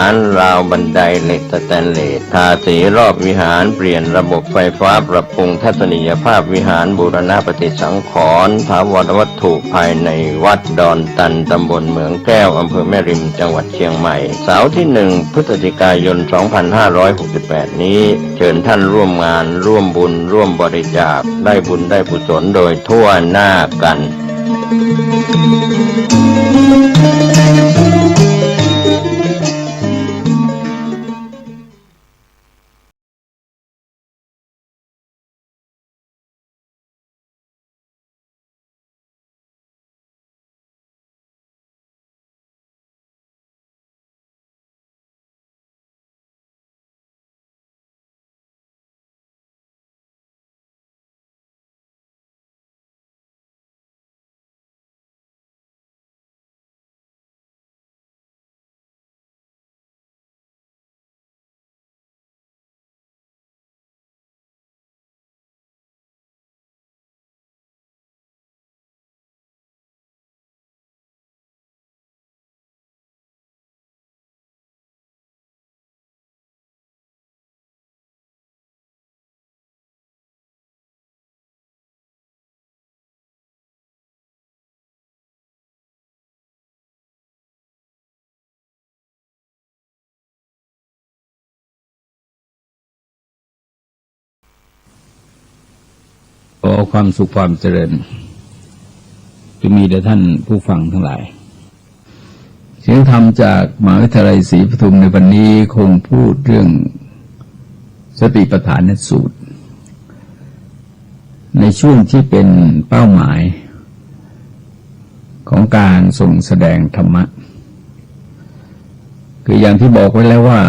ารราวบันไดเหล็กสแตนเลสทาสีรอบวิหารเปลี่ยนระบบไฟฟ้าปรับปรุงทัศนียภาพวิหารบูรณะปฏิสังขรณ์ถาวรวัตถุภายในวัดดอนตันตำบลเหมืองแก้วอำเภอแม่ริมจังหวัดเชียงใหม่เสาร์ที่1 พฤศจิกายน 2568 นี้เชิญท่านร่วมงานร่วมบุญร่วมบริจาคได้บุญได้กุศลโดยทั่วหน้ากันขอความสุขความเจริญจะมีแด่ท่านผู้ฟังทั้งหลายเสียงธรรมจากมหาวิทยาลัยศรีปทุมในวันนี้คงพูดเรื่องสติปัฏฐานสูตรในช่วงที่เป็นเป้าหมายของการส่งแสดงธรรมะคืออย่างที่บอกไว้แล้วว่า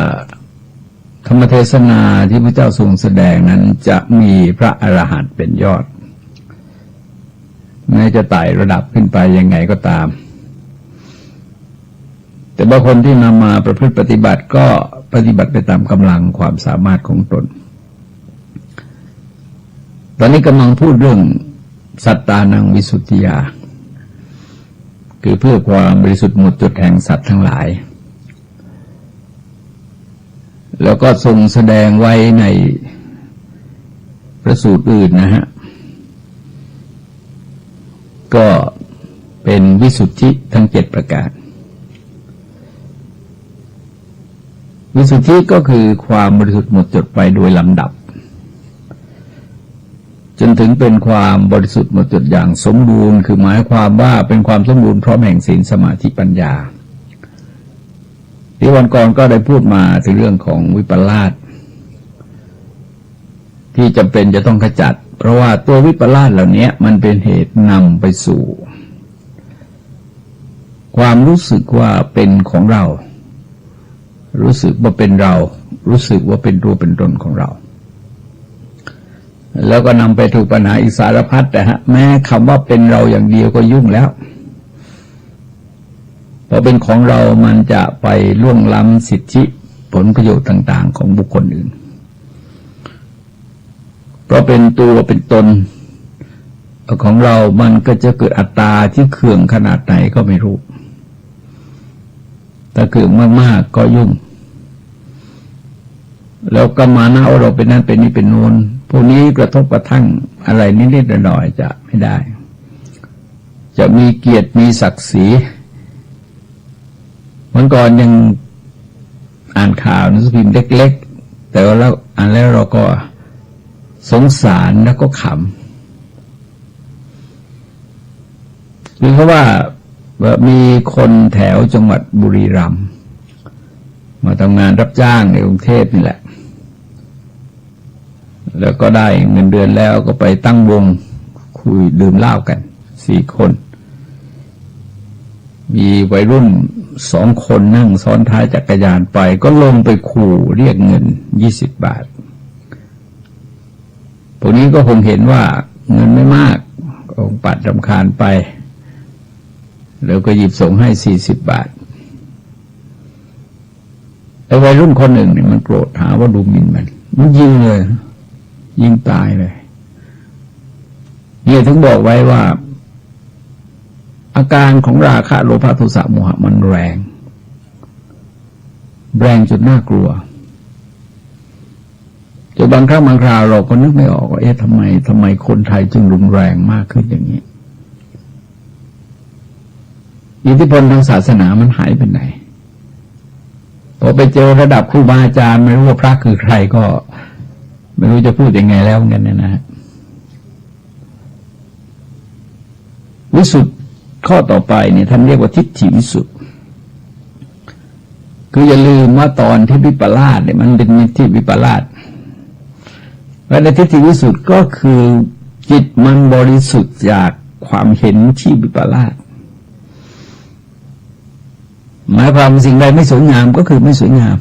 ธรรมเทศนาที่พระเจ้าทรงแสดงนั้นจะมีพระอรหันต์เป็นยอดแม้จะไต่ระดับขึ้นไปยังไงก็ตามแต่บางคนที่นำมาประพฤติปฏิบัติก็ปฏิบัติไปตามกำลังความสามารถของตนตอนนี้กำลังพูดเรื่องสัตตานังวิสุทธิยาคือเพื่อความบริสุทธิ์หมดจดแห่งสัตว์ทั้งหลายแล้วก็ทรงแสดงไว้ในพระสูตรอื่นนะฮะก็เป็นวิสุทธิทั้ง7ประการวิสุทธิก็คือความบริสุทธิ์หมดจดไปโดยลำดับจนถึงเป็นความบริสุทธิ์หมดจดอย่างสมบูรณ์คือหมายความว่าเป็นความสมบูรณ์พร้อมแห่งศีลสมาธิปัญญาที่วันก่อนก็ได้พูดมาถึงเรื่องของวิปลาสที่จำเป็นจะต้องขจัดเพราะว่าตัววิปลาสเหล่านี้มันเป็นเหตุนำไปสู่ความรู้สึกว่าเป็นของเรารู้สึกว่าเป็นเรารู้สึกว่าเป็นตัวเป็นตนของเราแล้วก็นำไปถูกปัญหาอีกสารพัดแต่แม้คำว่าเป็นเราอย่างเดียวก็ยุ่งแล้วพอเป็นของเรามันจะไปล่วงล้ำสิทธิผลประโยชน์ต่างๆของบุคคลอื่นเพราะเป็นตัวเป็นตนของเรามันก็จะเกิดอัตตาที่เคืองขนาดไหนก็ไม่รู้ถ้าเคืองมากๆก็ยุ่งแล้วก็มาหน้าว่าเราเป็นนั่นเป็นนี่เป็นโน้นพวกนี้กระทบกระทั่งอะไรนิดๆหน่อยๆจะไม่ได้จะมีเกียรติมีศักดิ์ศรีเมื่อก่อนยังอ่านข่าวหนังสือพิมพ์เล็กๆแต่ว่าเราอ่านแล้วเราก็สงสารแล้วก็ขำคือเพราะว่ามีคนแถวจังหวัดบุรีรัมย์มาทำงานรับจ้างในกรุงเทพนี่แหละแล้วก็ได้เงินเดือนแล้วก็ไปตั้งวงคุยดื่มเหล้ากัน4 คนมีวัยรุ่น2 คนนั่งซ้อนท้ายจักรยานไปก็ลงไปขู่เรียกเงิน20 บาทพวกนี้ก็คงเห็นว่าเงินไม่มากก็คงปัดรำคาญไปแล้วก็หยิบส่งให้40 บาทไอ้วัยรุ่นคนหนึ่งเนี่ยมันโกรธหาว่าดูหมิ่นมันยิงเลยยิงตายเลยเนี่ยถึงบอกไว้ว่าอาการของราคะโลภะโทสะโมหะมันแรง แรงจนน่ากลัวจนบางครั้งบางคราวเราก็นึกไม่ออกว่าทำไมคนไทยจึงรุนแรงมากขึ้นอย่างนี้อิทธิพลทางศาสนามันหายไปไหนพอไปเจอระดับครูบาอาจารย์ไม่รู้ว่าพระคือใครก็ไม่รู้จะพูดยังไงแล้วกันเนี่ยนะฮะวิสุทธิ์ข้อต่อไปเนี่ยท่านเรียกว่าทิฏฐิวิสุทธิ์คืออย่าลืมว่าตอนที่วิปลาสเนี่ยมันเป็นที่วิปลาสและในทิฏฐิวิสุทธิ์ก็คือจิตมันบริสุทธิ์จากความเห็นที่วิปลาสหมายความสิ่งใดไม่สวยงามก็คือไม่สวยงาม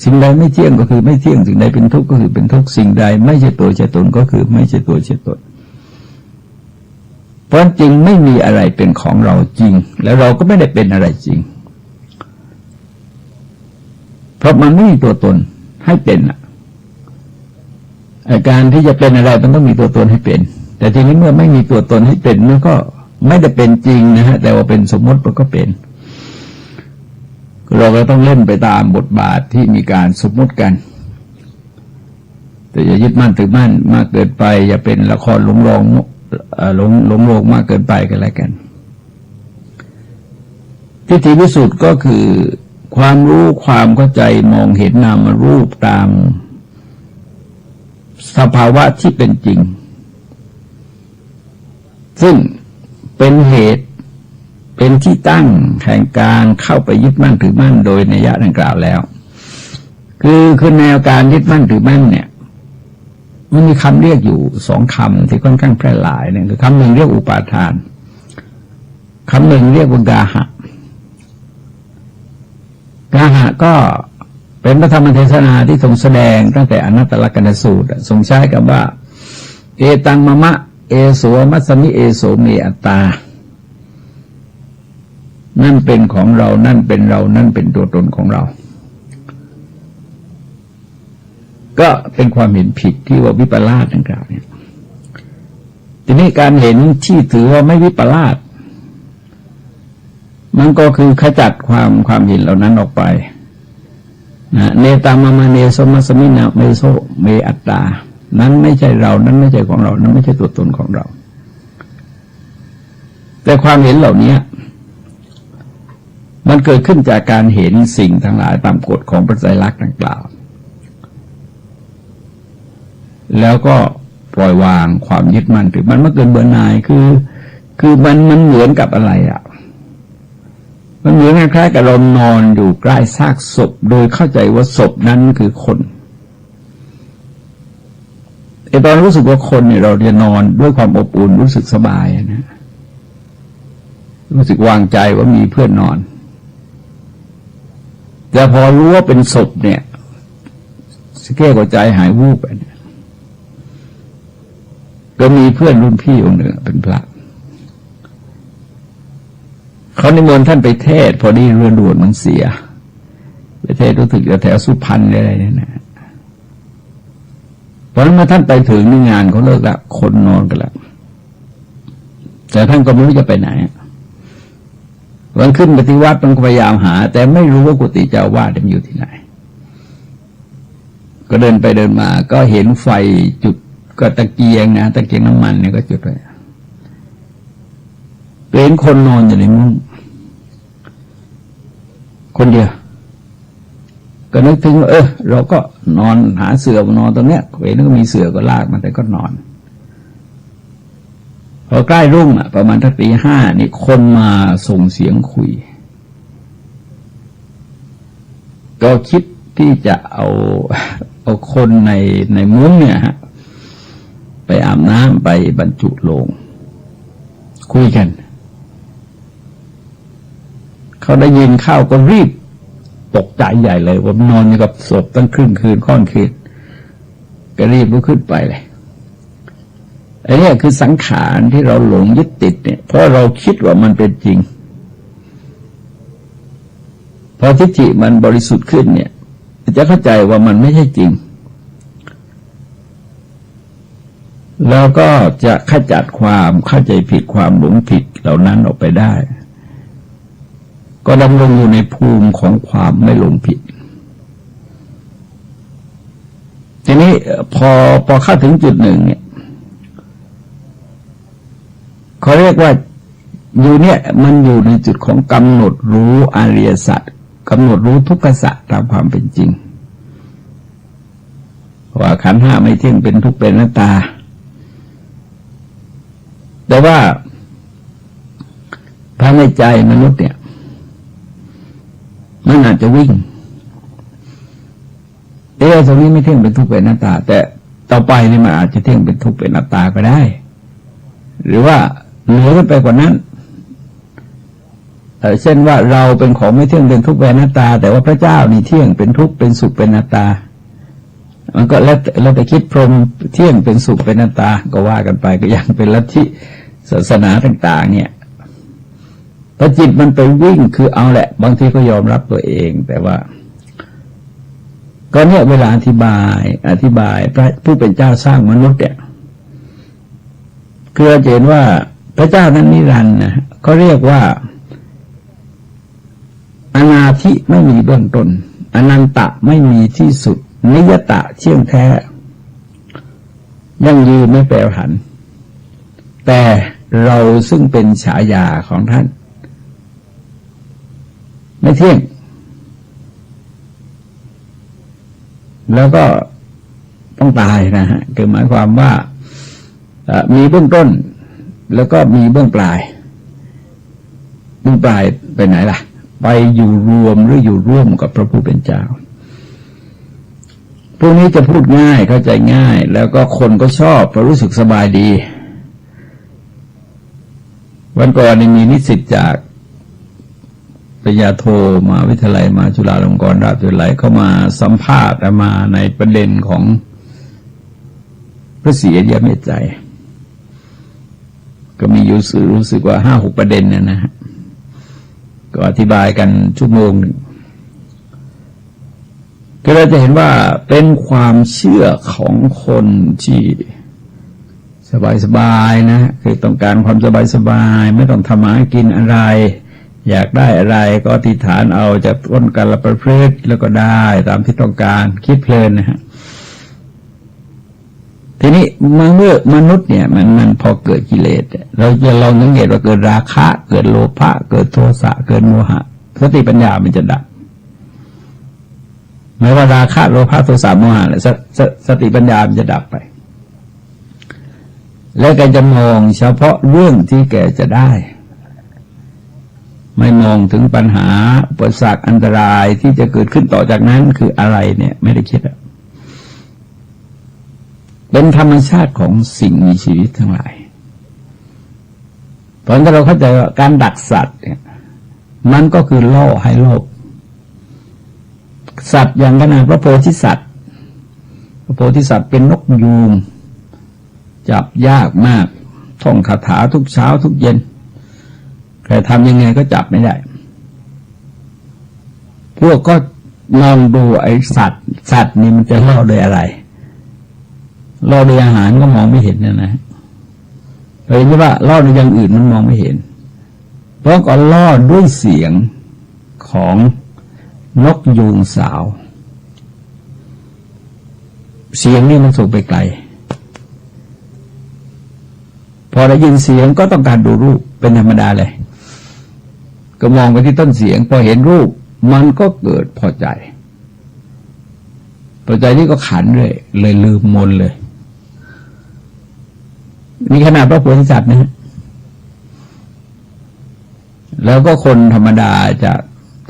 สิ่งใดไม่เที่ยงก็คือไม่เที่ยงสิ่งใดเป็นทุกข์ก็คือเป็นทุกข์สิ่งใดไม่ใช่ตัวใช่ตนก็คือไม่ใช่ตัวใช่ตนเพราะจริงไม่มีอะไรเป็นของเราจริงแล้วเราก็ไม่ได้เป็นอะไรจริงเพราะมันไม่มีตัวตนให้เป็นอาการที่จะเป็นอะไรมันต้องมีตัวตนให้เป็นแต่ทีนี้เมื่อไม่มีตัวตนให้เป็นมันก็ไม่ได้เป็นจริงนะฮะแต่ว่าเป็นสมมติมันก็เป็นเราก็ต้องเล่นไปตามบทบาทที่มีการสมมติกันแต่อย่ายึดมั่นถือมั่นมากเกินไปอย่าเป็นละครหลงโลกมากเกินไปกันแล้วกันทิฏฐิวิสุทธิ์ก็คือความรู้ความเข้าใจมองเห็นนามรูปตามสภาวะที่เป็นจริงซึ่งเป็นเหตุเป็นที่ตั้งแห่งการเข้าไปยึดมั่นถือมั่นโดยนัยยะดังกล่าวแล้วคือแนวการยึดมั่นถือมั่นเนี่ยมันมีคำเรียกอยู่สองคำที่ค่อนข้างแพร่หลายเนี่ยคือคำหนึ่งเรียกอุปาทานคำหนึ่งเรียกว่ากาหะกาหะก็เป็นพระธรรมเทศนาที่ทรงแสดงตั้งแต่อนัตตลกนสูตรทรงใช้คำว่าเอตังมะมะเอโสมัสสมิเอโสเมอัตตานั่นเป็นของเรานั่นเป็นเรานั่นเป็นตัวตนของเราก็เป็นความเห็นผิดที่ว่าวิปลาสดังกล่าวเนี่ยทีนี้การเห็นที่ถือว่าไม่วิปลาสมันก็คือขจัดความเห็นเหล่านั้นออกไปนะเนตามมาเนโสมัสสมินาเมโสเมอัตตานั้นไม่ใช่เรานั้นไม่ใช่ของเรานั้นไม่ใช่ตัวตนของเราแต่ความเห็นเหล่านี้มันเกิดขึ้นจากการเห็นสิ่งทั้งหลายตามกฎของพระไตรลักษณ์ดังกล่าวแล้วก็ปล่อยวางความยึดมั่นถือมันเมื่อเกินเบื่อหน่ายคือมันเหมือนกับอะไรมันเหมือนคล้ายๆกับเรานอนอยู่ใกล้ซากศพโดยเข้าใจว่าศพนั้นคือคนตอนรู้สึกว่าคนเนี่ยเราจะนอนด้วยความอบอุ่นรู้สึกสบายนะรู้สึกวางใจว่ามีเพื่อนนอนแต่พอรู้ว่าเป็นศพเนี่ยสเก้กับใจหายวูบไปเนี่ยก็มีเพื่อนรุ่นพี่องค์หนึ่งเป็นพระเขานิมนต์ท่านไปเทศพอดีเรือด่วนมันเสียไปเทศรู้สึกจะแถวสุพรรณอะไรเนี่ยนะเพราะนั้นเมื่อท่านไปถึงงานเขาเลิกแล้วคนนอนกันแล้วแต่ท่านก็ไม่รู้จะไปไหนวันขึ้นไปที่วัดมันก็พยายามหาแต่ไม่รู้ว่ากุฏิเจ้าวาดมันอยู่ที่ไหนก็เดินไปเดินมาก็เห็นไฟจุดก็ตะเกียงนะตะเกียงน้ำมันเนี่ยก็จุดไว้เห็นคนนอนอยู่ในมุ้งคนเดียวก็นึกถึงเราก็นอนหาเสื่อนอนตรงเนี้ยเห็นก็มีเสื่อก็ลากมาแต่ก็นอนพอใกล้รุ่งประมาณตี 5นี่คนมาส่งเสียงคุยก็คิดที่จะเอาคนในมุ้งเนี่ยฮะไปอาบน้ำไปบรรจุโลงคุยกันเขาได้ยินเข้าก็รีบตกใจใหญ่เลยว่านอนอยู่กับศพตั้งครึ่งคืนค่อนคืนก็รีบลุกขึ้นไปเลยไอ้นี่คือสังขารที่เราหลงยึดติดเนี่ยเพราะเราคิดว่ามันเป็นจริงพอทิฏฐิมันบริสุทธิ์ขึ้นเนี่ยจะเข้าใจว่ามันไม่ใช่จริงแล้วก็จะขจัดความเข้าใจผิดความหลงผิดเหล่านั้นออกไปได้ก็ดำรงอยู่ในภูมิของความไม่หลงผิด พอเข้าถึงจุดหนึ่งเนี่ยเขาเรียกว่าอยู่เนี่ยมันอยู่ในจุดของกำหนดรู้อริยสัจกำหนดรู้ทุกขสัจตามความเป็นจริงว่าขันธ์ห้าไม่เที่ยงเป็นทุกข์เป็นอนัตตาแต่ว่าภายในใจมนุษย์เนี่ยมันอาจจะวิ่งตรงนี้ไม่เที่ยงเป็นทุกข์เป็นอนัตตาแต่ต่อไปนี่มันอาจจะเที่ยงเป็นทุกข์เป็นอนัตตาก็ได้หรือว่าเหนือขึ้นไปกว่านั้นเช่นว่าเราเป็นของไม่เที่ยงเป็นทุกข์เป็นอนัตตาแต่ว่าพระเจ้านี่เที่ยงเป็นทุกข์เป็นสุขเป็นอนัตตามันก็แล้วแต่คิดพรหมเที่ยงเป็นสุขเป็นอนัตตาก็ว่ากันไปก็ยังเป็นลัทธิศาสนาต่างๆเนี่ยพอจิตมันไปวิ่งคือเอาแหละบางทีก็ยอมรับตัวเองแต่ว่าก็เนี่ยเวลาอธิบายพระผู้เป็นเจ้าสร้างมนุษย์เนี่ยคือเห็นว่าพระเจ้านั้นนิรันดร์นะก็เรียกว่าอนาธิไม่มีเบื้องต้นอนันตะไม่มีที่สุดนิยตะเที่ยงแท้ยั่งยืนไม่แปรผันแต่เราซึ่งเป็นฉายาของท่านไม่เที่ยงแล้วก็ต้องตายนะฮะคือหมายความว่ามีเบื้องต้นแล้วก็มีเบื้องปลายเบื้องปลายไปไหนล่ะไปอยู่รวมหรืออยู่ร่วมกับพระผู้เป็นเจ้าพวกนี้จะพูดง่ายเข้าใจง่ายแล้วก็คนก็ชอบเพราะรู้สึกสบายดีวันก่อนมีนิสิตจากปริญญาโทมหาวิทยาลัยมาจุฬาลงกรณราชวิทยาลัยเข้ามาสัมภาษณ์มาในประเด็นของพระศรีอริยเมตไตรก็มีอยู่รู้สึกว่า 5-6 ประเด็นเนี่ยนะฮะก็อธิบายกันชั่วโมงหนึ่งก็เราจะเห็นว่าเป็นความเชื่อของคนที่สบายๆนะคือต้องการความสบายๆไม่ต้องทำมาหากินอะไรอยากได้อะไรก็อธิษฐานเอาจะพ้นการละประพฤติแล้วก็ได้ตามที่ต้องการคิดเพลินนะฮะทีนี้เมื่อมนุษย์เนี่ยมันพอเกิดกิเลสเราจะลองสังเกตว่าเกิดราคะเกิดโลภะเกิดโทสะเกิดโมหะสติปัญญามันจะดับไม่ว่าราคะโลภะโทสะโมหะสติปัญญามันจะดับไปแล้วแกจะมองเฉพาะเรื่องที่แกจะได้ไม่มองถึงปัญหาอุปสรรคอันตรายที่จะเกิดขึ้นต่อจากนั้นคืออะไรเนี่ยไม่ได้คิดเป็นธรรมชาติของสิ่งมีชีวิตทั้งหลายเพราะฉะนั้นเราเข้าใจว่าการดักสัตว์เนี่ยมันก็คือล่อให้โลภสัตว์อย่างขนาดพระโพธิสัตว์เป็นนกยูงจับยากมากท่องคาถาทุกเช้าทุกเย็นใครทำยังไงก็จับไม่ได้พวกก็ลองดูไอ้สัตว์นี่มันจะล่อโดยอะไรล่อโดยอาหารก็มองไม่เห็นนะเห็นว่าล่อโดยอย่างอื่นมันมองไม่เห็นเพราะก็ล่อด้วยเสียงของนกยูงสาวเสียงนี่มันส่งไปไกลพอได้ยินเสียงก็ต้องการดูรูปเป็นธรรมดาเลยก็มองไปที่ต้นเสียงพอเห็นรูปมันก็เกิดพอใจนี่ก็ขันเลยลืมมนเลยมีขนาดพระโพธิสัตว์นะแล้วก็คนธรรมดา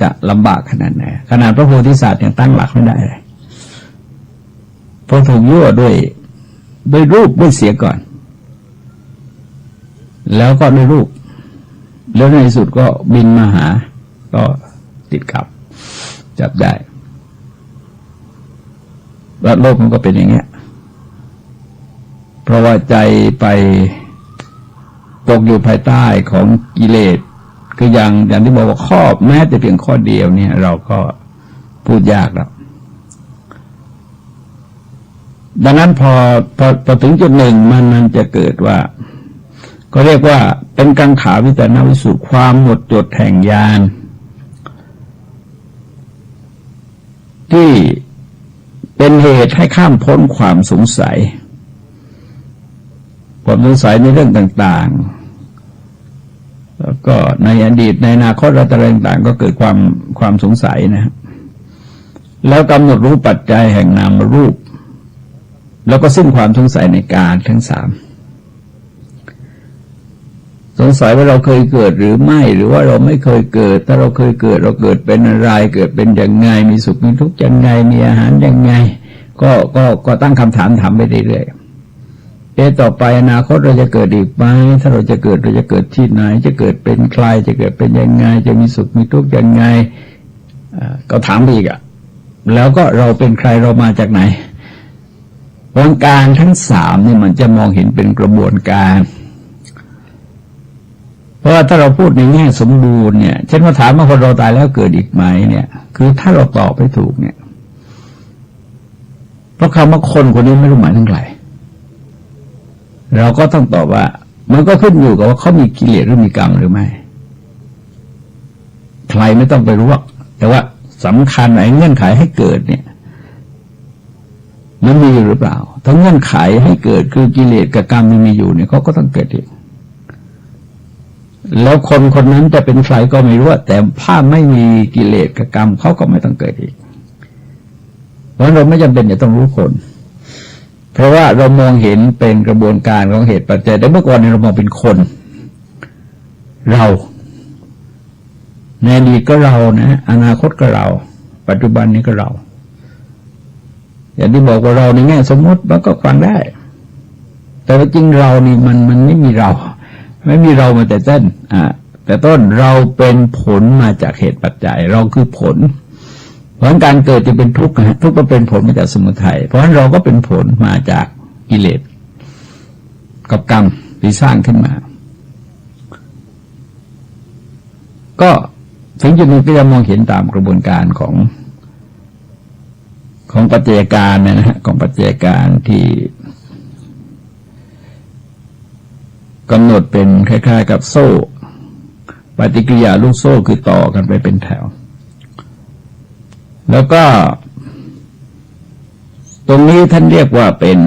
จะลำบากขนาดไหนขนาดพระโพธิสัตว์ยังตั้งหลักไม่ได้เลยเพราะถูกยั่วด้วยรูปด้วยเสียงก่อนแล้วก็ด้วยรูปแล้วในสุดก็บินมาหาก็ติดกับจับได้ว่าโลกมันก็เป็นอย่างเงี้ยเพราะว่าใจไปตกอยู่ภายใต้ของกิเลสคืออย่างที่บอกว่าข้อแม้แต่เพียงข้อเดียวเนี่ยเราก็พูดยากแล้วดังนั้นพอถึงจุดหนึ่งมันจะเกิดว่าก็เรียกว่าเป็นกังขาวิจารณวิสุทธิความหมดจดแห่งญาณที่เ เป็นเหตุให้ข้ามพ้นความสงสัยในเรื่องต่างๆแล้วก็ในอดีตในอนาคตอะไรต่างๆก็เกิดความสงสัยนะแล้วกำหนดรู้ปัจจัยแห่งนามรูปแล้วก็สิ้นความสงสัยในการทั้งสามสงสัยว่าเราเคยเกิดหรือไม่หรือว่าเราไม่เคยเกิดถ้าเราเคยเกิดเราเกิดเป็นอะไรเกิดเป็นอย่างไงมีสุขมีทุกข์อย่างไงมีอาหารอย่างไงก็ตั้งคำถามถามไปเรื่อยๆต่อไปอนาคตเราจะเกิดอีกไหมถ้าเราจะเกิดที่ไหนจะเกิดเป็นใครจะเกิดเป็นยังไงจะมีสุขมีทุกข์ยังไงก็ถามอีกแล้วก็เราเป็นใครเรามาจากไหนวงการทั้งสามนี่มันจะมองเห็นเป็นกระบวนการเพราะว่าถ้าเราพูดในแง่สมบูรณ์เนี่ยเช่นว่าถามว่าคนเราตายแล้วเกิดอีกไหมเนี่ยคือถ้าเราตอบไม่ถูกเนี่ยเพราะคำว่าคนคนนี้ไม่รู้หมายถึงใครเราก็ต้องตอบว่ามันก็ขึ้นอยู่กับว่าเขามีกิเลสหรือมีกรรมหรือไม่ใครไม่ต้องไปรู้แต่ว่าสำคัญไหนเงื่อนไขให้เกิดเนี่ยมันมีอยู่หรือเปล่าถ้าเงื่อนไขให้เกิดคือกิเลสกับกรรมมันมีอยู่เนี่ยเขาก็ต้องเกิดเองแล้วคนคนนั้นจะเป็นใครก็ไม่รู้แต่ถ้าไม่มีกิเลสกับกรรมเขาก็ไม่ต้องเกิดอีกเพราะเราไม่จำเป็นจะต้องรู้คนเพราะว่าเรามองเห็นเป็นกระบวนการของเหตุปัจจัยแต่เมื่อก่อนเรามองเป็นคนเราในอดีตก็เรานะอนาคตก็เราปัจจุบันนี้ก็เราอย่างที่บอกว่าเราในแง่สมมติมันก็ฟังได้แต่ว่าจริงเรานี่มันไม่มีเราไม่มีเรามาแต่ต้นแต่ต้นเราเป็นผลมาจากเหตุปัจจัยเราคือผลเพราะการเกิดจะเป็นทุกข์ทุกข์ก็เป็นผลมาจากสมุทัยเพราะฉะนั้นเราก็เป็นผลมาจากกิเลสกับกรรมที่สร้างขึ้นมาก็ถึงจุดนี้ก็จะมองเห็นตามกระบวนการของปัจจัยการนะฮะของปัจจัยการที่กำหนดเป็นคล้ายๆกับโซ่ปฏิกิริยาลูกโซ่คือต่อกันไปเป็นแถวแล้วก็ตรงนี้ท่านเรียกว่าเป็น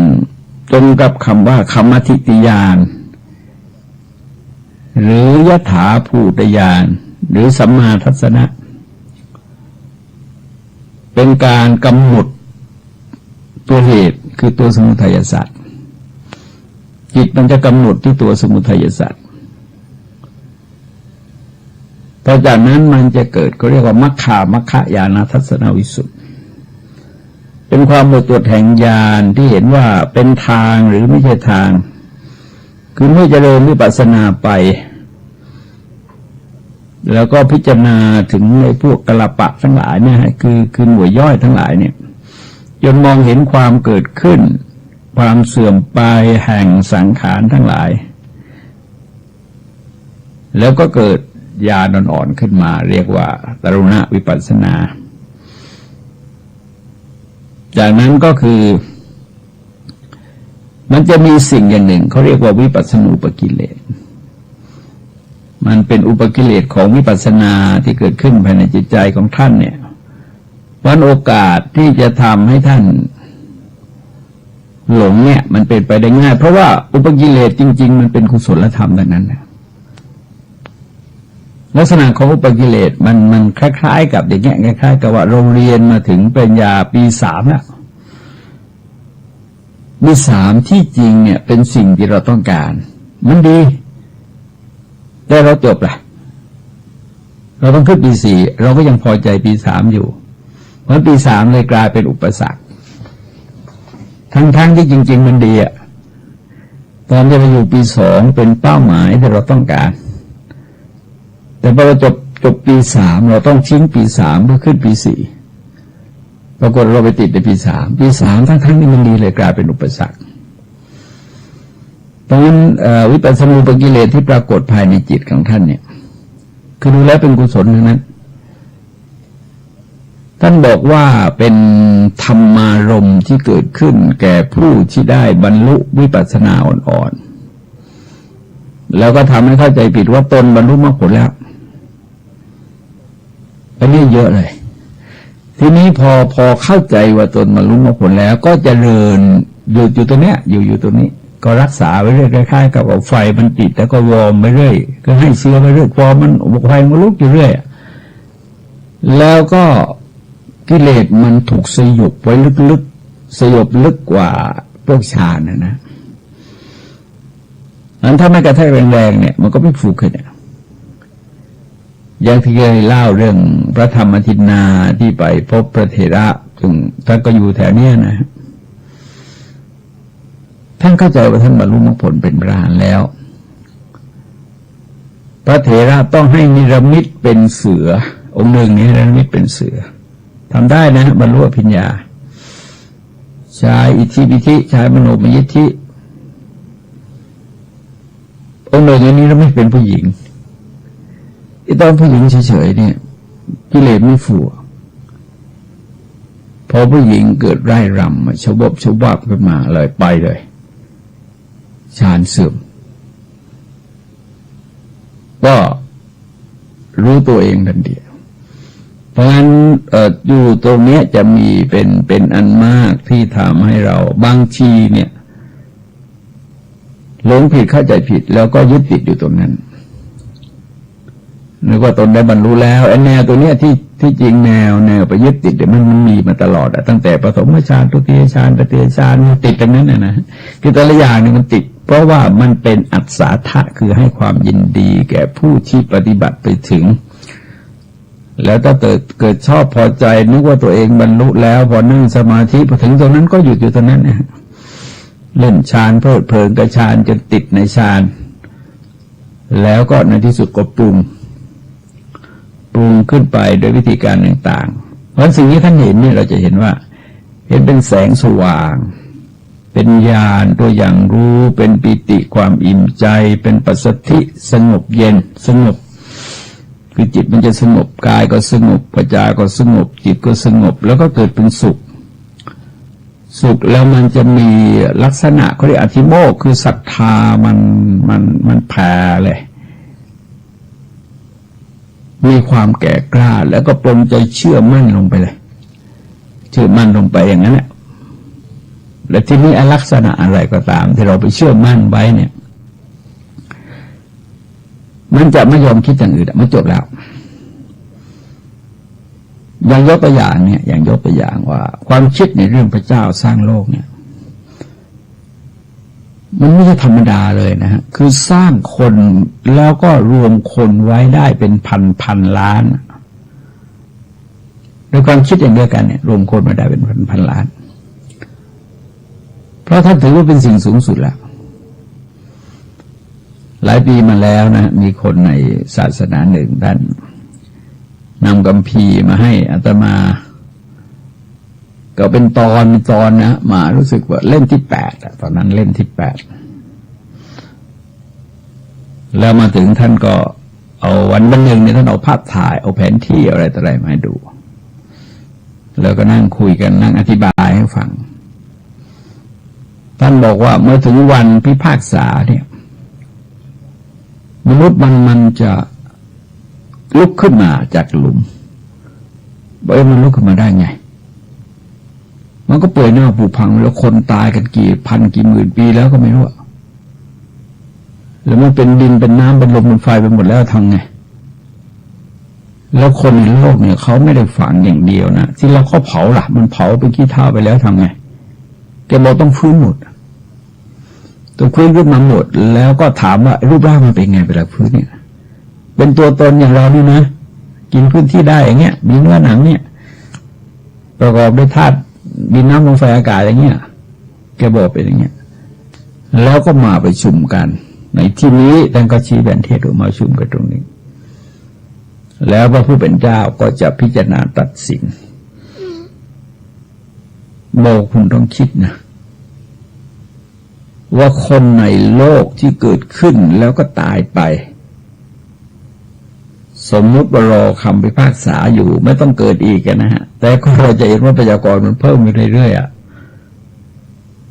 ตรงกับคำว่าคัมมทิฏฐิญาณหรือยถาภูตญาณหรือสัมมาทัสสนะเป็นการกำหนดตัวเหตุคือตัวสมุทัยสัตว์จิตมันจะกำหนดที่ตัวสมุทัยสัตว์ต่อจากนั้นมันจะเกิดเขาเรียกว่ามัคคญาณทัสสนวิสุทธิเป็นความหมดจดแห่งญาณที่เห็นว่าเป็นทางหรือไม่ใช่ทางคือเมื่อเจริญวิปัสสนาไปแล้วก็พิจารณาถึงในพวกกลปะทั้งหลายเนี่ยคือหน่วยย่อยทั้งหลายเนี่ยจนมองเห็นความเกิดขึ้นความเสื่อมไปแห่งสังขารทั้งหลายแล้วก็เกิดญาณอ่อนๆขึ้นมาเรียกว่าตรุณวิปัสสนาจากนั้นก็คือมันจะมีสิ่งอย่างหนึ่งเขาเรียกว่าวิปัสสนูปกิเลสมันเป็นอุปกิเลสของวิปัสสนาที่เกิดขึ้นภายในจิตใจของท่านเนี่ยวันโอกาสที่จะทำให้ท่านหลงเนี่ยมันเป็นไปได้ง่ายเพราะว่าอุปกิเลสจริงๆมันเป็นกุศลธรรมดังนั้นนะลักษณะของอุปกิเลสมันคล้ายๆกับอย่างเงี้ยคล้ายๆกับว่าเราเรียนมาถึงปริญญาปี 3แล้วปี 3ที่จริงเนี่ยเป็นสิ่งที่เราต้องการมันดีแต่เราจบล่ะเราต้องขึ้นปี 4เราก็ยังพอใจปี 3อยู่เพราะปี 3เลยกลายเป็นอุปสรรคทั้งที่จริงๆมันดีอ่ะตอนที่เราอยู่ปี 2เป็นเป้าหมายที่เราต้องการแต่พอเราจบปี 3เราต้องทิ้งปี 3เพื่อขึ้นปี 4ปรากฏเราไปติดในปี 3ทั้งที่มันดีเลยกลายเป็นอุปสรรคเพราะฉะนั้นวิปัสสนูปกิเลสที่ปรากฏภายในจิตของท่านเนี่ยคือดูแล้วเป็นกุศลทั้งนั้นท่านบอกว่าเป็นธรรมารมณ์ที่เกิดขึ้นแก่ผู้ที่ได้บรรลุวิปัสสนาอ่อนๆแล้วก็ทำให้เข้าใจผิดว่าตนบรรลุมรรคผลแล้วอันนี้เยอะเลย ทีนี้พอเข้าใจว่าตนบรรลุมรรคผลแล้วก็เจริญอยู่ตรงเนี้ยอยู่ตรงนี้ก็รักษาไว้เรื่อยคล้ายๆกับเอาไฟมันติดแล้วก็วอร์มไปเรื่อยก็ให้เชื้อไปเรื่อยพอมันไฟมันลุกอยู่เรื่อยแล้วก็กิเลสมันถูกสยบไว้ลึกๆสยบลึกกว่าพวกฌานนะอันถ้าไม่กระแทกแรงๆเนี่ยมันก็ไม่ฟูขึ้นอย่างที่เคยเล่าเรื่องพระธรรมทินนาที่ไปพบพระเถระซึ่งท่านก็อยู่แถวเนี้ยนะท่านเข้าใจว่าท่านบรรลุมรรคผลเป็นพระอรหันต์แล้วพระเถระต้องให้นิรมิตเป็นเสือองค์หนึ่งนิรมิตเป็นเสือทำได้นะบรรลุอภิญญาใช้อิทธิปิธิใช้มโนมยิทธิองค์หนึ่งอันนี้เราไม่เป็นผู้หญิงตอนผู้หญิงเฉยๆเนี่ยกิเลสไม่ฟูพอผู้หญิงเกิดไร่รำชวบขึ้นมาเลยไปเลยฌานเสื่อมก็รู้ตัวเองทันทีเพราะฉะนั้นอยู่ตรงนี้จะมีเป็นอันมากที่ทำให้เราบางทีเนี่ยหลงผิดเข้าใจผิดแล้วก็ยึดติดอยู่ตรงนั้นนึกว่าตนได้บรรลุแล้วไอ้แนวตัวเนี้ยที่จริงแนวไปยึดติดเดี๋ยวมันมีมาตลอดตั้งแต่ปฐมฌานทุติยฌานตติยฌานมันติดตรงนั้นนะคือแต่ละอย่างนี่มันติดเพราะว่ามันเป็นอัศทะคือให้ความยินดีแก่ผู้ที่ปฏิบัติไปถึงแล้วถ้าเกิดชอบพอใจนึกว่าตัวเองบรรลุแล้วพอนั่งสมาธิพอถึงตรงนั้นก็หยุดอยู่ตรงนั้นนะเล่นฌานเพลิดเพลินกับฌานจนติดในฌานแล้วก็ในที่สุดก็ปรุงขึ้นไปโดยวิธีการต่างๆเพราะสิ่งที่ท่านเห็นเนี่ยเราจะเห็นว่าเห็นเป็นแสงสว่างเป็นญาณตัวอย่างรู้เป็นปิติความอิ่มใจเป็นปัสสัทธิสงบเย็นสงบคือจิตมันจะสงบกายก็สงบปัญญาก็สงบจิตก็สงบแล้วก็เกิดเป็นสุขแล้วมันจะมีลักษณะเขาเรียกอธิโมกข์คือศรัทธามันแผ่เลยมีความแก่กล้าแล้วก็ปลงใจเชื่อมั่นลงไปเลยเชื่อมั่นลงไปอย่างนั้นแหละและที่นี้ลักษณะอะไรก็ตามที่เราไปเชื่อมั่นไว้เนี่ยมันจะไม่ยอมคิดอย่างอื่นมันจบแล้วอย่างยกตัวอย่างว่าความคิดในเรื่องพระเจ้าสร้างโลกเนี่ยมันไม่ใช่ธรรมดาเลยนะฮะคือสร้างคนแล้วก็รวมคนไว้ได้เป็นพันล้านโดยความคิดอย่างเดียวกันเนี่ยรวมคนมาได้เป็นพันล้านเพราะท่านถือว่าเป็นสิ่งสูงสุดแล้วหลายปีมาแล้วนะมีคนในศาสนาหนึ่งท่านนำคัมภีร์มาให้อาตมาก็เป็นตอนนะมารู้สึกว่าเล่มที่8ตอนนั้นเล่มที่8แล้วมาถึงท่านก็เอาวันหนึ่งเนี่ยท่านเอาภาพถ่ายเอาแผนที่อะไรต่ออะไรมาให้ดูแล้วก็นั่งคุยกันนั่งอธิบายให้ฟังท่านบอกว่าเมื่อถึงวันพิพากษาเนี่ยมนุษย์มันจะลุกขึ้นมาจากหลุมมันลุกขึ้นมาได้ไงมันก็เปื่อยเน่าผุพังแล้วคนตายกันกี่พันกี่หมื่นปีแล้วก็ไม่รู้แล้วมันเป็นดินเป็นน้ำเป็นลมเป็นไฟไปหมดแล้วทำไงแล้วคนในโลกเนี่ยเขาไม่ได้ฝังอย่างเดียวนะที่เราเขาเผาล่ะมันเผาเป็นขี้เถ้าไปแล้วทำไงแกบอกต้องฟื้นหมดต้องฟื้นขึ้นมาหมดแล้วก็ถามว่ารูปร่างมันเป็นไงเวลาฟื้นเนี่ยเป็นตัวตนอย่างเรานี่นะกินพื้นที่ได้อย่างเงี้ยมีเนื้อหนังเนี่ยประกอบด้วยธาตุดินน้ำลมไฟอากาศอย่างเงี้ยแกบอกเป็นอย่างเงี้ยแล้วก็มาประชุมกันในที่นี้ท่านก็ชี้แผนเทศออกมาประชุมกันตรงนี้แล้วพระผู้เป็นเจ้าก็จะพิจารณาตัดสินบอกคุณต้องคิดนะว่าคนในโลกที่เกิดขึ้นแล้วก็ตายไปสมมุติว่ารอคำพิพากษาอยู่ไม่ต้องเกิดอีกนะฮะแต่ก็เราจะเห็นว่าประชากรมันเพิ่มไปเรื่อย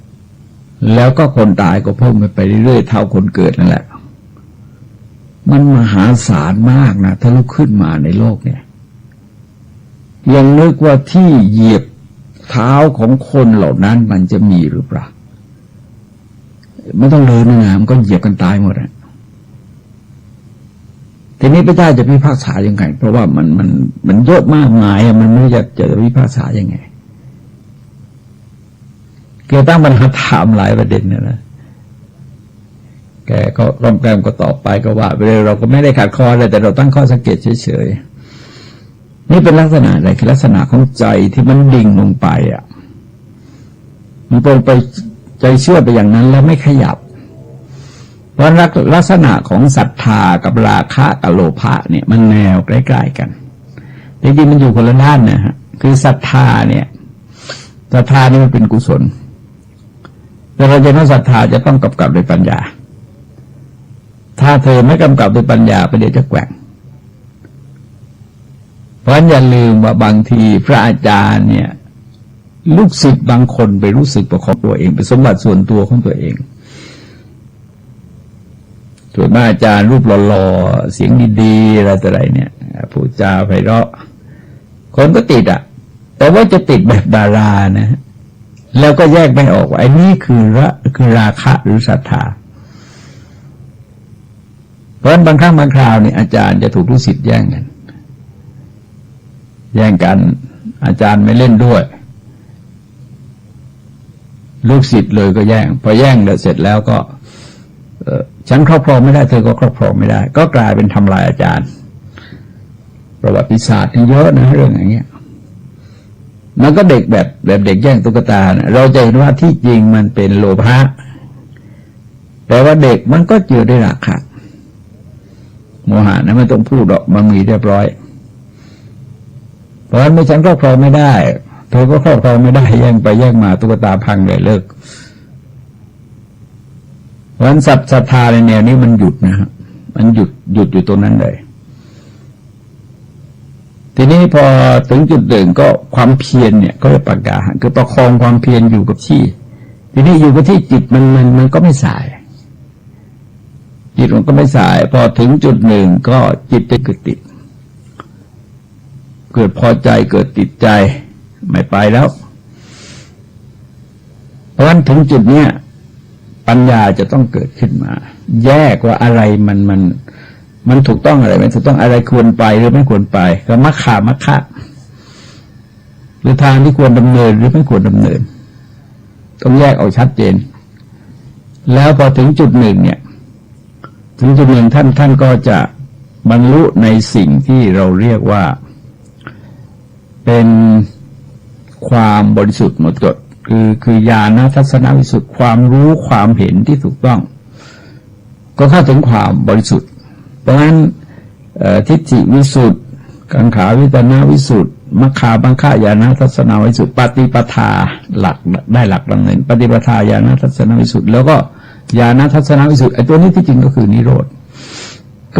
ๆแล้วก็คนตายก็เพิ่มไปเรื่อยๆเท่าคนเกิดนั่นแหละมันมหาศาลมากนะถ้าลุกขึ้นมาในโลกเนี่ย ยังนึกว่าที่เหยียบเท้าของคนเหล่านั้นมันจะมีหรือเปล่าไม่ต้องเลยนะมันก็เหยียบกันตายหมดอ่ะทีนี้พระเจ้าจะพิพากษายังไงเพราะว่ามันเยอะมากมายมันไม่รู้จะพิพากษายังไงเกี่ยวตั้งปัญหาถามหลายประเด็นนะแกก็ร่ำแกมก็ตอบไปก็ว่าไปเลยเราก็ไม่ได้ขัดข้ออะไรแต่เราตั้งข้อสังเกตเฉยๆนี่เป็นลักษณะอะไรคือลักษณะของใจที่มันดิ่งลงไปอ่ะมันตรงไปใจเชื่อไปอย่างนั้นแล้วไม่ขยับเพราะลักษณะของศรัทธากับราคะกับโลภะเนี่ยมันแนวใกล้ๆกันจริงๆมันอยู่คนละด้านนะฮะคือศรัทธาเนี่ยศรัทธานี่มันเป็นกุศลแต่เราจะต้องศรัทธาจะต้องกำกับด้วยปัญญาถ้าเธอไม่กำกับด้วยปัญญาประเดี๋ยวจะแกว่งเพราะฉะนั้นอย่าลืมว่าบางทีพระอาจารย์เนี่ยลูกศิษย์บางคนไปรู้สึกประคองตัวเองเป็นสมบัติส่วนตัวของตัวเองส่วนอาจารย์รูปหล่อๆเสียงดีๆอะไรต่ออะไรเนี่ยพูดจาไพเราะคนก็ติดอ่ะแต่ว่าจะติดแบบดารานะแล้วก็แยกไม่ออกว่าไอ้นี่คือราคะหรือศรัทธาเพราะฉะนั้นบางครั้งบางคราวเนี่ยอาจารย์จะถูกลูกศิษย์แย่งกันอาจารย์ไม่เล่นด้วยลูกศิษย์เลยก็แย่งพอแย่งเสร็จแล้วก็ฉันครอบครองไม่ได้เธอก็ครอบครองไม่ได้ก็กลายเป็นทำลายอาจารย์ประวัติศาสตร์เยอะนะเรื่องอย่างเงี้ยมันก็เด็กแบบเด็กแย่งตุ๊กตานะเราจะเห็นว่าที่จริงมันเป็นโลภะแต่ว่าเด็กมันก็เจือด้วยราคะโมหะนะไม่ต้องพูดหรอกมันมีเรียบร้อยเพราะฉะนั้นไม่ฉันครอบครองไม่ได้เธอก็ครอบครองไม่ได้แย่งไปแย่งมาตุ๊กตาพังเลยเลิกเพราะฉะนั้นศรัทธาในแนวนี้มันหยุดนะฮะมันหยุดอยู่ตรงนั้นเลยทีนี้พอถึงจุดหนึ่งก็ความเพียรเนี่ยก็จะประกาศคือประคองความเพียรอยู่กับที่ทีนี้อยู่กับที่จิตมันก็ไม่สายจิตมันก็ไม่สายพอถึงจุดหนึ่งก็จิตจะเกิดติดเกิดพอใจเกิดติดใจไม่ไปแล้วเพราะฉะนั้นถึงจุดเนี้ยปัญญาจะต้องเกิดขึ้นมาแยกว่าอะไรมันถูกต้องอะไรไม่ถูกต้องอะไรควรไปหรือไม่ควรไปก็มัคคะหรือทางที่ควรดำเนินหรือไม่ควรดำเนินต้องแยกออกชัดเจนแล้วพอถึงจุดหนึ่งเนี่ยถึงจุดหนึ่งท่านก็จะบรรลุในสิ่งที่เราเรียกว่าเป็นความบริสุทธิ์หมดจดคือญาณทัศนวิสุทธิ์ความรู้ความเห็นที่ถูกต้องก็เข้าถึงความบริสุทธิ์เพราะฉะนั้นทิฏฐิวิสุทธิ์กังขาวิจารณวิสุทธิ์มัคคาบังฆญาณทัศนวิสุทธิ์ปฏิปทาหลักได้หลักดำเนินปฏิปทาญาณทัศนวิสุทธิ์แล้วก็ญาณทัศนวิสุทธิ์ไอ้ตัวนี้ที่จริงก็คือนิโรธ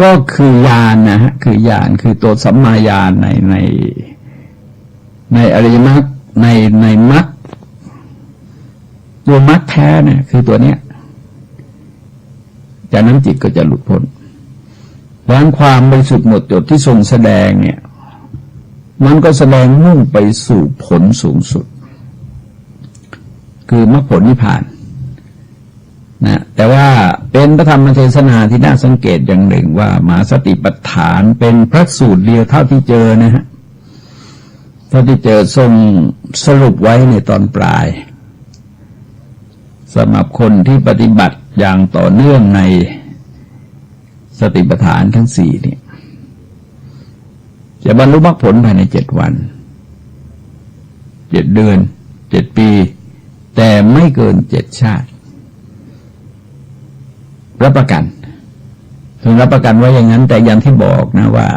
ก็คือญาณนะฮะคือญาณคือตัวสัมมาญาณในอริยมรรคในมรรคตัวมรรคแท้เนี่ยคือตัวเนี้ยจากนั้นจิตก็จะหลุดพ้นเพราะฉะนั้นความบริสุทธิ์หมดจดที่ทรงแสดงเนี่ยมันก็แสดงมุ่งไปสู่ผลสูงสุดคือมรรคผลนิพพานนะแต่ว่าเป็นพระธรรมเทศนาที่น่าสังเกตอย่างหนึ่งว่ามหาสติปัฏฐานเป็นพระสูตรเดียวเท่าที่เจอนะฮะเท่าที่เจอทรงสรุปไว้ในตอนปลายสำหรับคนที่ปฏิบัติอย่างต่อเนื่องในสติปัฏฐานทั้งสี่นี่จะบรรลุมรรคผลภายใน7 วัน7 เดือน7 ปีแต่ไม่เกิน7 ชาติรับประกันถึงรับประกันไว้อย่างนั้นแต่อย่างที่บอกนะว่า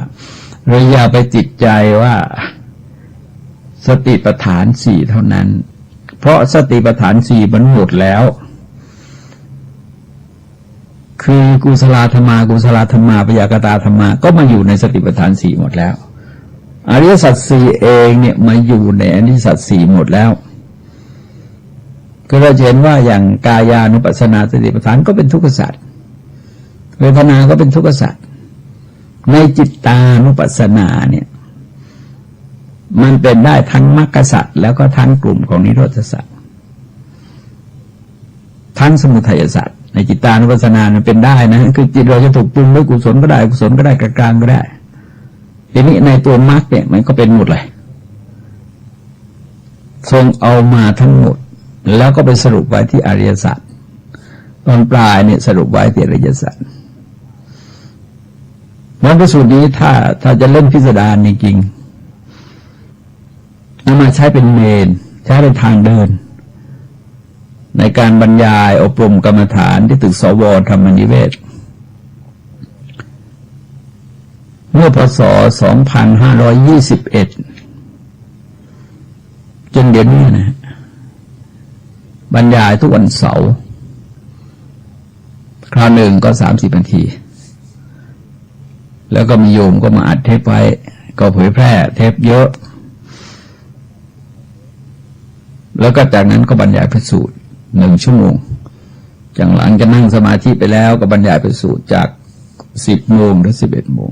เราอย่าไปติดใจว่าสติปัฏฐาน4เท่านั้นเพราะสติปัฏฐาน4มันหมดแล้วคือกุศลธรรมาปยากตาธรรมาก็มาอยู่ในสติปัฏฐาน4หมดแล้วอริยสัจ4เองเนี่ยมาอยู่ในอริยสัจ4หมดแล้วก็เราเห็นว่าอย่างกายานุปัสสนาสติปัฏฐานก็เป็นทุกขสัจเวทนาก็เป็นทุกขสัจในจิตตานุปัสสนาเนี่ย มันเป็นได้ทั้งมรรคสัตว์แล้วก็ทั้งกลุ่มของนิโรธสัตว์ทั้งสมุทัยสัตว์ในจิตตานุปัสสนามันเป็นได้นะคือจิตเราจะถูกปรุงด้วยกุศลก็ได้อกุศลก็ได้กลางๆก็ได้ทีนี้ในตัวมรรคเนี่ยมันก็เป็นหมดเลยทรงเอามาทั้งหมดแล้วก็ไปสรุปไว้ที่อริยสัจตอนปลายเนี่ยสรุปไว้ที่อริยสัจมันพระสูตรนี้ถ้าจะเล่นพิสดารจริงๆเอามาใช้เป็นเมนใช้เป็นทางเดินในการบรรยายอบรมกรรมฐานที่ตึกสว.ธรรมนิเวศเมื่อพศ 2521 จนเดี๋ยวนี้นะบรรยายทุกวันเสาร์คราวหนึ่งก็30 นาทีแล้วก็มีโยมก็มาอัดเทปไว้ก็เผยแพร่เทปเยอะแล้วก็จากนั้นก็บรรยายพระสูตร1 ชั่วโมงจากหลังจะนั่งสมาธิไปแล้วก็บรรยายพระสูตรจาก10 โมงถึง11 โมง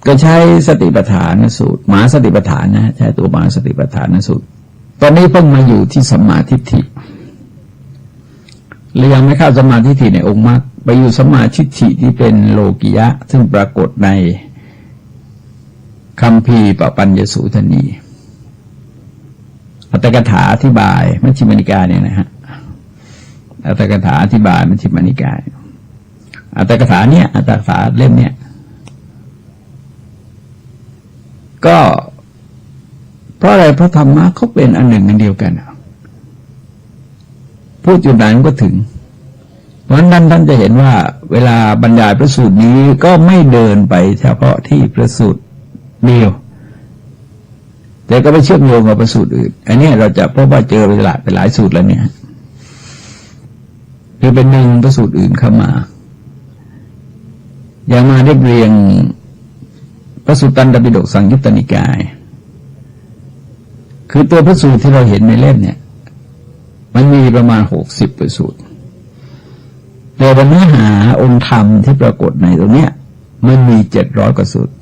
ก็ใช้สติปัฏฐานสูตรมหาสติปัฏฐานนะใช้ตัวมหาสติปัฏฐานสูตรตอนนี้เพิ่งมาอยู่ที่สัมมาทิฏฐิและยังไม่เข้าสัมมาทิฏฐิในองค์มรรคไปอยู่สัมมาทิฏฐิที่เป็นโลกิยะซึ่งปรากฏในคัมภีร์ปปัญญสูทนีอัตถกถาอธิบายมัชฌิมานิกายเนี่ยนะฮะอัตถกถาอธิบายมัชฌิมานิกายอัตถกถาเนี่ยอัตถกถาเล่มเนี่ยก็เพราะอะไรเพราะธรรมะเขาเป็นอันหนึ่งอันเดียวกันพูดจุดไหนก็ถึงเพราะฉะนั้นท่านจะเห็นว่าเวลาบรรยายพระสูตรนี้ก็ไม่เดินไปเฉพาะที่พระสูตรเดียวแต่ก็ไปเชื่อมโยงกับพระสูตรอื่นอันนี้เราจะพบว่าเจอไปหลายสูตรแล้วเนี่ยคือเป็นหนึ่งพระสูตรอื่นเข้ามาอย่างมาได้เรียงพระสุตตันตปิฎกสังยุตตนิกายคือตัวพระสูตรที่เราเห็นในเล่มเนี่ยมันมีประมาณ60 พระสูตรแต่เนื้อหาองค์ธรรมที่ปรากฏในตรงเนี้ยมันมี700 กว่าสูตร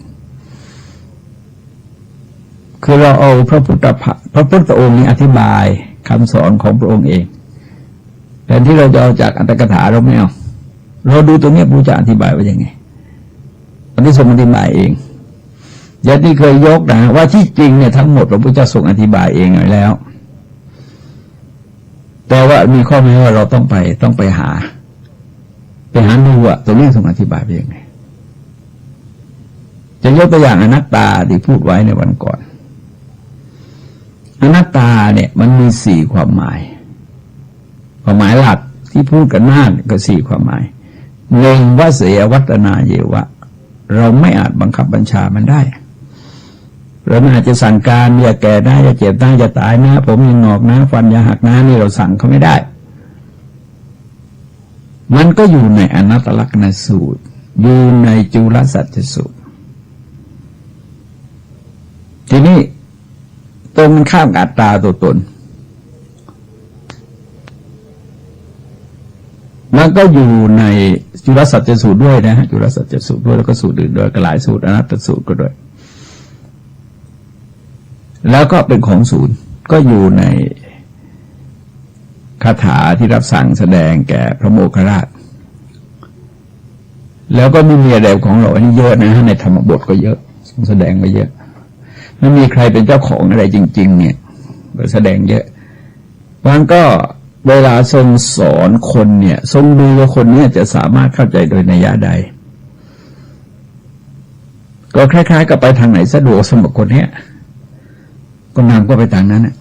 คือเราเอาพระพุทธองค์นี้อธิบายคำสอนของพระองค์เองแต่ที่เราจะเอาจากอัตถกถาเราไม่เอาเราดูตรงนี้พระพุทธเจ้าอธิบายว่ายังไงอันนี้ทรงอธิบายเองอย่างที่เคยยกนะว่าที่จริงเนี่ยทั้งหมดพระพุทธเจ้าทรงอธิบายเองอยู่แล้วแต่ว่ามีข้อแม้ว่าเราต้องไปหาดูว่าตรงนี้ทรงอธิบายไปยังไงจะยกตัวอย่างอนัตตาที่พูดไว้ในวันก่อนอนัตตาเนี่ยมันมี4 ความหมายหลักที่พูดกันมากก็4 ความหมาย1ว่าเสยวัตนาเยวะเราไม่อาจบังคับบัญชามันได้เราไม่อาจจะสั่งการอย่าแก่นะอย่าเจ็บนะอย่าตายนะผมยังงอกนะฟันอย่าหักนะนี่เราสั่งเขาไม่ได้มันก็อยู่ในอนัตตลักษณสูตรอยู่ในจุลสัจจสูตรทีนี้ตรงมันข้ามกับอัตตาตัวตนมันก็อยู่ในจุลสัจจสูตรด้วยนะฮะจุลสัจจสูตรด้วยแล้วก็สูตรอื่นด้วยก็หลายสูตรอนัตตสูตรก็ด้วยแล้วก็เป็นของศูนย์ก็อยู่ในคาถาที่รับสั่งแสดงแก่พระโมคคัลลาชแล้วก็ไม่มีอะไรของเราอันนี้เยอะนะในธรรมบทก็เยอะแสดงไปเยอะไม่มีใครเป็นเจ้าของอะไรจริงๆเนี่ยแสดงเยอะบางก็เวลาทรงสอนคนเนี่ยทรงดูว่าคนนี้จะสามารถเข้าใจโดยนัยยะใดก็คล้ายๆกับไปทางไหนสะดวกสำหรับคนเนี้ยก็นำก็ไปทางนั้นนะ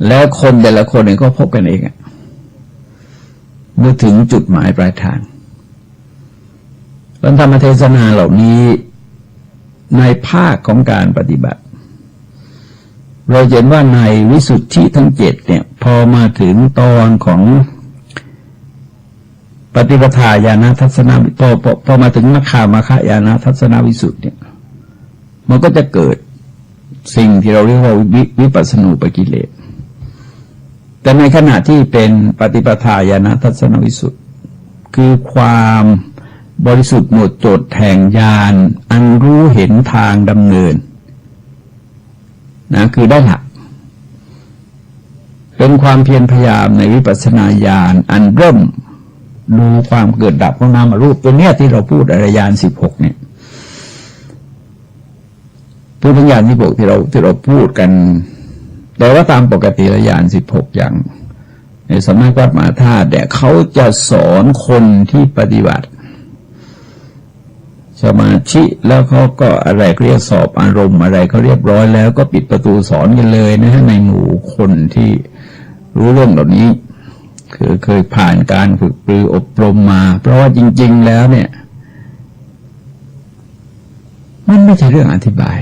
แล้วคนแต่ละคนเนี่ยก็พบกันเองเมื่อถึงจุดหมายปลายทางธรรมเทศนาเหล่านี้ในภาคของการปฏิบัติเราเห็นว่าในวิสุทธิทั้ง7เนี่ยพอมาถึงตอนของปฏิปทาญาณทัศนพอมาถึงมัคคญาณทัศนวิสุทธิเนี่ยมันก็จะเกิดสิ่งที่เราเรียกว่าวิปัสสนูปกิเลสแต่ในขณะที่เป็นปฏิปทาญาณทัศนวิสุทธิคือความ บริสุทธิ์หมดจดแห่งญาณอันรู้เห็นทางดำเนินนะคือได้หลักเป็นความเพียรพยายามในวิปัสสนาญาณอันเริ่มดูความเกิดดับของนามรูปตัวเนี้ยที่เราพูดอริยญาณ16เนี่ยพูดถึงญาณ16ที่เราพูดกันแต่ว่าตามปกติญาณ16อย่างในสำนักวัดมหาธาตุเนี่ยเขาจะสอนคนที่ปฏิบัติสมาธิแล้วเขาก็อะไรเรียกสอบอารมณ์อะไรเขาเรียบร้อยแล้วก็ปิดประตูสอนกันเลยนะฮะในหมู่คนที่รู้เรื่องเหล่านี้คือเคยผ่านการฝึกปรืออบรมมาเพราะว่าจริงๆแล้วเนี่ยมันไม่ใช่เรื่องอธิบาย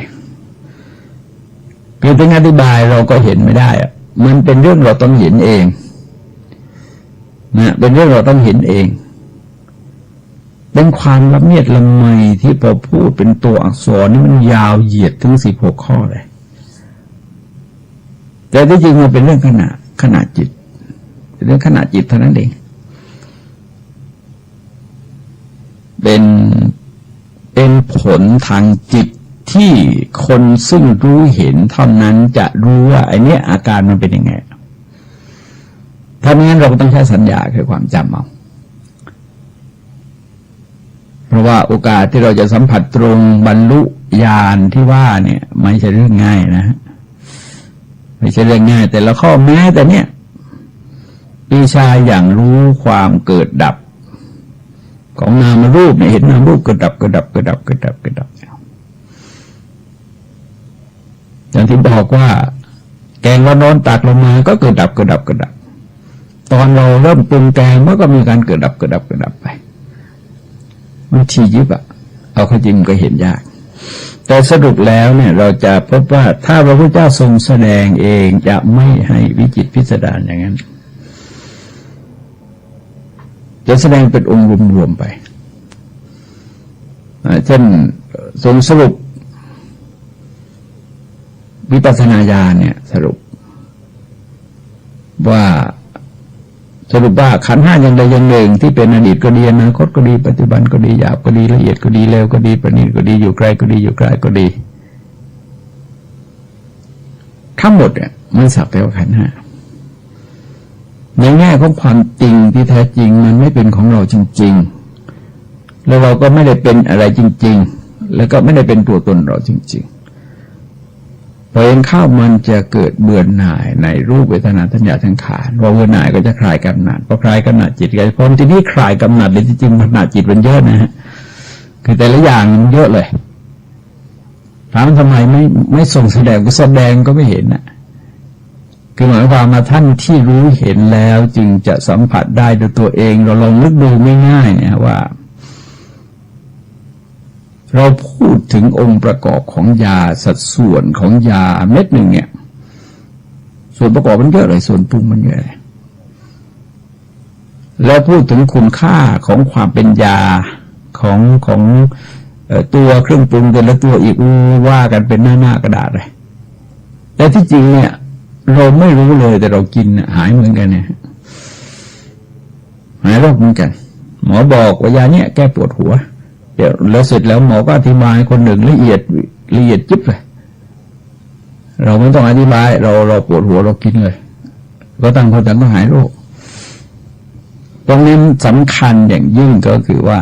เพียงแต่อธิบายเราก็เห็นไม่ได้อะมันเป็นเรื่องเราต้องเห็นเองนะเป็นเรื่องเราต้องเห็นเองเป็นความละเมียดละไมที่พอพูดเป็นตัวอักษรนี่มันยาวเหยียดถึง16ข้อเลยแต่ที่จริงมันเป็นเรื่องขณะจิตเป็นเรื่องขณะจิตเท่านั้นเองเป็นผลทางจิตที่คนซึ่งรู้เห็นเท่านั้นจะรู้ว่าไอ้นี้อาการมันเป็นยังไงถ้าไม่งั้นเราก็ต้องใช้สัญญาคือความจำเอาเพราะว่าโอกาสที่เราจะสัมผัสตรงบรรลุญาณที่ว่าเนี่ยไม่ใช่เรื่องง่ายนะไม่ใช่เรื่องง่ายแต่ละข้อแม้แต่เนี่ยปีชาอย่างรู้ความเกิดดับของนามรูปเนี่ยเห็นนามรูปเกิดดับอย่างที่บอกว่าแกงร้อนๆตักลงมาก็เกิดดับตอนเราเริ่มปรุงแกงมันก็มีการเกิดดับไปมันทียิบเอาเข้าจริงก็เห็นยากแต่สรุปแล้วเนี่ยเราจะพบว่าถ้าพระพุทธเจ้าทรงแสดงเองจะไม่ให้วิจิตรพิสดารอย่างนั้นจะแสดงเป็นองค์รวมๆไปเช่นทรงสรุปวิปัสสนาญาณเนี่ยสรุปว่าขันธ์ห้าอย่างใดอย่างหนึ่งที่เป็นอดีตก็ดีอนาคตก็ดีปัจจุบันก็ดีหยาบก็ดีละเอียดก็ดีเร็วก็ดีประณีตก็ดีอยู่ไกลก็ดีอยู่ไกลก็ดีทั้งหมดเนี่ยมันสักแต่ว่าขันธ์ห้าในแง่ของความจริงที่แท้จริงมันไม่เป็นของเราจริงๆแล้วเราก็ไม่ได้เป็นอะไรจริงๆแล้วก็ไม่ได้เป็นตัวตนเราจริงๆพอเห็นเข้ามันจะเกิดเบื่อหน่ายในรูปเวทนาสัญญาสังขารพอเบื่อหน่ายก็จะคลายกำหนัดพอคลายกำหนัดจิตก็พอที่นี่คลายกำหนัดเลยจริงๆกำหนัดจิตมันเยอะนะฮะคือแต่ละอย่างมันเยอะเลยถามทำไมไม่ส่งแสดงก็แสดงก็ไม่เห็นนะคือหมายความว่าท่านที่รู้เห็นแล้วจึงจะสัมผัสได้ด้วยตัวเองเราลองนึกดูไม่ง่ายเนี่ยว่าเราพูดถึงองค์ประกอบของยาสัดส่วนของยาเม็ดหนึ่งเนี่ยส่วนประกอบมันเยอะเลยส่วนปรุงมันเยอะเลยแล้วพูดถึงคุณค่าของความเป็นยาของตัวเครื่องปรุงแต่ละตัวอีกว่ากันเป็นหน้ากระดาษเลยแต่ที่จริงเนี่ยเราไม่รู้เลยแต่เรากินหายเหมือนกันเนี่ยหายโรคเหมือนกันหมอบอกว่ายาเนี่ยแก้ปวดหัวเดี๋ยวแล้วเสร็จแล้วหมอก็อธิบายคนหนึ่งละเอียดจิ๊บเลยเราไม่ต้องอธิบายเราปวดหัวเรากินเลยก็ตั้งคนต้องหายโรคตรงนี้สำคัญอย่างยิ่งก็คือว่า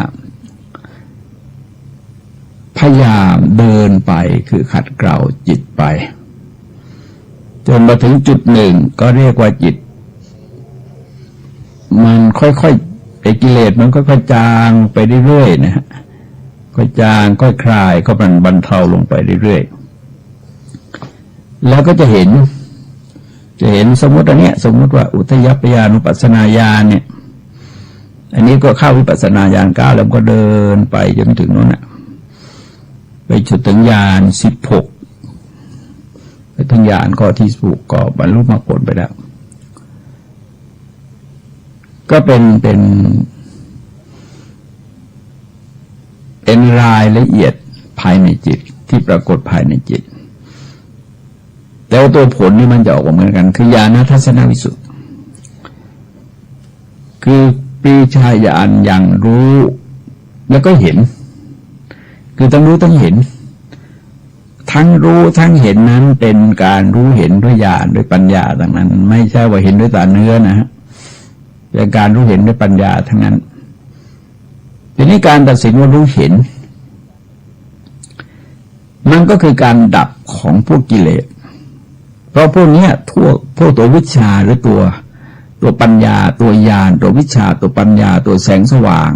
พยายามเดินไปคือขัดเกลาจิตไปจนมาถึงจุดหนึ่งก็เรียกว่าจิตมันค่อยๆไอ้กิเลสมันค่อยๆจางไปเรื่อยๆนะฮะค่อยจางค่อยคลายก็บรรเทาลงไปเรื่อยๆแล้วก็จะเห็นสมมติอันเนี้ยสมมติว่าอุทยัพยานุปัสสนาญาณเนี่ยอันนี้ก็เข้าวิปัสสนาญาณ9แล้วก็เดินไปจนถึงโน่นน่ะไปจุดถึงญาณ16ไปถึงญาณข้อที่16ก็บรรลุมรรคผลไปแล้วก็เป็นรายละเอียดภายในจิตที่ปรากฏภายในจิตแต่ว่าตัวผลนี่มันจะออกมาเหมือนกันคือญาณทัศนวิสุทธิ์คือปรีชาญาณอย่างรู้ แล้วก็เห็นคือต้องรู้ต้องเห็นทั้งรู้ทั้งเห็นนั้นเป็นการรู้เห็นด้วยญาณด้วยปัญญาทั้งนั้นไม่ใช่ว่าเห็นด้วยตาเนื้อนะฮะเป็นการรู้เห็นด้วยปัญญาทั้งนั้นทีนี้การตัดสินว่ารู้เห็นมันก็คือการดับของพวกกิเลสเพราะพวกนี้พวกตัววิชาหรือตัวปัญญาตัวญาณตัววิชาตัวปัญญาตัวแสงสว่าง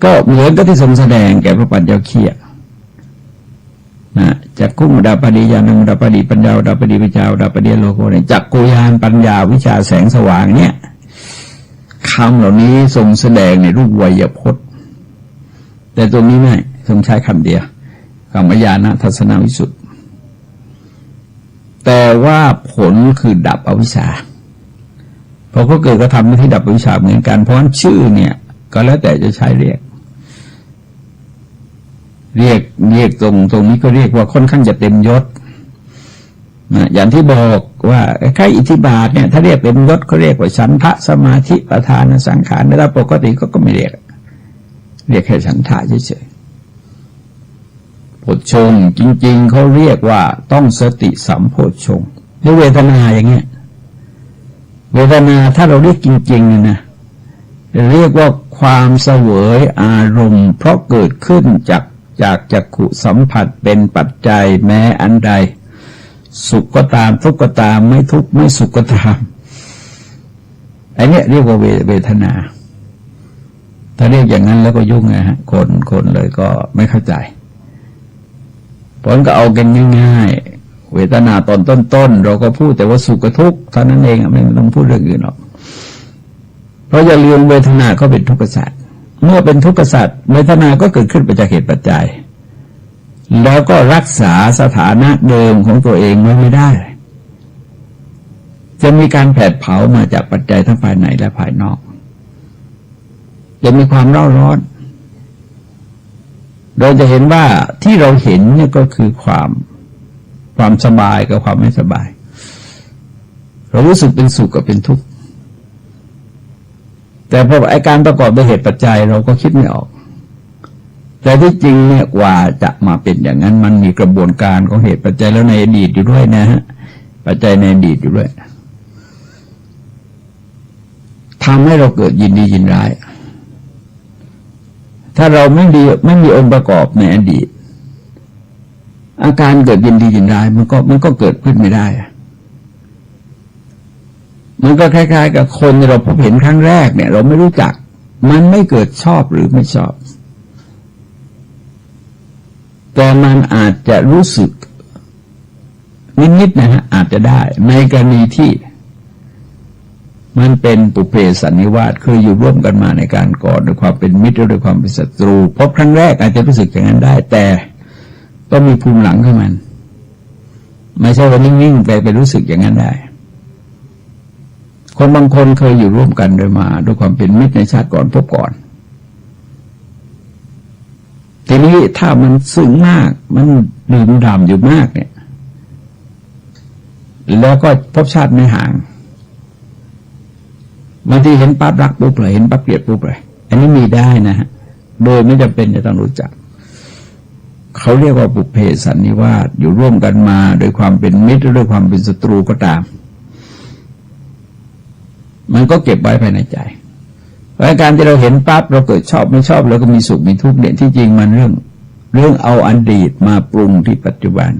ก็เหมือนกับที่ทรงแสดงแก่พระปัญญาเคียนะจักขุอุดาปดิญาณอุดาปดิปัญญาอุดาปดิวิชาอุดาปดิโลโกเนี่ยจักขุญาณปัญญาวิชาแสงสว่างเนี่ยคำเหล่านี้ทรงแสดงในรูปไวยพจน์แต่ตัวนี้ไม่ทรงใช้คำเดียวคำว่าญาณทัศนวิสุทธิ์แต่ว่าผลคือดับอวิชชาพอก็เกิดก็ทำหน้าที่ดับอวิชชาเหมือนกันเพราะฉะนั้นชื่อเนี่ยก็แล้วแต่จะใช้เรียกตรงนี้ก็เรียกว่าค่อนข้างจะเต็มยศนะอย่างที่บอกว่าใครอิทธิบาทเนี่ยถ้าเรียกเต็มยศเขาเรียกว่าฉันทะสมาธิประธานสังขารแต่ปกติก็ไม่เรียกแค่ฉันทะเฉยๆโพชฌงค์จริงๆเขาเรียกว่าต้องสติสัมโพชฌงค์ในเวทนาอย่างเงี้ยเวทนาถ้าเราเรียกจริงๆเนี่ยนะเรียกว่าความเสวยอารมณ์เพราะเกิดขึ้นจากจักขุสัมผัสเป็นปัจจัยแม้อันใดสุขก็ตามทุกข์ก็ตามไม่ทุกข์ไม่สุขก็ตามไอ้นี่เรียกว่าเวทนาถ้าเรียกอย่างนั้นแล้วก็ยุ่งนะฮะคนเลยก็ไม่เข้าใจผลก็เอากันง่ายๆเวทนาตอนต้นเราก็พูดแต่ว่าสุขกับทุกข์เท่านั้นเองไม่ต้องพูดเรื่องอื่นหรอกเพราะอย่าลืมเวทนาก็เป็นทุกขสัตว์เมื่อเป็นทุกขสัตว์เวทนาก็เกิดขึ้นมาจากเหตุปัจจัยแล้วก็รักษาสถานะเดิมของตัวเองไว้ไม่ได้จะมีการแผดเผามาจากปัจจัยทั้งภายในและภายนอกจะมีความเร่าร้อนเราจะเห็นว่าที่เราเห็นเนี่ยก็คือความสบายกับความไม่สบายเรารู้สึกเป็นสุขกับเป็นทุกข์แต่พอไอ้การประกอบด้วยเหตุปัจจัยเราก็คิดไม่ออกแต่ที่จริงเนี่ยกว่าจะมาเป็นอย่างนั้นมันมีกระบวนการของเหตุปัจจัยแล้วในอดีตอยู่ด้วยนะฮะปัจจัยในอดีตอยู่ด้วยทำให้เราเกิดยินดียินร้ายถ้าเราไม่มีองค์ประกอบในอดีตอาการเกิดยินดียินร้ายมันก็เกิดขึ้นไม่ได้มันก็คล้ายๆกับคนที่เราพบเห็นครั้งแรกเนี่ยเราไม่รู้จักมันไม่เกิดชอบหรือไม่ชอบแต่มันอาจจะรู้สึกนิดๆนะฮะอาจจะได้ในกรณีที่มันเป็นปุเพสันนิวาสเคยอยู่ร่วมกันมาในการก่อนด้วยความเป็นมิตรด้วยความเป็นศัตรูพบครั้งแรกอาจจะรู้สึกอย่างนั้นได้แต่ต้องมีภูมิหลังของมันไม่ใช่ว่านิ่งๆไปรู้สึกอย่างนั้นได้คนบางคนเคยอยู่ร่วมกันโดยมาด้วยความเป็นมิตรในชาติก่อนพบก่อนทีนี้ถ้ามันซึ้งมากมันดื่มด่ำอยู่มากเนี่ยแล้วก็พบชาติไม่ห่างบางทีเห็นปั๊บรักปุ๊บเลยเห็นปั๊บเกลียดปุ๊บเลยอันนี้มีได้นะฮะโดยไม่จำเป็นจะต้องรู้จักเขาเรียกว่าปุเพสันนิวาสอยู่ร่วมกันมาโดยความเป็นมิตรหรือด้วยความเป็นศัตรูก็ตามมันก็เก็บไว้ภายในใจเพราะการที่เราเห็นปั๊บเราเกิดชอบไม่ชอบแล้วก็มีสุขมีทุกข์เนี่ยที่จริงมันเรื่องเอาอดีตมาปรุงที่ปัจจุบัน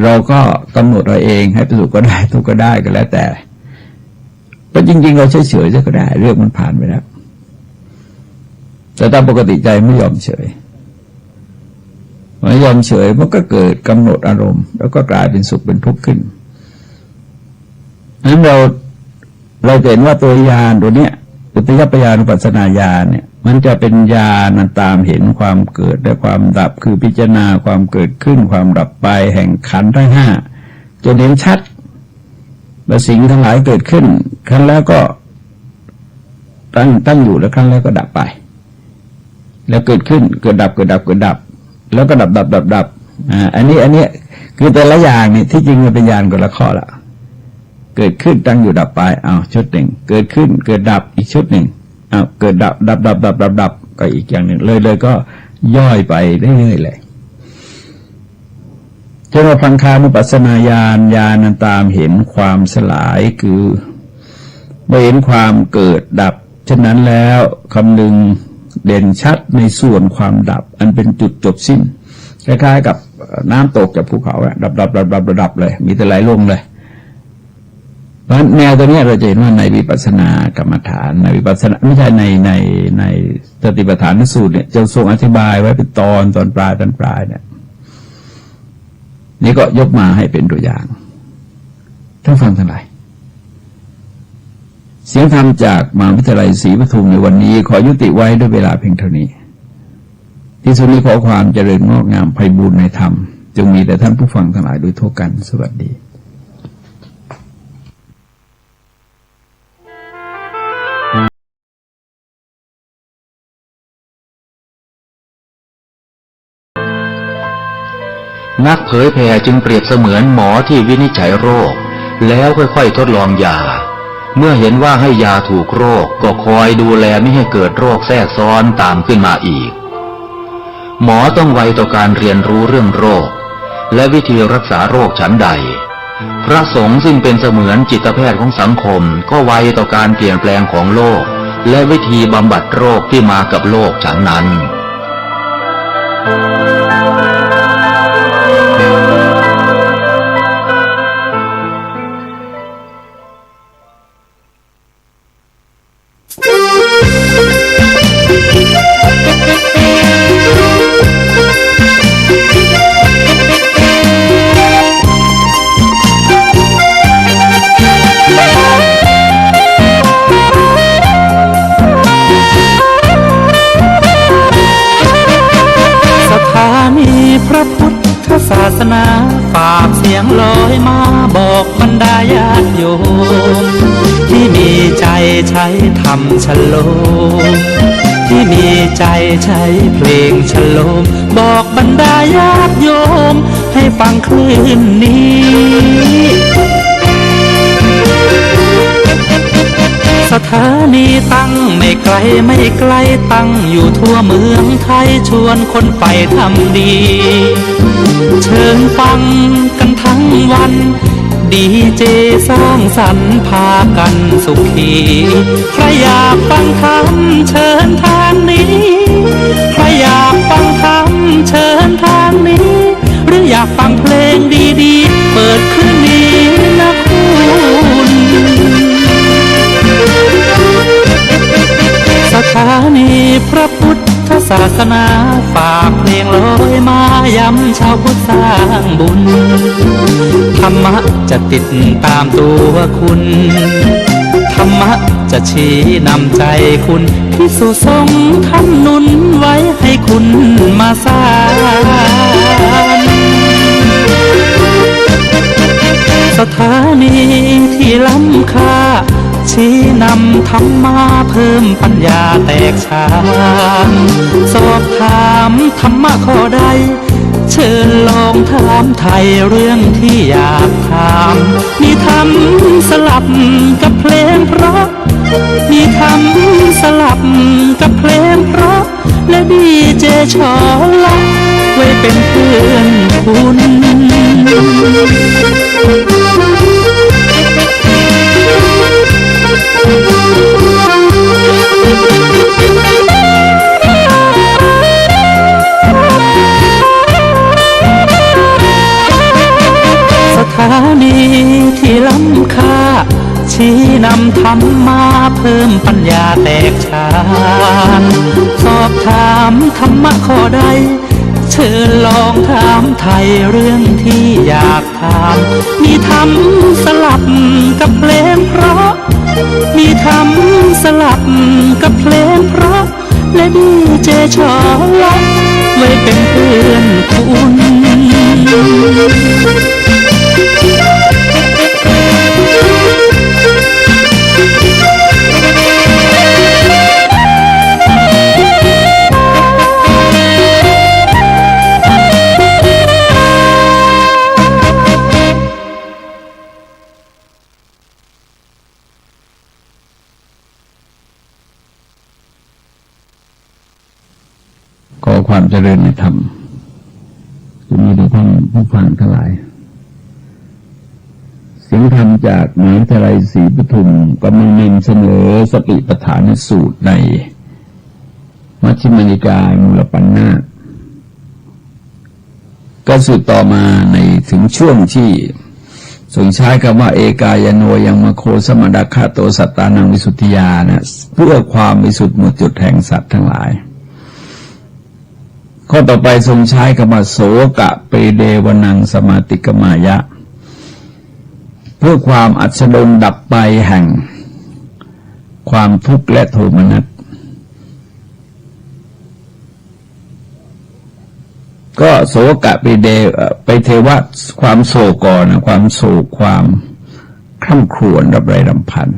เราก็กำหนดเราเองให้สุขก็ได้ทุกข์ก็ได้ก็แล้วแต่แต่จริงๆเราเฉยๆก็ได้เรื่องมันผ่านไปแล้วแต่ตามปกติใจไม่ยอมเฉยไม่ยอมเฉยมันก็เกิดกำหนดอารมณ์แล้วก็กลายเป็นสุขเป็นทุกข์ขึ้นนั้นเราเห็นว่าตัวญาณตัวเนี้ยอุทยพยานุปัสสนาญาณเนี่ยมันจะเป็นญาณตามเห็นความเกิดและความดับคือพิจารณาความเกิดขึ้นความดับไปแห่งขันธ์ทั้งห้าจนเห็นชัดว่าสิ่งทั้งหลายเกิดขึ้นครั้งแล้วก็ตั้งอยู่แล้วครั้งแล้วก็ดับไปแล้วเกิดขึ้นเกิดดับเกิดดับเกิดดับแล้วก็ดับอันนี้คือแต่ละอย่างนี่ที่จริงมันเป็นญาณคนละข้อละเกิดขึ้นตั้งอยู่ดับไปชุดหนึ่งเกิดขึ้นเกิดดับอีกชุดหนึ่ง เกิดดับก็อีกอย่างหนึ่งเลยก็ย่อยไปเรื่อยๆเลยจนว่าพังคานุปัสสนาญาณนั้นตามเห็นความสลายคือเมื่อเห็นความเกิดดับฉะนั้นแล้วคำนึงเด่นชัดในส่วนความดับอันเป็นจุดจบสิ้นคล้ายๆกับน้ำตกจากภูเขาดับเลยมีแต่ไหลลงเลยเพราะแนวตัวนี้เราจะเห็นว่าในวิปัสสนากรรมฐานในวิปัสสนาไม่ใช่ในสติปัฏฐานสูตรเนี่ยจะทรงอธิบายไว้เป็นตอนปลายเนี่ยนี่ก็ยกมาให้เป็นตัวอย่างท่านฟังทั้งหลายเสียงธรรมจากมหาวิทยาลัยศรีปทุมในวันนี้ขอยุติไว้ด้วยเวลาเพียงเท่านี้ที่สุดนี้ขอความเจริญงอกงามไพบูรย์ในธรรมจงมีแด่ท่านผู้ฟังทั้งหลายโดยทั่วกันสวัสดีนักเผยแผ่จึงเปรียบเสมือนหมอที่วินิจฉัยโรคแล้วค่อยๆทดลองยาเมื่อเห็นว่าให้ยาถูกโรคก็คอยดูแลไม่ให้เกิดโรคแทรกซ้อนตามขึ้นมาอีกหมอต้องไวต่อการเรียนรู้เรื่องโรคและวิธีรักษาโรคฉันใดพระสงฆ์ซึ่งเป็นเสมือนจิตแพทย์ของสังคมก็ไวต่อการเปลี่ยนแปลงของโลกและวิธีบำบัดโรคที่มากับโลกฉันนั้น พระพุทธศาสนาฝากเสียงลอยมาบอกบรรดาญาติโยมที่มีใจใช้ธรรมฉโลมที่มีใจใช้เพลงฉโลมบอกบรรดาญาติโยมให้ฟังคลื่นนี้สถานีตั้งไม่ไกลตั้งอยู่ทั่วเมืองไทยชวนคนไปทำดีเชิญฟังกันทั้งวันดีเจสร้างสรรค์พากันสุขีใครอยากฟังธรรมเชิญทางนี้ใครอยากฟังธรรมเชิญทางนี้หรืออยากฟังเพลงดีๆเปิดคืนนี้นะคุณสถานีพระพุทธศาสนาฝากเพลงลอยมาย้ำชาวพุทธสร้างบุญธรรมะจะติดตามตัวคุณธรรมะจะชี้นำใจคุณพิสุสงฆ์ท่านหนุนไว้ให้คุณมาสร้างสถานีที่ล้ำค่าชี้นำธรรมะเพิ่มปัญญาแตกฉานสอบถามธรรมะข้อใดเชิญลองถามไทยเรื่องที่อยากถามมีธรรมสลับกับเพลงเพราะมีธรรมสลับกับเพลงเพราะและดีเจชอละไว้เป็นเพื่อนคุณสถานีที่ล้ำค่าชี้นำธรรมะเพิ่มปัญญาแตกฉานสอบถามธรรมะข้อใดเชิญลองถามไทยเรื่องที่อยากถามมีธรรมสลับกับเพลงเพราะมีธรรมสลับกับเพลงเพราะและดีเจชอละไว้เป็นเพื่อนคุณ เจริญในธรรมจะมีแด่ท่านผู้ฟังทั้งหลายเสียงธรรมจากมหาวิทยาลัยศรีปทุมกำลังนำเสนอสติปัฏฐานสูตรในมัชฌิมนิกายมูลปัญนาคก็สืบต่อมาในถึงช่วงที่ทรงใช้คำว่าเอกายโนยังมโคสมดัคคะโตสัตตานังวิสุทธิยานะเพื่อความวิสุทธิหมดจดแห่งสัตว์ทั้งหลายข้อต่อไปทรงใช้คำว่าโสกะเปเดวนังสมาติกมายะเพื่อความอัสดงดับไปแห่งความทุกข์และโทมนัสก็โศกะไปเทวะความโศกก่อนนะความโศกความคร่ำครวญรำไรรำพัน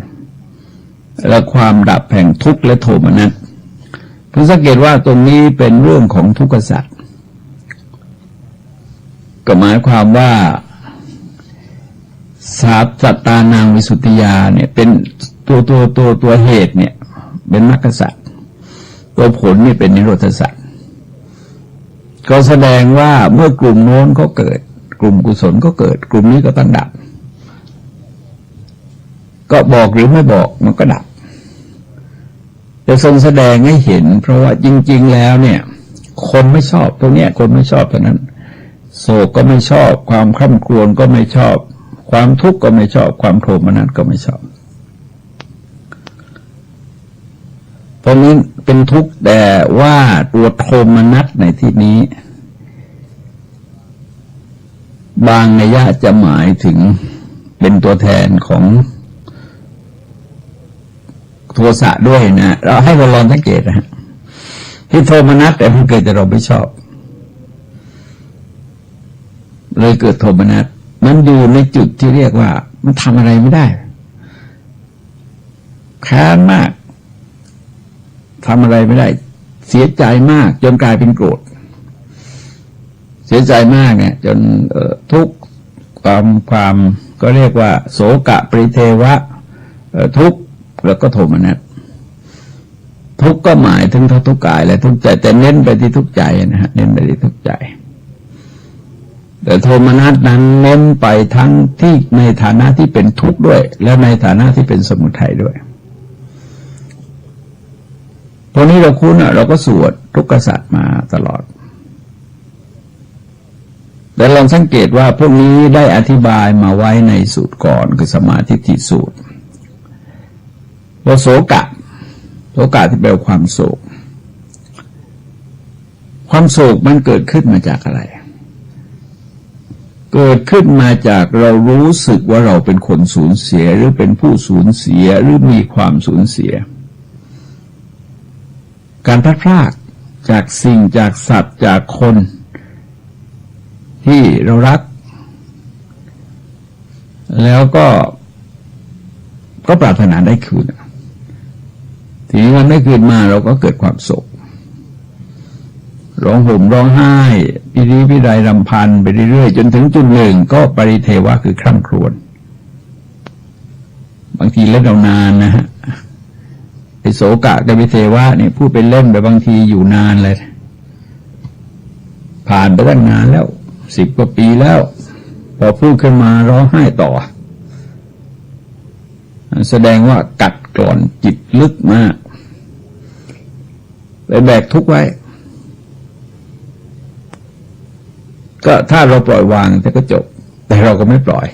และความดับแห่งทุกข์และโทมนัสเพิ่งสังเกตว่าตรงนี้เป็นเรื่องของทุกขสัจก็หมายความว่าสัตตานังวิสุทธิยาเนี่ยเป็นตัวเหตุเนี่ยเป็นมรรคสัจตัวผลนี่เป็นนิโรธสัจก็แสดงว่าเมื่อกลุ่มโน้นเขาเกิดกลุ่มกุศลก็เกิดกลุ่มนี้ก็ต้องดับก็บอกหรือไม่บอกมันก็ดับจะทรงแสดงให้เห็นเพราะว่าจริงๆแล้วเนี่ยคนไม่ชอบตรงเนี้ยคนไม่ชอบตรงนั้นโศกก็ไม่ชอบความคร่ำครวญก็ไม่ชอบความทุกข์ก็ไม่ชอบความโทมนัสก็ไม่ชอบตรงนี้เป็นทุกข์แต่ว่าตัวโทมนัสในที่นี้บางนัยยะจะหมายถึงเป็นตัวแทนของโทสะด้วยนะเราให้เราลองสังเกตนะฮะที่โทมนัสแต่มันเกิดแต่เราไม่ชอบเลยเกิดโทมนัสมันอยู่ในจุดที่เรียกว่ามันทำอะไรไม่ได้ค้านมากทำอะไรไม่ได้เสียใจมากจนกลายเป็นโกรธเสียใจมากเนี่ยจนทุกข์ความก็เรียกว่าโศกะปริเทวะทุกข์แล้วก็โทมนัสทุกข์ก็หมายถึงทุกข์กายและทุกข์ใจแต่เน้นไปที่ทุกข์ใจนะฮะเน้นไปที่ทุกข์ใจแต่โทมนัสนั้นเน้นไปทั้งที่ในฐานะที่เป็นทุกข์ด้วยและในฐานะที่เป็นสมุทัยด้วยตอนนี้เราคุ้นเราก็สวดทุกขสัจมาตลอดแต่ลองสังเกตว่าพวกนี้ได้อธิบายมาไว้ในสูตรก่อนคือสมาธิทิสูตรว่าโศกะที่แปลว่าความโศกความโศกมันเกิดขึ้นมาจากอะไรเกิดขึ้นมาจากเรารู้สึกว่าเราเป็นคนสูญเสียหรือเป็นผู้สูญเสียหรือมีความสูญเสียการพลัดพรากจากสิ่งจากสัตว์จากคนที่เรารักแล้วก็ปรารถนาได้คืนทีนี้มันได้คืนมาเราก็เกิดความโศกร้องห่มร้องไห้พิริพิไรรำพันไปเรื่อยๆจนถึงจุดหนึ่งก็ปริเทวะคือคร่ำครวญบางทีเล่นเอานานนะฮะไอ้โศกะกับปริเทวะเนี่ยพูดเป็นเล่นแต่บางทีอยู่นานเลยผ่านไปตั้งนานแล้ว10 กว่าปีแล้วพอพูดขึ้นมาร้องไห้ต่อแสดงว่ากัดกร่อนจิตลึกมากไปแบกทุกข์ไว้ก็ถ้าเราปล่อยวางแต่ก็จบแต่เราก็ไม่ปล่อย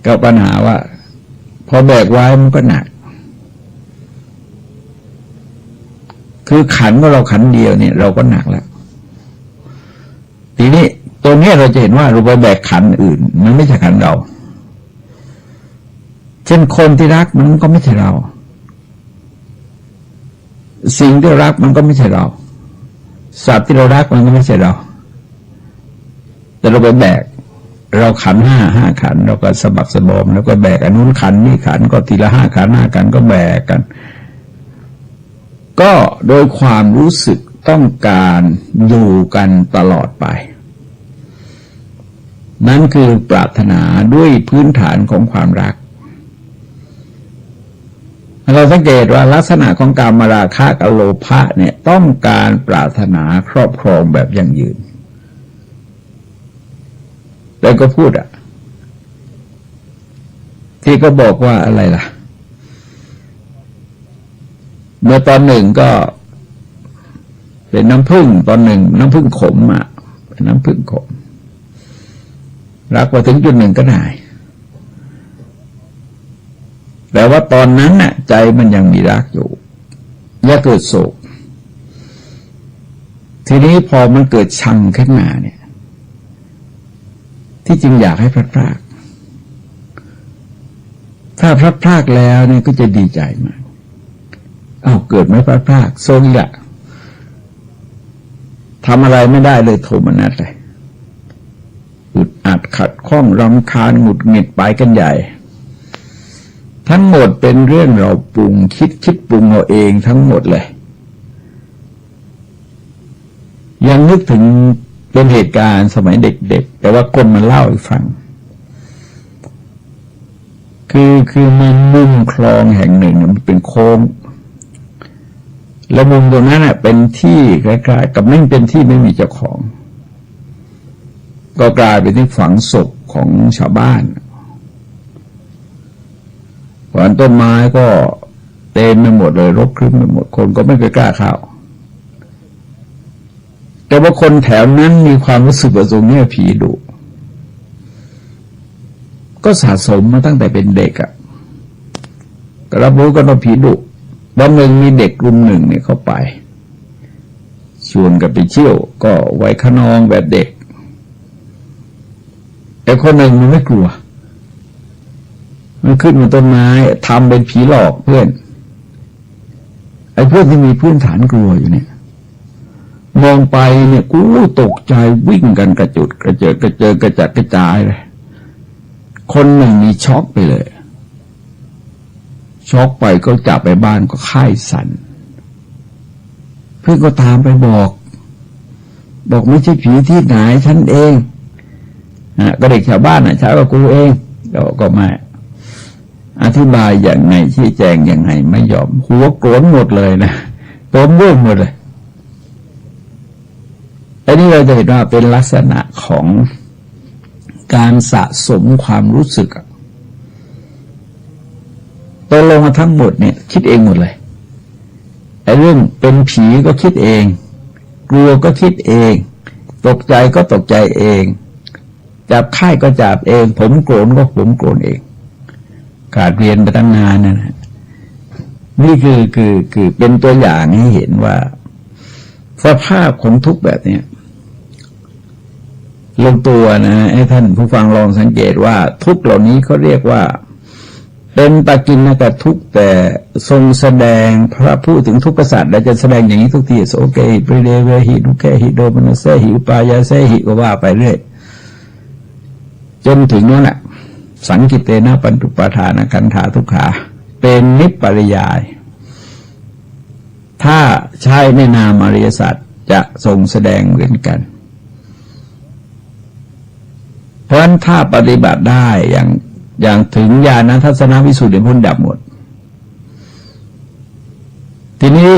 ก็ปัญหาว่าพอแบกไว้มันก็หนักคือขันว่าเราขันเดียวเนี่ยเราก็หนักแล้วทีนี้ตัวนี้เราจะเห็นว่าเราไปแบกขันอื่นมันไม่ใช่ขันเราเช่นคนที่รักมันก็ไม่ใช่เราสิ่งที่รักมันก็ไม่ใช่เราสัตว์ที่เรารักมันก็ไม่ใช่เราแต่เราไปแบกเราขันห้าขันเราก็สะบักสะบอมแล้วก็แบกอันนู้นขันนี่ขันก็ทีละ5 ขัน5 ขันก็แบกกันก็โดยความรู้สึกต้องการอยู่กันตลอดไปนั่นคือปรารถนาด้วยพื้นฐานของความรัก เราสังเกตว่าลักษณะของกามราคะกับโลภะเนี่ยต้องการปรารถนาครอบครองแบบยั่งยืนแต่ก็พูดที่ก็บอกว่าอะไรล่ะเมื่อตอนหนึ่งก็เป็นน้ำผึ้งตอนหนึ่งน้ำผึ้งขมเป็นน้ำผึ้งขมรักไปถึงจุดหนึ่งก็ได้แต่ว่าตอนนั้นน่ะใจมันยังมีรักอยู่อย่าเกิดโศกทีนี้พอมันเกิดชังขึ้นมาเนี่ยที่จริงอยากให้พลัดพรากถ้าพลัดพรากแล้วเนี่ยก็จะดีใจมากเกิดไม่พลัดพรากโศกอีกละทำอะไรไม่ได้เลยโทมนัสเลยอึดอัดขัดข้องรำคาญหงุดหงิดไปกันใหญ่ทั้งหมดเป็นเรื่องเราปรุงคิดปรุงเอาเองทั้งหมดเลยยังนึกถึงเป็นเหตุการณ์สมัยเด็กๆแต่ว่าคนมาเล่าให้ฟังคือมันมุมคลองแห่งหนึ่งมันเป็นโค้งแล้วมุมตรงนั้นเป็นที่คล้ายๆกับไม่เป็นที่ไม่มีเจ้าของก็กลายเป็นที่ฝังศพของชาวบ้านต้นไม้ก็เต็มไปหมดเลยรกครึ้มไปหมดคนก็ไม่ไปกล้าเข้าแต่ว่าคนแถวนั้นมีความรู้สึกว่าตรงนี้ผีดุก็สะสมมาตั้งแต่เป็นเด็กก็รับรู้กันว่าผีดุวันหนึ่งมีเด็กกลุ่มหนึ่งเนี่ยเข้าไปชวนกันไปเที่ยวก็ไว้ขนองแบบเด็กแต่คนหนึ่งมันไม่กลัวมันขึ้นบนต้นไม้ทำเป็นผีหลอกเพื่อนไอ้เพื่อนที่มีพื้นฐานกลัวอยู่เนี่ยมองไปเนี่ยกูตกใจวิ่งกันกระจุดกระเจิดกระเจิงกระจัดกระจายเลยคนหนึ่งมีช็อกไปเลยช็อกไปก็จับไปบ้านก็ไข้สั่นเพื่อนก็ตามไปบอกไม่ใช่ผีที่ไหนฉันเองก็เด็กชาวบ้านชาวกับกูเองก็ไม่อธิบายอย่างไงชี้แจงอย่างไงไม่ยอมหัวโกรธหมดเลยนะตัวม่วงหมดเลยอันนี้เราจะเห็นว่าเป็นลักษณะของการสะสมความรู้สึกตัวลงมาทั้งหมดเนี่ยคิดเองหมดเลยไอ้เรื่องเป็นผีก็คิดเองกลัวก็คิดเองตกใจก็ตกใจเองจับไข้ก็จับเองผมโกรธก็ผมโกรธเองขาดเรียนไปตั้งนานนะนี่คือเป็นตัวอย่างให้เห็นว่าสภาพของทุกข์แบบนี้ลงตัวนะให้ท่านผู้ฟังลองสังเกตว่าทุกข์เหล่านี้เขาเรียกว่าเป็นปกิณกทุกข์แต่ทรงแสดงพระพูดถึงทุกขสัตว์และจะแสดงอย่างนี้ทุกทีโสเกหิปริเดเวหิทุกแกหิโดมนัสเสหิอุปายาเสหิก็ว่าไปเรื่อยจนถึงนั่นแหละสังกิตเตนะปัญจุปาทานขันธาทุกขาเป็นนิพปริยายถ้าใช้ในนามอริยสัจจะทรงแสดงเหมือนกันเพราะฉะนั้นถ้าปฏิบัติได้อย่างถึงญาณทัศนวิสุทธิพ้นดับหมดทีนี้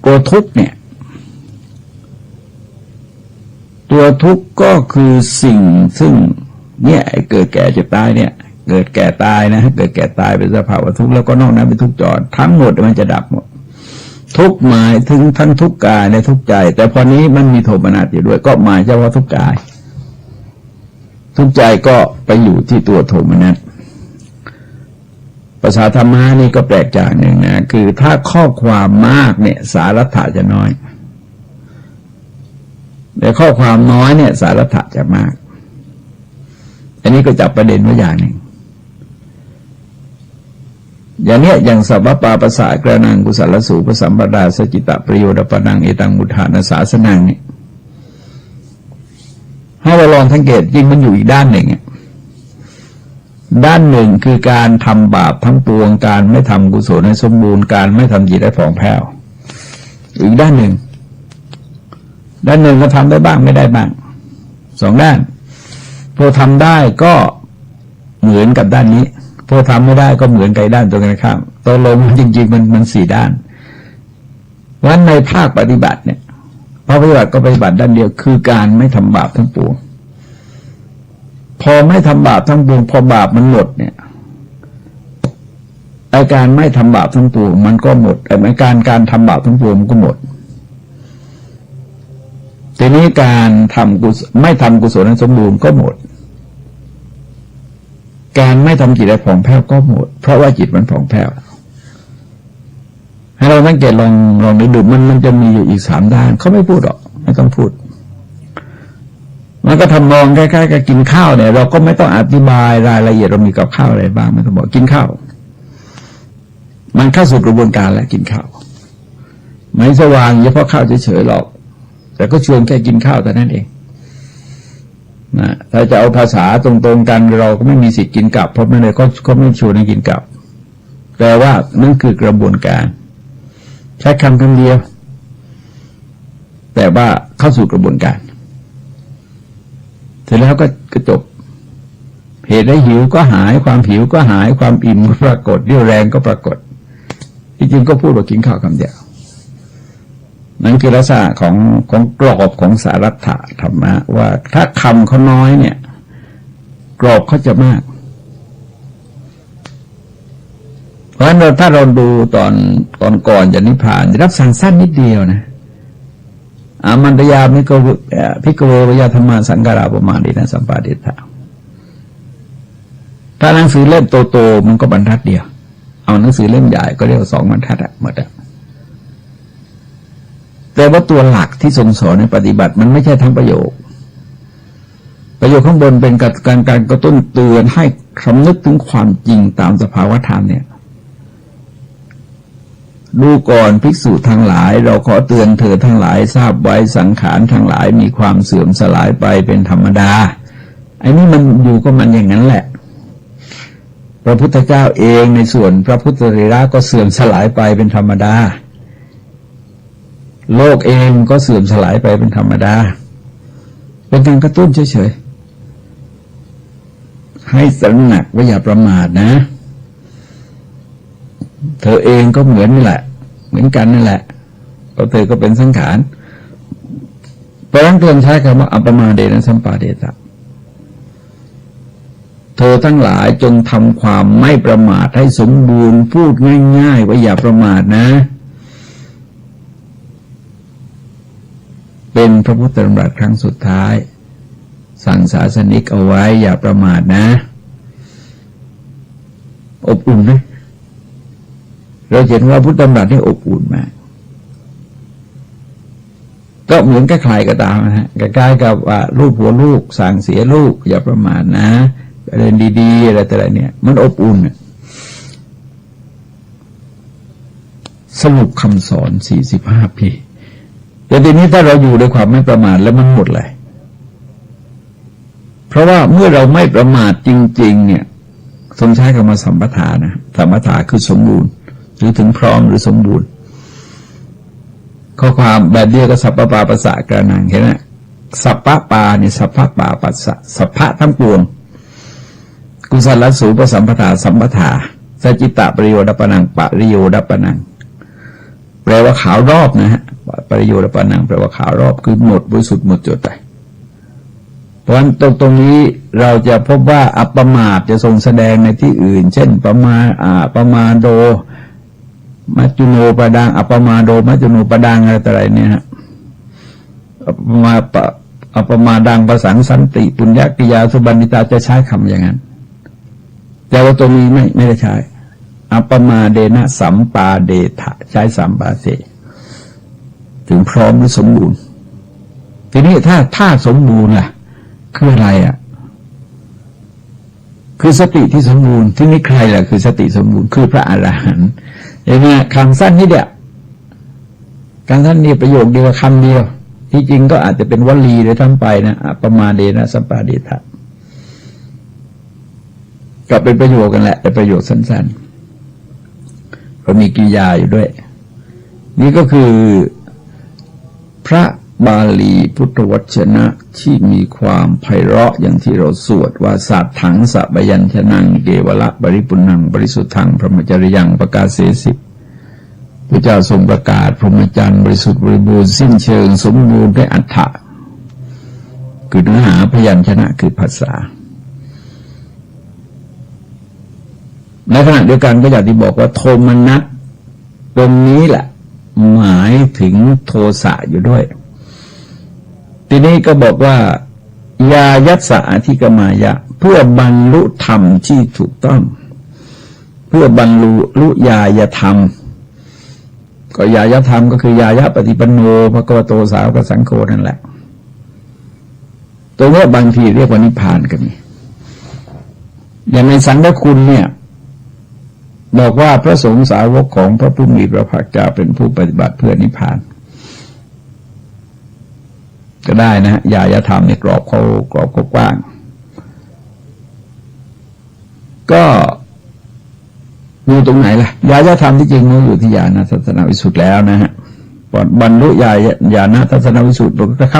ตัวทุกข์เนี่ยตัวทุกข์ก็คือสิ่งซึ่งเนี่ยเกิดแก่เจ็บตายเนี่ยเกิดแก่ตายนะเกิดแก่ตายเป็นสภาวะทุกข์แล้วก็นอกนั้นเป็นทุกข์จรทั้งหมดมันจะดับหมดทุกข์หมายถึงทั้งทุกข์กายและทุกข์ใจแต่พอนี้มันมีโทมนัสอยู่ด้วยก็หมายเฉพาะทุกข์กายทุกข์ใจก็ไปอยู่ที่ตัวโทมนัสภาษาธรรมะนี่ก็แปลกจากหนึ่งนะคือถ้าข้อความมากเนี่ยสารัตถะจะน้อยแต่ข้อความน้อยเนี่ยสารัตถะจะมากอันนี้ก็จับประเด็นไว้อย่างหนึ่งอย่างเนี้ยอย่างสัพพปาปัสสะกระนังกุศลสูปสัมปดาสจิตะประโยชน์ปนังเอตังมุทานาสาสนังเนี่ยให้เราลองสังเกตจริงมันอยู่อีกด้านหนึ่งด้านหนึ่งคือการทำบาปทั้งปวงการไม่ทำกุศลให้สมบูรณ์การไม่ทำจิตให้ผ่องแผ้วอีกด้านหนึ่งก็ทำได้บ้างไม่ได้บ้างสองด้านพอทำได้ก็เหมือนกับด้านนี้ พอทำไม่ได้ก็เหมือนไกลด้านตรงกันข้ามตกลงจริงๆมันสี่ด้านวันในภาคปฏิบัติเนี่ยพอปฏิบัติก็ปฏิบัติด้านเดียวคือการไม่ทำบาปทั้งปวงพอไม่ทำบาปทั้งปวงพอบาปมันหมดเนี่ยไอการไม่ทำบาปทั้งปวงมันก็หมดไอการทำบาปทั้งปวงมันก็หมดทีนี้การไม่ทำกุศลให้สมบูรณ์ก็หมดการไม่ทำจิตให้ผ่องแผ้วก็หมดเพราะว่าจิตมันผ่องแผ้วให้เราสังเกตลองดูมันจะมีอยู่อีกสามด้านเขาไม่พูดหรอกไม่ต้องพูดมันก็ทำนองคล้ายๆกับกินข้าวเนี่ยเราก็ไม่ต้องอธิบายรายละเอียดเรามีกับข้าวอะไรบ้างไม่ต้องบอกกินข้าวมันเข้าสู่กระบวนการแล้วกินข้าวไม่สว่างเฉพาะข้าวเฉยๆหรอกแต่ก็ชวนแค่กินข้าวแต่นั้นเองนะถ้าจะเอาภาษาตรงๆกันเราก็ไม่มีสิทธิ์กินกลับเพราะไม่ได้เขาไม่ชวนให้กินกลับแต่ว่านั่นคือกระบวนการใช้คำเดียวแต่ว่าเข้าสู่กระบวนการเสร็จแล้วก็จบเหตุให้หิวก็หายความหิวก็หายความอิ่มก็ปรากฏเรี่ยวแรงก็ปรากฏจริงๆก็พูดว่ากินข้าวคำเดียวนั่นคือลักษณะของกรอบของสารัตถธรรมะว่าถ้าคำเขาน้อยเนี่ยกรอบเขาจะมากเพราะฉะนั้นถ้าเราดูตอนก่อนจะนิพพานจะรับสั่งสั้นนิดเดียวนะอามันตยาพิกเววิยธรรมสังการาปมาดินะสัมปาดิตะถ้าหนังสือเล่มโตๆมันก็บรรทัดเดียวเอาหนังสือเล่มใหญ่ก็เรียกว่า2 บรรทัดหมดแต่ว่าตัวหลักที่ทรงสอนในปฏิบัติมันไม่ใช่ทั้งประโยคข้างบนเป็นการกระตุ้นเตือนให้สำนึกถึงความจริงตามสภาวะธรรมเนี่ยดูก่อนภิกษุทั้งหลายเราขอเตือนเธอทั้งหลายทราบไว้สังขารทั้งหลายมีความเสื่อมสลายไปเป็นธรรมดาไอ้นี่มันอยู่ก็มันอย่างนั้นแหละพระพุทธเจ้าเองในส่วนพระพุทธเจ้าก็เสื่อมสลายไปเป็นธรรมดาโลกเองก็เสื่อมสลายไปเป็นธรรมดาเป็นการกระตุ้นเฉยๆให้ตระหนักว่าอย่าประมาทนะเธอเองก็เหมือนนี่แหละเหมือนกันนั่นแหละเพราะเธอก็เป็นสังขารเพราะฉะนั้นเตือนใช้คำว่าอัปปมาเดนะสัมปาเดตะเธอทั้งหลายจงทำความไม่ประมาทให้สมบูรณ์พูดง่ายๆว่าอย่าประมาทนะเป็นพระพุทธธรรมครั้งสุดท้ายสั่งศาสนิกเอาไว้อย่าประมาทนะอบอุ่นนะเราเห็นว่าพุทธธรรมนี่อบอุ่นมากก็เหมือนกับใครก็ตามนะฮะใกล้ๆกับว่าลูกหัวลูกสั่งเสียลูกอย่าประมาทนะเรียนดีๆอะไรแต่ละเนี่ยมันอบอุ่นสรุปคำสอน45 ปีแต่ทีนี้ถ้าเราอยู่ด้วยความไม่ประมาทแล้วมันหมดเลยเพราะว่าเมื่อเราไม่ประมาทจริงๆเนี่ยทรงใช้คำว่าสัมปทานะสัมปทาคือสมบูรณ์หรือถึงพร้อมหรือสมบูรณ์ข้อความแบบเดียวกับสัพพปาปัสสะกระนังเห็นไหมสัพพปาเนี่ยสัพพปาปัสสะสัพพะทั้งปวงกุศลสูปสัมปทาสัมปทาสัจจิตะปริโยดปนังปริโยดปนังแปลว่าขาวรอบนะฮะปริโยดปนังแปลว่าขาวรอบคือหมดบริสุทธิ์หมดจดไปเพราะฉะนั้นตรงนี้เราจะพบว่าอัปปมาทจะทรงแสดงในที่อื่นเช่นปมาโดมัจจุโนปดังอัปปมาโดมัจจุโนปดังอะไรเนี่ยฮะอัปปมาดังประสังสันติปุญญกิยาสุบันติตาจะใช้คำอย่างนั้นแต่ว่าตรงนี้ไม่ได้ใช้อัปปมาเดนะสัมปาเดทะใช้สัมปาเสถึงพร้อมหรือสมบูรณ์ทีนี้ถ้าสมบูรณ์ล่ะคืออะไรคือสติที่สมบูรณ์ที่นี่ใครล่ะคือสติสมบูรณ์คือพระอรหันต์อย่างนี้คำสั้นนี่เดียวคำสั้นนี่ประโยคเดียวคำเดียวที่จริงก็อาจจะเป็นวลีเลยทั้งไปนะประมาเดนะสัมปาเดทะก็เป็นประโยคกันแหละแต่ประโยคสั้นๆก็มีกิริยาอยู่ด้วยนี่ก็คือพระ บาลีพุทธวจนะที่มีความไพเราะอย่างที่เราสวดว่าสัตถังสะบยัญชนังเกวละบริปุณังบริสุทธังพรหมจริยังประกาศเสสิพระเจ้าทรงประกาศพรหมจรรย์บริสุทธิ์บริบูรณ์สิ้นเชิงสมบูรณ์ด้วยอรรถะคือเนื้อหาพยัญชนะคือภาษาในขณะเดียวกันก็อย่างที่บอกว่าโทมนัสตรงนี้แหละหมายถึงโทสะอยู่ด้วยทีนี้ก็บอกว่ายายัสสะอธิกมายะเพื่อบรรลุธรรมที่ถูกต้องเพื่อบรรลุญายธรรมก็ญายธรรมก็คือยายะปฏิปันโนภควโตสาวกสังโฆนั่นแหละตรงนี้บางทีเรียกว่านิพพานก็มีอย่างในสังฆคุณเนี่ยบอกว่าพระสงฆ์สาวกของพระผู้มีพระภาคเจ้าเป็นผู้ปฏิบัติเพื่อนิพพานก็ได้นะญายธรรมในกรอบเขากว้างก็อยู่ตรงไหนล่ะญายธรรมที่จริงมันอยู่ที่ญาณทัศนวิสุทธิ์แล้วนะฮะบรรลุญาณทัศนวิสุทธิ์ก็เ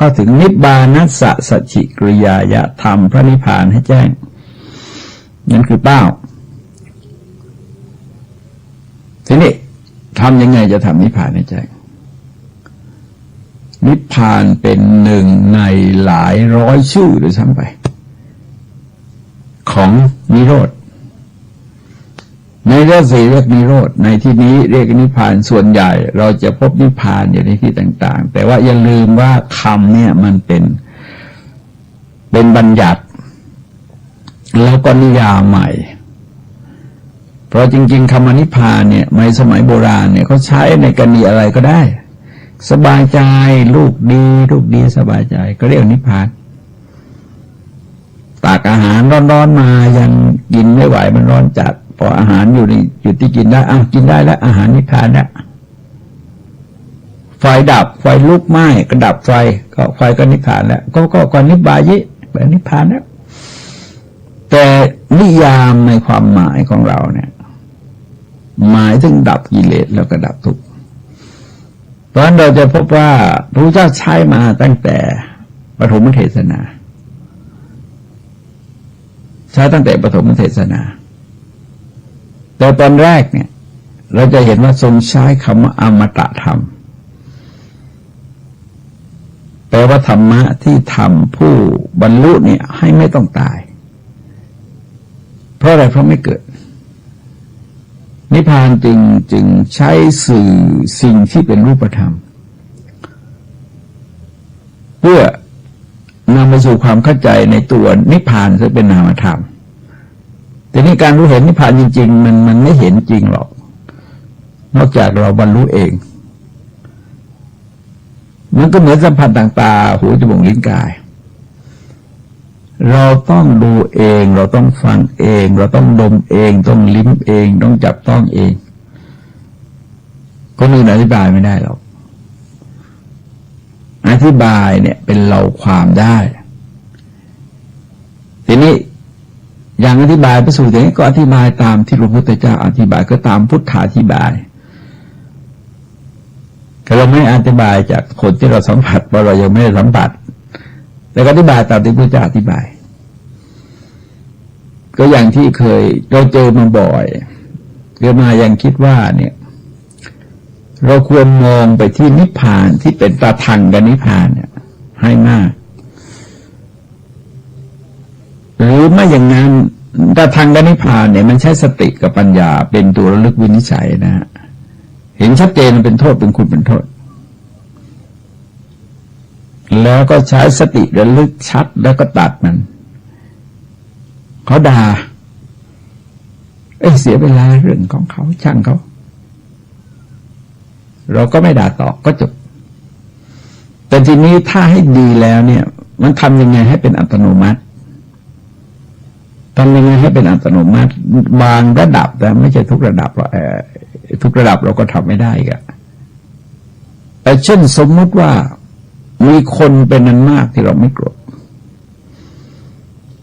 ข้าถึงนิบานัสสะสัจฉิกริยายธรรมพระนิพพานให้แจ้งนั่นคือเป้าทีนี้ทำยังไงจะทำนิพพานให้แจ้งนิพพานเป็นหนึ่งในหลายร้อยชื่อโดยซ้ำไปของนิโรธในเรื่องสี่เรียกนิโรธในที่นี้เรียกนิพพานส่วนใหญ่เราจะพบนิพพานอยู่ในที่ต่างๆแต่ว่าอย่าลืมว่าคำเนี่ยมันเป็นบัญญัติแล้วก็นิยามใหม่เพราะจริงๆคำว่านิพพานเนี่ยในสมัยโบราณเนี่ยเขาใช้ในกรณีอะไรก็ได้สบายใจลูกดีสบายใจก็เรียกนิพพานตากอาหารร้อนๆมายังกินไม่ไหวมันร้อนจัดพออาหารอยู่ในจุดที่กินได้กินได้แล้วอาหารนิพพานแล้วไฟดับไฟลุกไหม้ก็ดับไฟก็ไฟก็นิพพานแล้วก็นิบายิแบบนิพพานแล้วแต่นิยามในความหมายของเราเนี่ยหมายถึงดับกิเลสแล้วก็ดับทุกข์เพราะฉะนั้นเราจะพบว่าพระพุทธเจ้าใช้มาตั้งแต่ปฐมเทศนาใช้ตั้งแต่ปฐมเทศนาแต่ตอนแรกเนี่ยเราจะเห็นว่าทรงใช้คำว่าอมตะธรรมแปลว่าธรรมะที่ทำผู้บรรลุเนี่ยให้ไม่ต้องตายเพราะอะไรเพราะไม่เกิดนิพพานจึงใช้สื่อสิ่งที่เป็นรูปธรรมเพื่อนำไปสู่ความเข้าใจในตัวนิพพานซึ่งเป็นนามธรรมแต่นี่การรู้เห็นนิพพานจริงๆมันไม่เห็นจริงหรอกนอกจากเราบรรลุเองมันก็เหมือนสัมผัสต่างๆหูจมูกลิ้นกายเราต้องดูเองเราต้องฟังเองเราต้องดมเองต้องลิ้มเองต้องจับต้องเองคนอื่นอธิบายไม่ได้หรอกอธิบายเนี่ยเป็นเราความได้ทีนี้อย่างอธิบายพระสูตรอย่างนี้ก็อธิบายตามที่พระพุทธเจ้าอธิบายก็ตามพุทธาธิบายแต่เราไม่อธิบายจากคนที่เราสัมผัสเพราะเรายังไม่ได้สัมผัสแต่ก็อธิบายตามที่พระเจ้าอธิบายก็อย่างที่เคยเราเจอมาบ่อยเกิดมายังคิดว่าเนี่ยเราควรมองไปที่นิพพานที่เป็นตาทังกับนิพพานเนี่ยให้มากหรือไม่อย่างนั้นตาทังกับนิพพานเนี่ยมันใช้สติกับปัญญาเป็นตัวระลึกวินิจฉัยนะฮะเห็นชัดเจนเป็นโทษเป็นคุณเป็นโทษแล้วก็ใช้สติระลึกชัดแล้วก็ตัดมันเขาด่าเสียเวลาเรื่องของเขาช่างเขาเราก็ไม่ด่าต่อก็จบแต่ทีนี้ถ้าให้ดีแล้วเนี่ยมันทำยังไงให้เป็นอัตโนมัติทำยังไงให้เป็นอัตโนมัติบางระดับแต่ไม่ใช่ทุกระดับทุกระดับเราก็ทำไม่ได้กันเช่นสมมติว่ามีคนเป็นอันมากที่เราไม่โกรธ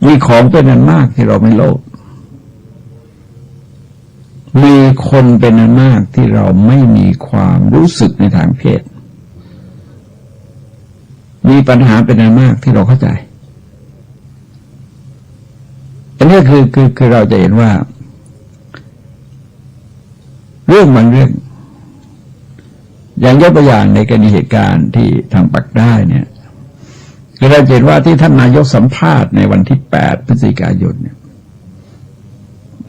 มีของเป็นอันมากที่เราไม่โลภมีคนเป็นอันมากที่เราไม่มีความรู้สึกในทางเพศ มีปัญหาเป็นอันมากที่เราเข้าใจอันนี้คือเราจะเห็นว่าเรื่องบางเรื่องอย่างยกตัวอย่างในกรณีเหตุการณ์ที่ทางปักได้เนี่ยเราเห็นว่าที่ท่านนายกสัมภาษณ์ในวันที่8 พฤศจิกายนเนี่ย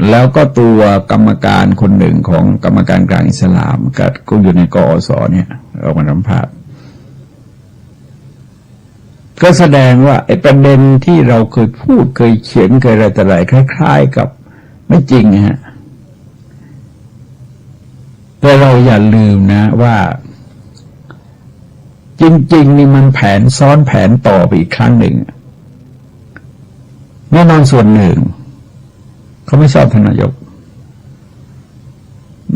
แล้วก็ตัวกรรมการคนหนึ่งของกรรมการกลางอิสลามก็อยู่ในกอสเนี่ยออกมาสัมภาษณ์ก็แสดงว่าไอ้ประเด็นที่เราเคยพูดเคยเขียนเคยอะไรแต่ไรคล้ายๆกับไม่จริงฮะแต่เราอย่าลืมนะว่าจริงๆนี่มันแผนซ้อนแผนต่อไปอีกครั้งหนึ่งแน่นอนส่วนหนึ่งเขาไม่ชอบท่านนายก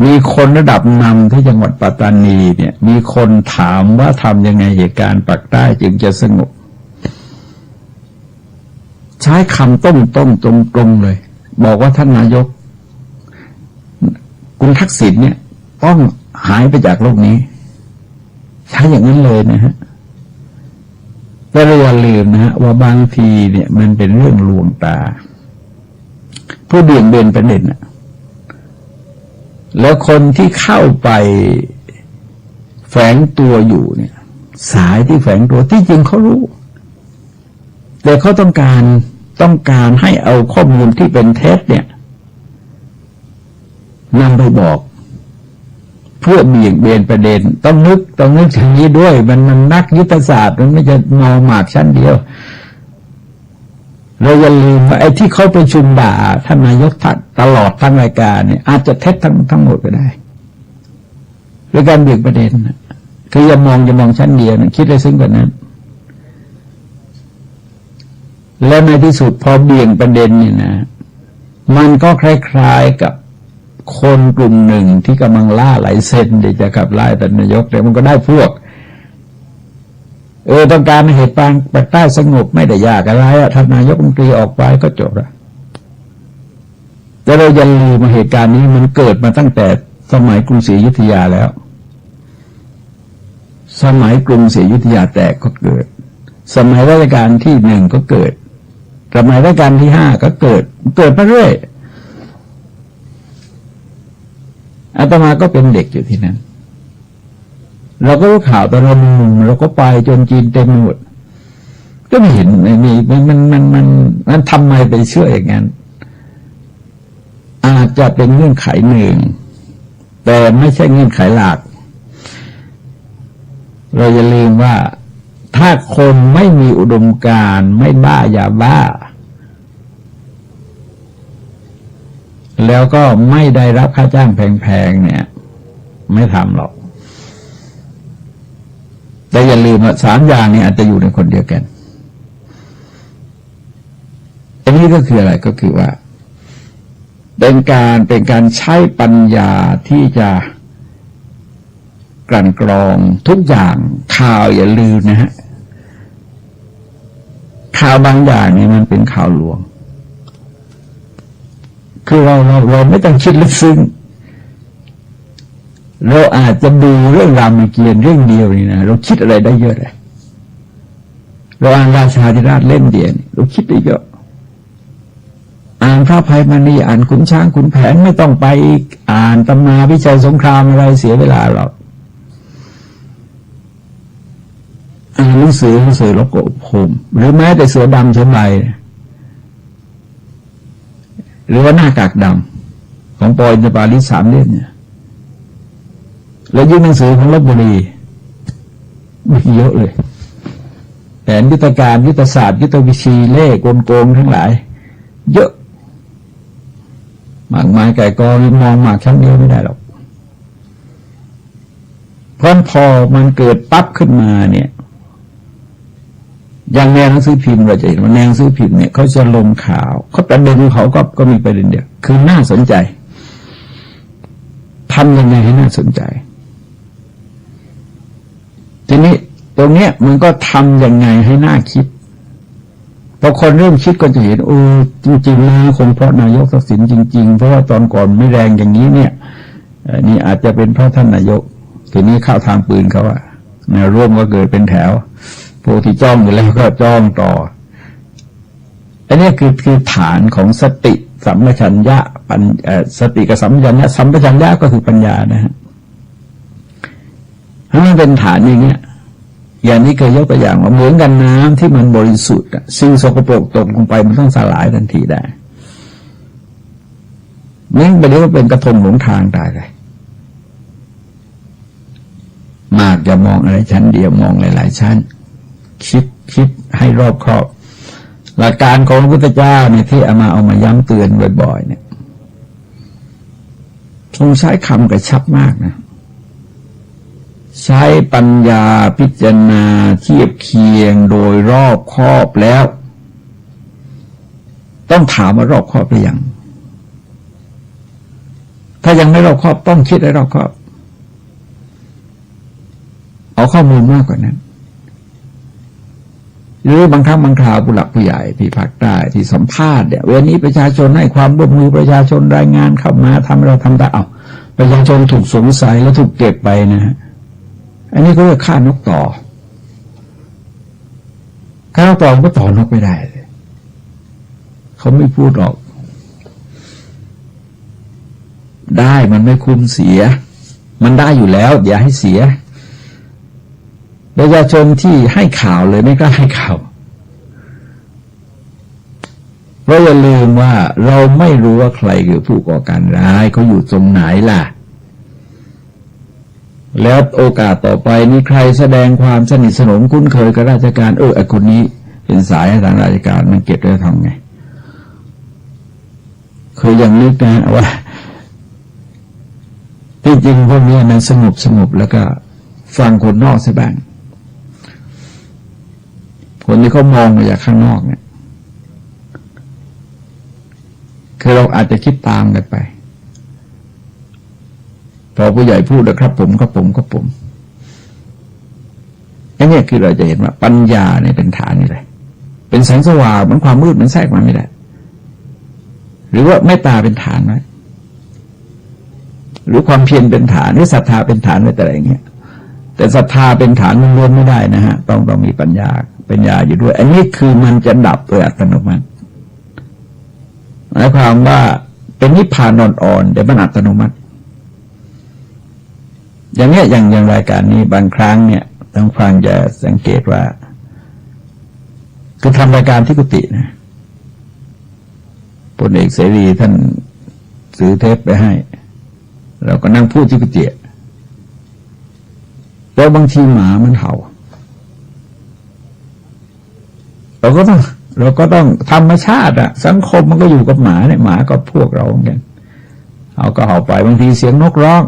มีคนระดับนำที่จังหวัดปัตตานีเนี่ยมีคนถามว่าทำยังไงเหตุการณ์ปักใต้จึงจะสงบใช้คำต้มตรงๆเลยบอกว่าท่านนายกคุณทักษิณเนี่ยต้องหายไปจากโลกนี้ใช้อย่างนั้นเลยนะฮะแต่เราอย่าลืมนะฮะว่าบางทีเนี่ยมันเป็นเรื่องลวงตาผู้เบี่ยงเบนประเด็นน่ะแล้วคนที่เข้าไปแฝงตัวอยู่เนี่ยสายที่แฝงตัวที่จริงเขารู้แต่เขาต้องการให้เอาข้อมูลที่เป็นเท็จเนี่ยนำไปบอกเพื่อเบี่ยงเบนประเด็นต้องนึกถึงนี้ด้วยมันนักยุทธศาสตร์มันไม่จะมองหมากชั้นเดียวเราอย่าลืมว่าไอ้ที่เขาไปชุมด่าท่านนายกตลอดทั้งรายการเนี่ยอาจจะเท็จทั้งหมดก็ได้โดยการเบี่ยงประเด็นคืออย่ามองชั้นเดียวนะคิดเลยซึ่งกว่านั้นแล้วในที่สุดพอเบี่ยงประเด็นนี่นะมันก็คล้ายๆกับคนกลุ่มหนึ่งที่กำลังล่าหลายเส้นที่จะขับไล่ท่านนายกแต่มันก็ได้พวกต้องการเหตุการณ์ปักใต้สงบไม่ได้ยากอะไรท่านนายกรัฐมนตรีออกไปก็จบแล้วแต่เราอย่าลืมเหตุการณ์นี้มันเกิดมาตั้งแต่สมัยกรุงศรีอยุธยาแล้วสมัยกรุงศรีอยุธยาแตกก็เกิดสมัยรัชกาลที่1ก็เกิดสมัยรัชกาลที่5ก็เกิดมาเรื่อยอาตมาก็เป็นเด็กอยู่ที่นั้นเราก็รู้ข่าวตอนเราหนุ่มเราก็ไปจนจีนเต็มหมดก็ไม่เห็นมีมันทำไมไปเชื่ออย่างนั้นอาจจะเป็นเงื่อนไขหนึ่งแต่ไม่ใช่เงื่อนไขหลักเราอย่าลืมว่าถ้าคนไม่มีอุดมการณ์ไม่บ้ายาบ้าแล้วก็ไม่ได้รับค่าจ้างแพงๆเนี่ยไม่ทำหรอกแต่อย่าลืมว่า3อย่างนี้อาจจะอยู่ในคนเดียวกันอันนี้ก็คืออะไรก็คือว่าเป็นการใช้ปัญญาที่จะกลั่นกรองทุกอย่างข่าวอย่าลืมนะฮะข่าวบางอย่างนี่มันเป็นข่าวลวงคือเราไม่ต้องคิดลึกซึ้งเราอาจจะดูเรื่องรามเกียรติ์เรื่องเดียวนี่นะเราคิดอะไรได้เยอะเลยเราอ่านราชาธิราชเล่มเดียวเราคิดได้เยอะอ่านพระอภัยมณีอ่านขุนช้างขุนแผนไม่ต้องไปอ่านตำนานวิชัยสงครามอะไรเสียเวลาหรอกอ่านหนังสือแล้วก็ผมหรือแม้แต่เสือดำเช่นไรหรือว่าหน้ากากดำของปอยในปารีส3 เล่มเนี่ยแล้วยื่นหนังสือของลพบุรีมีเยอะเลยแผนยุทธการยุทธศาสตร์ยุทธวิธีเล่กลโกงทั้งหลายเยอะมากมายไก่กองมองมากชั้นเดียวไม่ได้หรอกเพราะพอมันเกิดปั๊บขึ้นมาเนี่ยอย่างแนวหนังสือพิมพ์เราจะเห็นว่าแนวหนังสือพิมพ์เนี่ยเขาจะลงข่าวเขาประเด็นของเขาก็มีประเด็นเดียวคือน่าสนใจทำยังไงให้น่าสนใจทีนี้ตรงเนี้ยมันก็ทำยังไงให้น่าคิดพอคนเริ่มคิดก็จะเห็นจริงๆนะคงเพราะนายกทักษิณจริงๆเพราะว่าตอนก่อนไม่แรงอย่างนี้เนี่ยนี่อาจจะเป็นเพราะท่านนายกทีนี้เข้าทางปืนเขาอะแนวร่วมก็เกิดเป็นแถวพ พวกที่จ้องอยู่แล้วก็จ้องต่ออันนี้คือฐานของสติสัมปชัญญะสติกับสัมปชัญญะสัมปชัญญะก็คือปัญญานะฮะถ้ามันเป็นฐานอย่างเงี้ยอย่างนี้เคยยกตัวอย่างว่าเหมือนกันน้ำที่มันบริสุทธิ์สิ่งสกปรกตกลงไปมันต้องสลายทันทีได้นี่ไปเรียกว่าเป็นกระทงหลงทางตายเลยมากอย่ามองอะไรชั้นเดียวมองหลายๆชั้นคิดให้รอบคอบหลักการของพระพุทธเจ้าเนี่ยที่เอามาย้ำเตือนบ่อยๆเนี่ยทรงใช้คำกระชับมากนะใช้ปัญญาพิจารณาเทียบเคียงโดยรอบคอบแล้วต้องถามว่ารอบคอบหรือยังถ้ายังไม่รอบคอบต้องคิดให้รอบคอบเอาข้อมูลมากกว่านั้นหรือบางครั้งบางคราวผู้หลักผู้ใหญ่ที่ภาคใต้ที่สัมภาษณ์เนี่ยวันนี้ประชาชนให้ความร่วมมือประชาชนรายงานเข้ามาทำเราทำได้เอาประชาชนถูกสงสัยแล้วถูกเก็บไปนะฮะอันนี้ก็เรียกฆ่านกต่อฆ่านกต่อก็ต่อนกไม่ได้เลยเขาไม่พูดหรอกได้มันไม่คุ้มเสียมันได้อยู่แล้วอย่าให้เสียประชาชนที่ให้ข่าวเลยไม่กล้าให้ข่าวเพราะอย่าลืมว่าเราไม่รู้ว่าใครคือผู้ก่อการร้ายเขาอยู่ตรงไหนล่ะแล้วโอกาสต่อไปนี่ใครแสดงความสนิทสนมคุ้นเคยกับราชการไอ้คนนี้เป็นสายทางราชการมันเก็บได้ทำไงเคยยังนึกนะว่าที่จริงพวกนี้มันสงบแล้วก็ฟังคนนอกซะบ้างคนที่เขามองมาจากข้างนอกเนี่ยคือเราอาจจะคิดตามกันไปพอผู้ใหญ่พูดนะครับผมอันนี้คือเราจะเห็นว่าปัญญาเนี่ยเป็นฐานนี่เลยเป็นแสงสว่างเหมือนความมืดมันแทรกมาไม่ได้หรือว่าเมตตาเป็นฐานไหมหรือความเพียรเป็นฐานหรือศรัทธาเป็นฐานอะไรอย่างเงี้ยแต่ศรัทธาเป็นฐานล้วนไม่ได้นะฮะต้องมีปัญญาอยู่ด้วยอันนี้คือมันจะดับโดยอัตโนมัติหมายความว่าเป็นนิพพานอ่อนๆแต่มันอัตโนมัติอย่างเนี้ยอย่างรายการนี้บางครั้งเนี่ยต้องฟังจะสังเกตว่าคือทำรายการที่กุฏินะพลเอกเสรีท่านซื้อเทปไปให้เราก็นั่งพูดที่กุฏิแล้วบางทีหมามันเห่าเราก็ต้องธรรมชาติอะสังคมมันก็อยู่กับหมาเนี่ยหมาก็พวกเราเหมือนกันเอาก็เห่าไปบางทีเสียงนกร้อง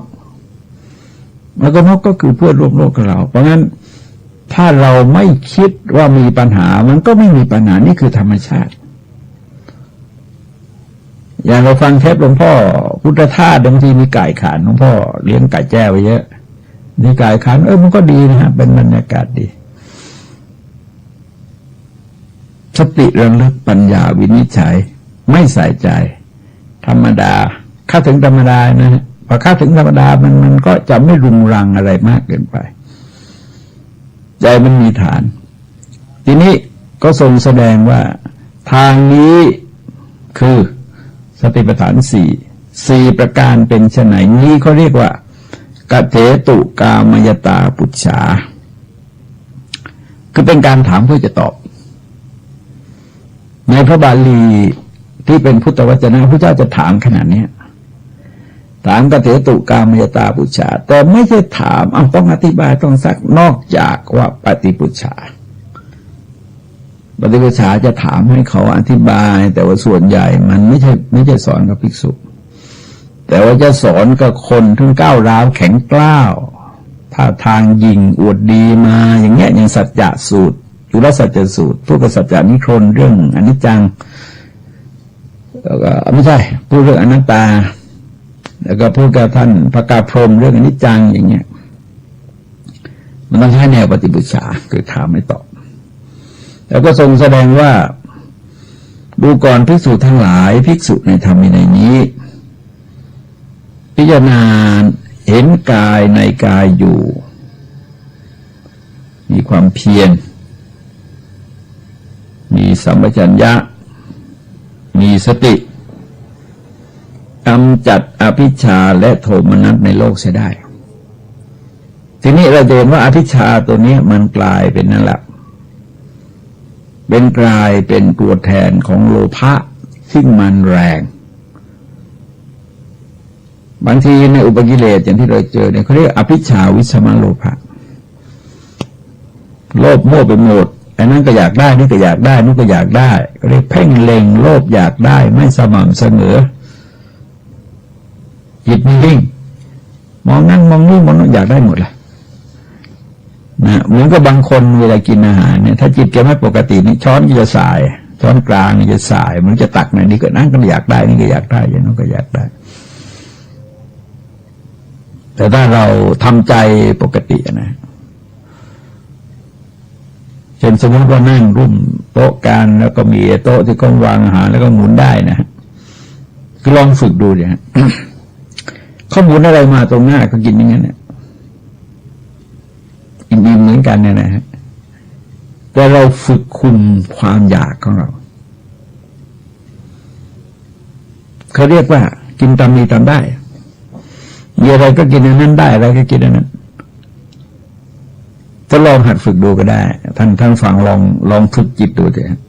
แล้วก็นกก็คือเพื่อนร่วมโลกกับเราเพราะงั้นถ้าเราไม่คิดว่ามีปัญหามันก็ไม่มีปัญหานี่คือธรรมชาติอย่างเราฟังเทปหลวงพ่อพุทธทาสบางทีมีไก่ขันหลวงพ่อเลี้ยงไก่แจ้ไว้เยอะมีไก่ขันมันก็ดีนะฮะเป็นบรรยากาศดีสติระลึกปัญญาวินิจฉัยไม่ใส่ใจธรรมดาเข้าถึงธรรมดานะฮะพอเข้าถึงธรรมดามันก็จะไม่รุงรังอะไรมากเกินไปใจมันมีฐานทีนี้ก็ทรงแสดงว่าทางนี้คือสติปัฏฐานสี่ประการเป็นไฉนนี้เขาเรียกว่ากเถตุกามยตาปุจฉาคือเป็นการถามเพื่อจะตอบในพระบาลีที่เป็นพุทธวจนะพระเจ้าจะถามขนาดนี้ถามกเถตุกามยตาปุจฉาแต่ไม่ใช่ถามต้องอธิบายต้องซักนอกจากว่าปฏิปุจฉาปฏิปุจฉาจะถามให้เขาอธิบายแต่ว่าส่วนใหญ่มันไม่ใช่สอนกับภิกษุแต่ว่าจะสอนกับคนทั้งก้าวร้าวแข็งกล้าวท่าทางยิงอวดดีมาอย่างเงี้ยอย่างสัจจะสูตรจุลสัจจะสูตรพูดกับสัจจานิครนเรื่องอนิจจังแล้วก็ไม่ใช่พูดเรื่องอนัตตาแล้วก็พูดกับท่านพระกาพรหมเรื่องอนิจจังอย่างเงี้ยมันต้องใช้แนวปฏิปุจฉาคือถามไม่ตอบแล้วก็ทรงแสดงว่าดูก่อนภิกษุทั้งหลายภิกษุในธรรมวินัยนี้พิจารณาเห็นกายในกายอยู่มีความเพียร สัมปชัญญะมีสติกำจัดอภิชฌาและโทมนัสในโลกเสียได้ทีนี้เราเห็นว่าอภิชฌาตัวนี้มันกลายเป็นนั่นแหละเป็นกลายเป็นตัวแทนของโลภะซึ่งมันแรงบางทีในอุปกิเลสอย่างที่เราเจอเนี่ยเขาเรียกอภิชฌาวิสมโลภะโลภโม่ไปหมดอันนั้นก็อยากได้นี่ก็อยากได้นู่นก็อยากได้ก็เรียกเพ่งเล็งโลภอยากได้ไม่สม่ำเสมอจิตนิ่งมองนั่นมองนี่มองนั่นอยากได้หมดเลยนะเหมือนกับบางคนเวลากินอาหารเนี่ยถ้าจิตแกไม่ปกตินี่ช้อนจะสายช้อนกลางนี่จะสายมันจะตักไหนนี่ก็นั่นก็อยากได้นี่ก็อยากได้อย่างนั้นก็อยากได้แต่ถ้าเราทำใจปกตินะเช่นสมมติว่านั่งร่วมโต๊ะกันแล้วก็มีโต๊ะที่เขาวางอาหารแล้วก็หมุนได้นะคือลองฝึกดูเนี่ยเขาหมุนอะไรมาตรงหน้าก็กินอย่างนั้นเนี่ยอิ่มๆเหมือนกันเนี่ยนะฮะแต่เราฝึกคุมความอยากของเราเขาเรียกว่ากินตามมีตามได้มีอะไรก็กินอันนั้นได้อะไรก็กินอันนั้นถ้าลองหัดฝึกดูก็ได้ท่านฟังลองฝึกจิตดูเถอะ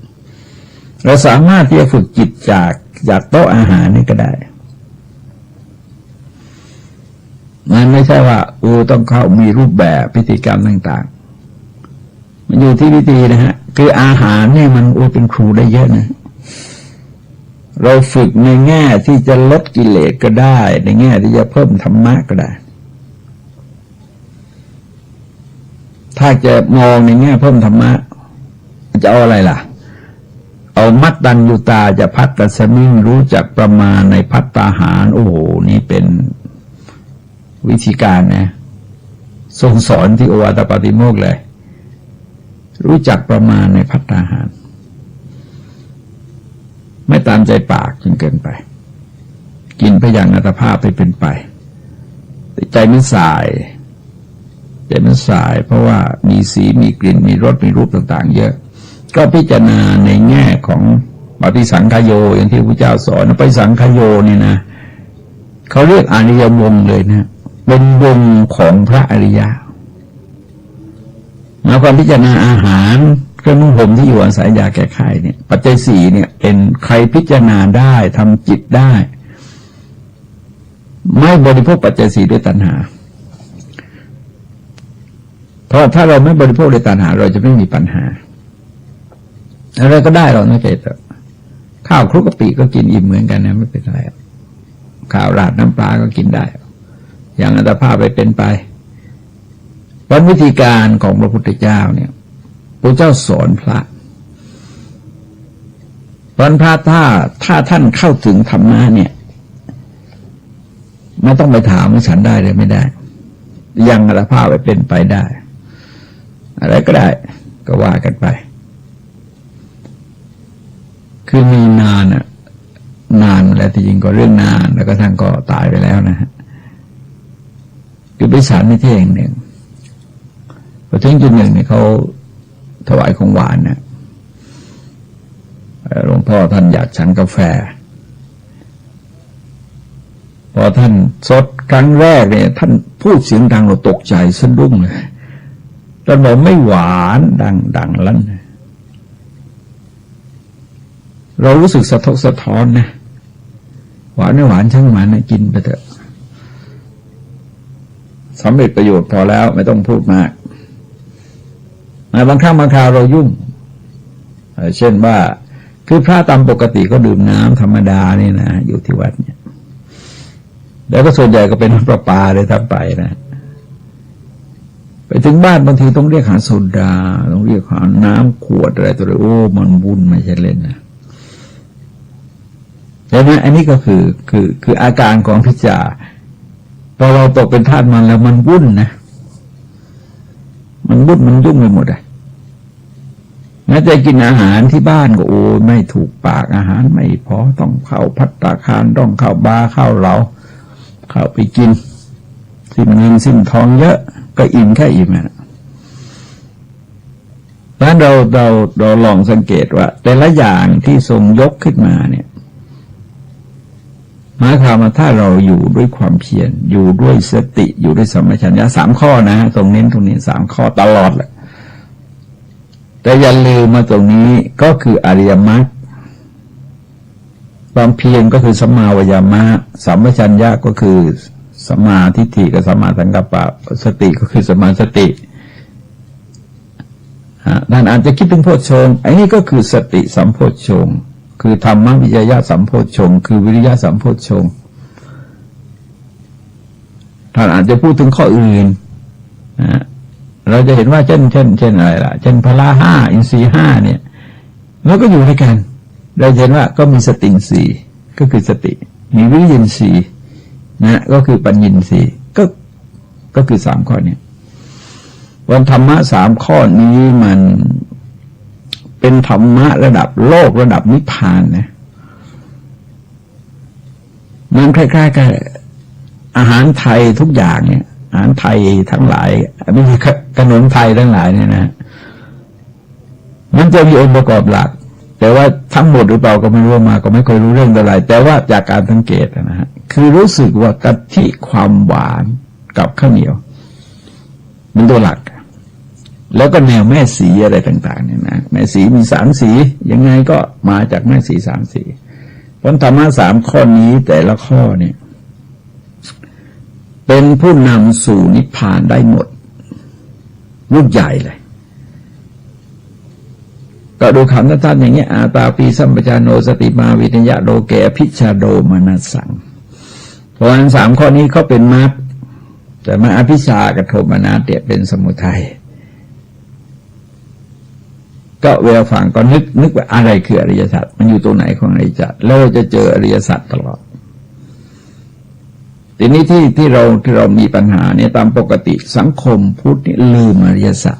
เราสามารถที่จะฝึกจิตจากโต๊ะอาหารนี่ก็ได้มันไม่ใช่ว่าต้องเข้ามีรูปแบบพิธีกรรมต่างๆมันอยู่ที่วิธีนะฮะคืออาหารเนี่ยมันเป็นครูได้เยอะนะเราฝึกในแง่ที่จะลดกิเลสก็ได้ในแง่ที่จะเพิ่มธรรมะก็ได้ถ้าจะมองในแง่เพิ่มธรรมะจะเอาอะไรล่ะเอามัตตัญญูตาจะพัตตสมิงรู้จักประมาณในภัตตาหารโอ้โหนี่เป็นวิธีการนะทรงสอนที่โอวาทปาติโมกข์เลยรู้จักประมาณในภัตตาหารไม่ตามใจปากจนเกินไปกินไปอย่างอัตภาพไปเป็นไปแต่ใจมันสายเพราะว่ามีสีมีกลิ่นมีรสมีรูปต่างๆเยอะก็พิจารณาในแง่ของปฏิสังขโยอย่างที่พระเจ้าสอนปฏิสังขโยนี่นะเขาเรียกอริยวงศ์เลยนะเป็นวงของพระอริยะแล้วความพิจารณาอาหารเครื่องนุ่งห่มที่อยู่อาศัยยาแก้ไขเนี่ยปัจจัยสี่เนี่ยเป็นใครพิจารณาได้ทำจิตได้ไม่บริโภคปัจจัยสี่ด้วยตัณหาเพราะถ้าเราไม่บริโภคด้วยตัณหาเราจะไม่มีปัญหาอะไรก็ได้เราไม่เป็นข้าวคลุกกะปิก็กินอิ่มเหมือนกันนะไม่เป็นไรข้าวราดน้ำปลาก็กินได้อย่างอัตภาพไปเป็นไปวันวิธีการของพระพุทธเจ้าเนี่ยพระเจ้าสอนพระวันพระถ้าท่านเข้าถึงธรรมะเนี่ยไม่ต้องไปถามว่าฉันได้หรือไม่ได้ยังอัตภาพไปเป็นไปได้อะไรก็ได้ก็ว่ากันไปคือมีนานแล้วที่จริงก็เรื่องนานแล้วก็ท่านก็ตายไปแล้วนะฮะคือไปฉันในที่แห่งหนึ่งพอถึงจุดหนึ่งเนี่ยเขาถวายของหวานนะหลวงพ่อท่านอยากฉันกาแฟพอท่านสดครั้งแรกเนี่ยท่านพูดเสียงดังเราตกใจสะดุ้งเลยท่านบอกไม่หวานดังลั่นเรารู้สึกสะทกสะท้อนนะหวานไม่หวานช่างมันนะกินไปเถอะสำเร็จประโยชน์พอแล้วไม่ต้องพูดมากบางครั้งบางคราวเรายุ่งเช่นว่าคือพระตามปกติก็ดื่มน้ำธรรมดานี่นะอยู่ที่วัดเนี่ยแล้วก็ส่วนใหญ่ก็เป็นน้ำประปาเลยทั้งไปนะไปถึงบ้านบางทีต้องเรียกหาโซดาต้องเรียกหาน้ำขวดอะไรตัวอะไรมันวุ่นไม่ใช่เล่นนะใช่ไหมอันนี้ก็คืออาการของพิจารพอเราตกเป็นทาสมันแล้วมันวุ่นนะมันวุ่นมันยุ่งไปหมดเลยแม้จะกินอาหารที่บ้านก็ไม่ถูกปากอาหารไม่พอต้องเข้าภัตตาคารต้องเข้าบาร์เข้าเหล้าเข้าไปกินสิ้นเงินสิ้นทองเยอะก็อิ่มแค่อิ่มนะ เพราะฉะนั้นเราลองสังเกตว่าแต่ละอย่างที่ทรงยกขึ้นมาเนี่ยหมายความว่าถ้าเราอยู่ด้วยความเพียรอยู่ด้วยสติอยู่ด้วยสัมปชัญญะ3 ข้อนะตรงเน้นตรงนี้3 ข้อตลอดแหละแต่อย่าลืมมาตรงนี้ก็คืออริยมรรคความเพียรก็คือสัมมาวายามะสัมปชัญญะก็คือสัมมาทิฏฐิกับสัมมาสังกัปปะสติก็คือสัมมาสติท่านอาจจะคิดถึงโพชฌงค์ไอ้นี่ก็คือสติสัมโพชฌงค์คือธรรมวิจยะสัมโพชฌงค์คือวิริยะสัมโพชฌงค์ท่านอาจจะพูดถึงข้ออื่นเราจะเห็นว่าเช่นอะไรล่ะเช่นพละ5อินทรีย์5เนี่ยแล้วก็อยู่ด้วยกันเราเห็นว่าก็มีสติอินทรีย์ก็คือสติมีวิริยินทรีย์นะก็คือปัญญินทรีย์ก็คือ3 ข้อนี้วันธรรมะ3 ข้อนี้มันเป็นธรรมะระดับโลกระดับนิพพานนะมันคล้ายๆกับอาหารไทยทุกอย่างเนี่ยอาหารไทยทั้งหลายไม่ใช่ขนมไทยทั้งหลายเนี่ยนะมันจะมีองค์ประกอบหลักแต่ว่าทั้งหมดหรือเปล่าก็ไม่รู้มาก็ไม่ค่อยรู้เรื่องอะไรแต่ว่าจากการสังเกตนะฮะคือรู้สึกว่ากะทิความหวานกับข้าวเหนียวมันตัวหลักแล้วก็แนวแม่สีอะไรต่างๆเนี่ยนะแม่สีมี3 สียังไงก็มาจากแม่สี3 สีผลธรรมะ3 ข้อนี้แต่ละข้อเนี่ยเป็นผู้นำสู่นิพพานได้หมดลูกใหญ่เลยก็ดูคำท่านอย่างเงี้ยอาตาปีสัมปชานโนสติมาวิทยะโลเกอภิชาโดมนัสสังเพราะฉะนั้น3 ข้อนี้เขาเป็นมรรคแต่มาอภิชากับโทมนัสเนี่ยเป็นสมุทัยก็เวลาฟังก็นึกว่าอะไรคืออริยสัจมันอยู่ตรงไหนของอริยสัจแล้วเราจะเจออริยสัจตลอดทีนี้ที่เรามีปัญหาเนี่ยตามปกติสังคมพุทธนี่ลืมอริยสัจ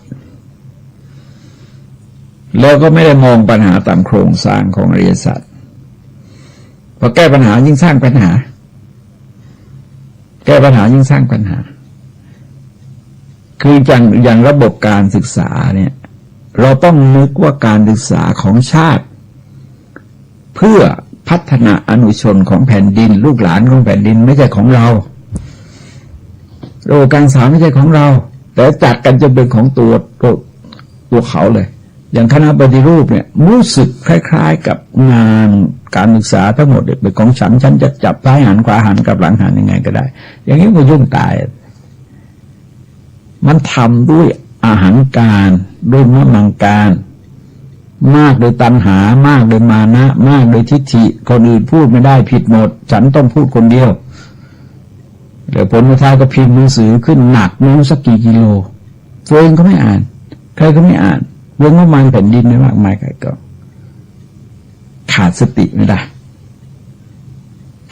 แล้วก็ไม่ได้มองปัญหาตามโครงสร้างของอริยสัจพอแก้ปัญหายิ่งสร้างปัญหาแก้ปัญหายิ่งสร้างปัญหาคืออย่างระบบการศึกษาเนี่ยเราต้องนึกว่าการศึกษาของชาติเพื่อพัฒนาอนุชนของแผ่นดินลูกหลานของแผ่นดินไม่ใช่ของเราระบบการศึกษาไม่ใช่ของเราแต่จัดกันจะเป็นของตัวเขาเลยอย่างคณะปฏิรูปเนี่ยรู้สึกคล้ายๆกับงานการศึกษาทั้งหมดเป็นของฉันจะจับซ้ายหันขวาหันกับหลังหันยังไงก็ได้อย่างนี้มันยุ่งตายมันทำด้วยอาหารการด้วยมมังการมากโดยตัณหามากโดยมานะมากโดยทิฏฐิคนอื่นพูดไม่ได้ผิดหมดฉันต้องพูดคนเดียวเดี๋ยวผลสุดท้ายก็พิมพ์หนังสือขึ้นหนักไม่รู้สักกี่กิโลตัวเองก็ไม่อ่านใครก็ไม่อ่านวงประมาณแผ่นดินไม่มากมายใครก็ขาดสติไม่ได้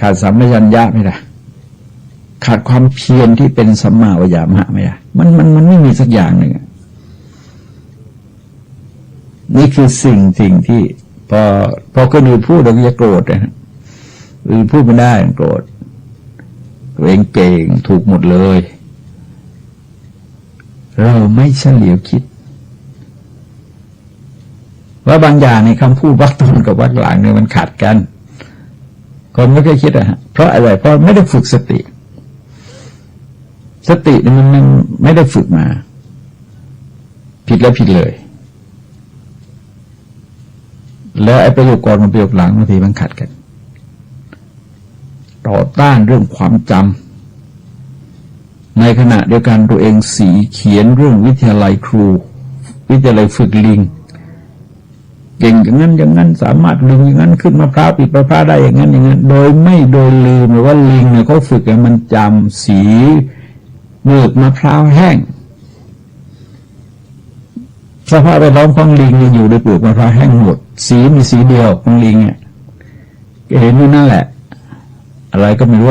ขาดสัมปชัญญะไม่ได้ขาดความเพียรที่เป็นสัมมาวายามะไม่ได้มันไม่มีสักอย่างหนึ่งนี่คือสิ่งที่พอคนอื่นพูดเราก็จะโกรธนะอื่นพูดไม่ได้โกรธตัวเองเก่งถูกหมดเลยเราไม่เฉลียวคิดว่าบางอย่างในคำพูดวรรคต้นกับวรรคหลังเนี่ยมันขัดกันคนไม่เคยคิดอะฮะเพราะอะไรเพราะไม่ได้ฝึกสติเนี่ยมันไม่ได้ฝึกมาผิดแล้วผิดเลยแล้วไอ้ประโยคก่อนกับประโยคหลังบางทีมันขัดกันต่อต้านเรื่องความจำในขณะเดียวกันตัวเองสีเขียนเรื่องวิทยาลัยครูวิทยาลัยฝึกลิงเก่งอย่างนั้นสามารถลิงอย่างนั้นขึ้นมะพร้าวปิดมะพร้าวได้อย่างนั้นโดยลืมว่าลิงเนี่ยเขาฝึกให้มันจำสีเมือกมะพร้าวแห้งสภาพแวดล้อมของลิงอยู่ในเปลือกมะพร้าวแห้งหมดสีมีสีเดียวของลิงเนี่ยเห็นอยู่นั่นแหละอะไรก็ไม่รู้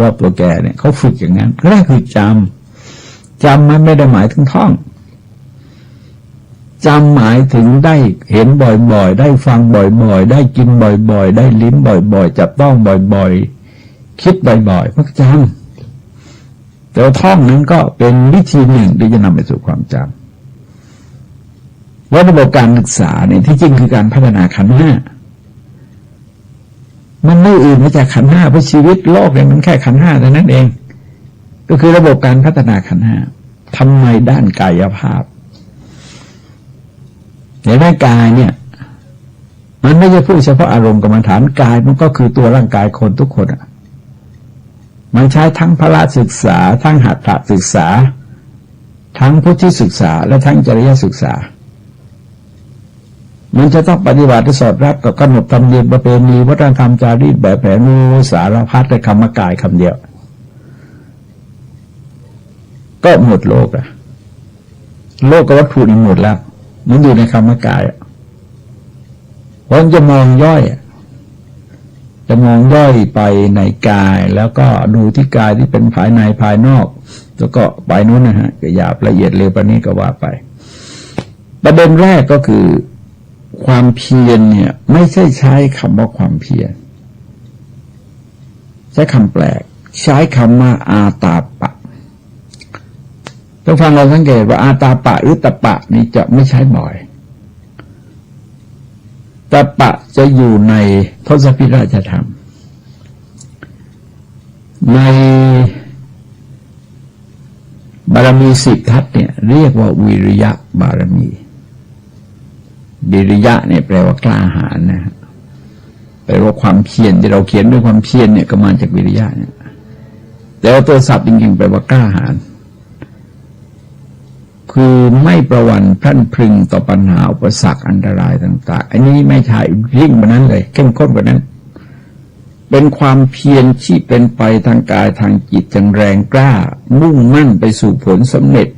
รอบตัวแกเนี่ยเขาฝึกอย่างนั้นแรกคือจำมันไม่ได้หมายถึงท่องจำหมายถึงได้เห็นบ่อยๆได้ฟังบ่อยๆได้กินบ่อยๆได้ลิ้มบ่อยๆจับต้องบ่อยๆคิดบ่อยๆมันจำแต่ท่องนั้นก็เป็นวิธีหนึ่งที่จะนำไปสู่ความจำ ว่าระบบการศึกษาเนี่ยที่จริงคือการพัฒนาขันธ์ห้ามันไม่อื่นมาจากขันธ์ห้าเพราะชีวิตโลกเนี่ยมันแค่ขันธ์ห้าเท่านั้นเองก็คือระบบการพัฒนาขันธ์ห้าทำไมด้านกายภาพในร่างกายเนี่ยมันไม่ใช่พูดเฉพาะอารมณ์กรรมฐานกายมันก็คือตัวร่างกายคนทุกคนอ่ะมันใช้ทั้งพละศึกษาทั้งหัตถศึกษาทั้งพุทธิศึกษาและทั้งจริยศึกษามันจะต้องปฏิบัติสอดรับกับขนบธรรมเนียมประเพณีวัฒนธรรมจารีตแบบแผนสารพัดในคำกายคำเดียวก็หมดโลกอะโลกกับวัตถุนี่หมดแล้วมันอยู่ในคำกายเพราะจะมองย่อยจะมองย่อยไปในกายแล้วก็ดูที่กายที่เป็นภายในภายนอกแล้วก็ไปนู้นนะฮะหยาบละเอียดเร็วปานนี้ก็ว่าไปประเด็นแรกก็คือความเพียรเนี่ยไม่ใช่ใช้คำว่าความเพียรใช้คำแปลกใช้คำว่าอาตาปะต้องฟังเราสังเกตว่าอาตาปะหรือตปะนี่จะไม่ใช้บ่อยตปะจะอยู่ในทศพิราชธรรมในบารมี10 ทัศเนี่ยเรียกว่าวิริยะบารมีวิริยะเนี่ยแปลว่ากล้าหาญนะแปลว่าความเพียรที่เราเขียนด้วยความเพียรเนี่ยก็มาจากวิริยะเนี่ยแต่ว่าตัวศัพท์จริงๆแปลว่ากล้าหาญคือไม่ประวัติพรั่นพรึงต่อปัญหาอุปสรรคอันตรายต่างๆอันนี้ไม่ใช่ยิ่งกว่านั้นเลยเข้มข้นกว่านั้นเป็นความเพียรที่เป็นไปทางกายทางจิตจังแรงกล้ามุ่งมั่นไปสู่ผลสำเร็จ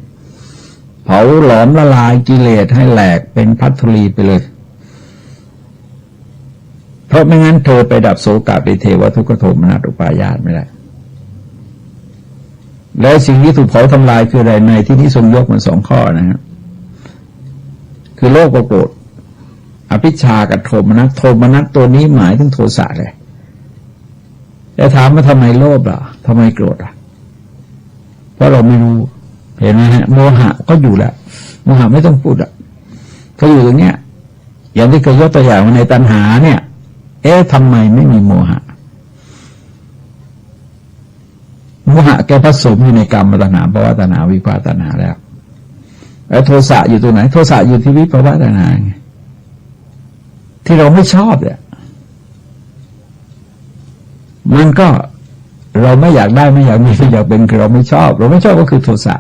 เผาหลอมละลายกิเลสให้แหลกเป็นพัทธุลีไปเลยเพราะไม่งั้นเธอไปดับโสกะปิเทวทุกขโทมนัสอุปายาสไม่ได้และสิ่งที่ถูกเผาทำลายคืออะไรในที่นี้ทรงยกมัน2 ข้อนะครับคือโลภกับโกรธอภิชากับโทมนัสโทมนัสตัวนี้หมายถึงโทสะเลยแต่ถามว่าทำไมโลภล่ะทำไมโกรธล่ะเพราะเราไม่รู้เห็นไหมฮะโมหะก็อยู่แหละโมหะไม่ต้องพูดอ่ะเขาอยู่ตรงเนี้ยอย่างที่เคยยกตัวอย่างในตัณหาเนี่ยทำไมไม่มีโมหะโมหะแกผสมอยู่ในกรรมตัณหาภวตัณหาวิภวตัณหาแล้วโทสะอยู่ตรงไหนโทสะอยู่ที่วิภวตัณหาไงที่เราไม่ชอบเนี่ยมันก็เราไม่อยากได้ไม่อยากมีไม่อยากเป็นคือเราไม่ชอบก็คือโทสะ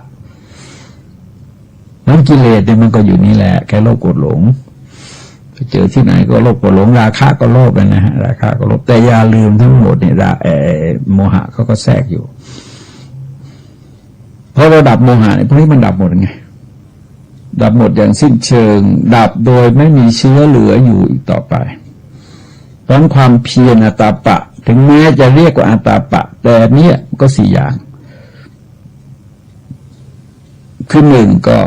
นั้นกิเลสเนี่ยมันก็อยู่นี่แหละแค่โลภโกรธหลงไปเจอที่ไหนก็โลภโกรธหลงราคะก็โลภนะฮะราคะก็โลภแต่อย่าลืมทั้งหมดเนี่ยโมหะเขาก็แทรกอยู่พอเราดับโมหะเนี่ยพวกนี้มันดับหมดไงดับหมดอย่างสิ้นเชิงดับโดยไม่มีเชื้อเหลืออยู่อีกต่อไปเพราะความเพียรอาตาปะถึงแม้จะเรียกว่าอาตาปะแต่เนี้ยก็4 อย่างคือ1ก็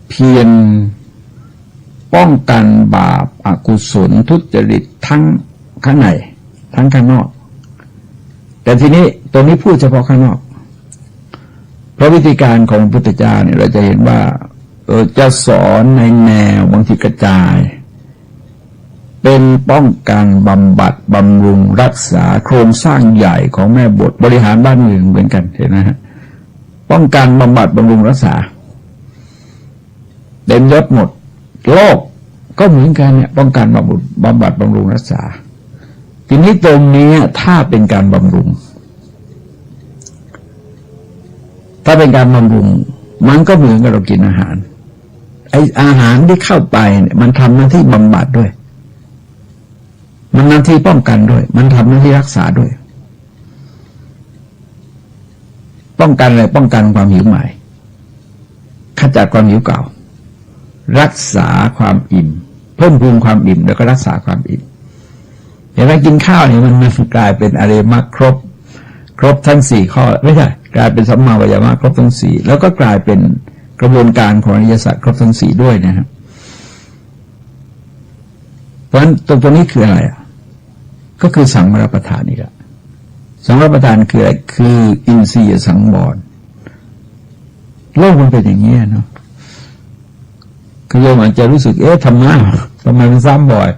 เพียรป้องกันบาปอกุศลทุจริตทั้งข้างในทั้งข้างนอกแต่ทีนี้ตรงนี้พูดเฉพาะข้างนอกเพราะวิธีการของพระพุทธเจ้าเนี่ยเราจะเห็นว่าจะสอนในแนวบางทีกระจายเป็นป้องกันบำบัดบำรุงรักษาโครงสร้างใหญ่ของแม่บทบริหารบ้านเมืองเหมือนกันเห็นไหมฮะป้องกันบำบัดบำรุงรักษาเต็มยศหมดโลกก็เหมือนกันเนี่ยป้องกันบำบัดบำรุงรักษาทีนี้ตรงนี้ถ้าเป็นการบำรุงถ้าเป็นการบำรุงมันก็เหมือนกับเรากินอาหารไออาหารที่เข้าไปเนี่ยมันทำหน้าที่บำบัดด้วยมันหน้าที่ป้องกันด้วยมันทำหน้าที่รักษาด้วยป้องกันอะไรป้องกันความหิวใหม่ขจัดความหิวเก่ารักษาความอิ่มเพิ่มพูนความอิ่มแล้วก็รักษาความอิ่มเห็นไหมกินข้าวเนี่ยมันกลายเป็นอริยมรรคครบทั้ง4 ข้อไม่ใช่กลายเป็นสัมมาวิยามรรคครบทั้ง4แล้วก็กลายเป็นกระบวนการของอริยสัจครบทั้ง4ด้วยนะครับเพราะฉะนั้นตรงนี้คืออะไรก็คือสังวรประทานนี่แหละสังวรประทานคืออะไรคืออินทรียสังวรโลกมันเป็นอย่างนี้เนาะ คือโยมอาจจะรู้สึกธรรมะทำไมมันซ้ำบ่อย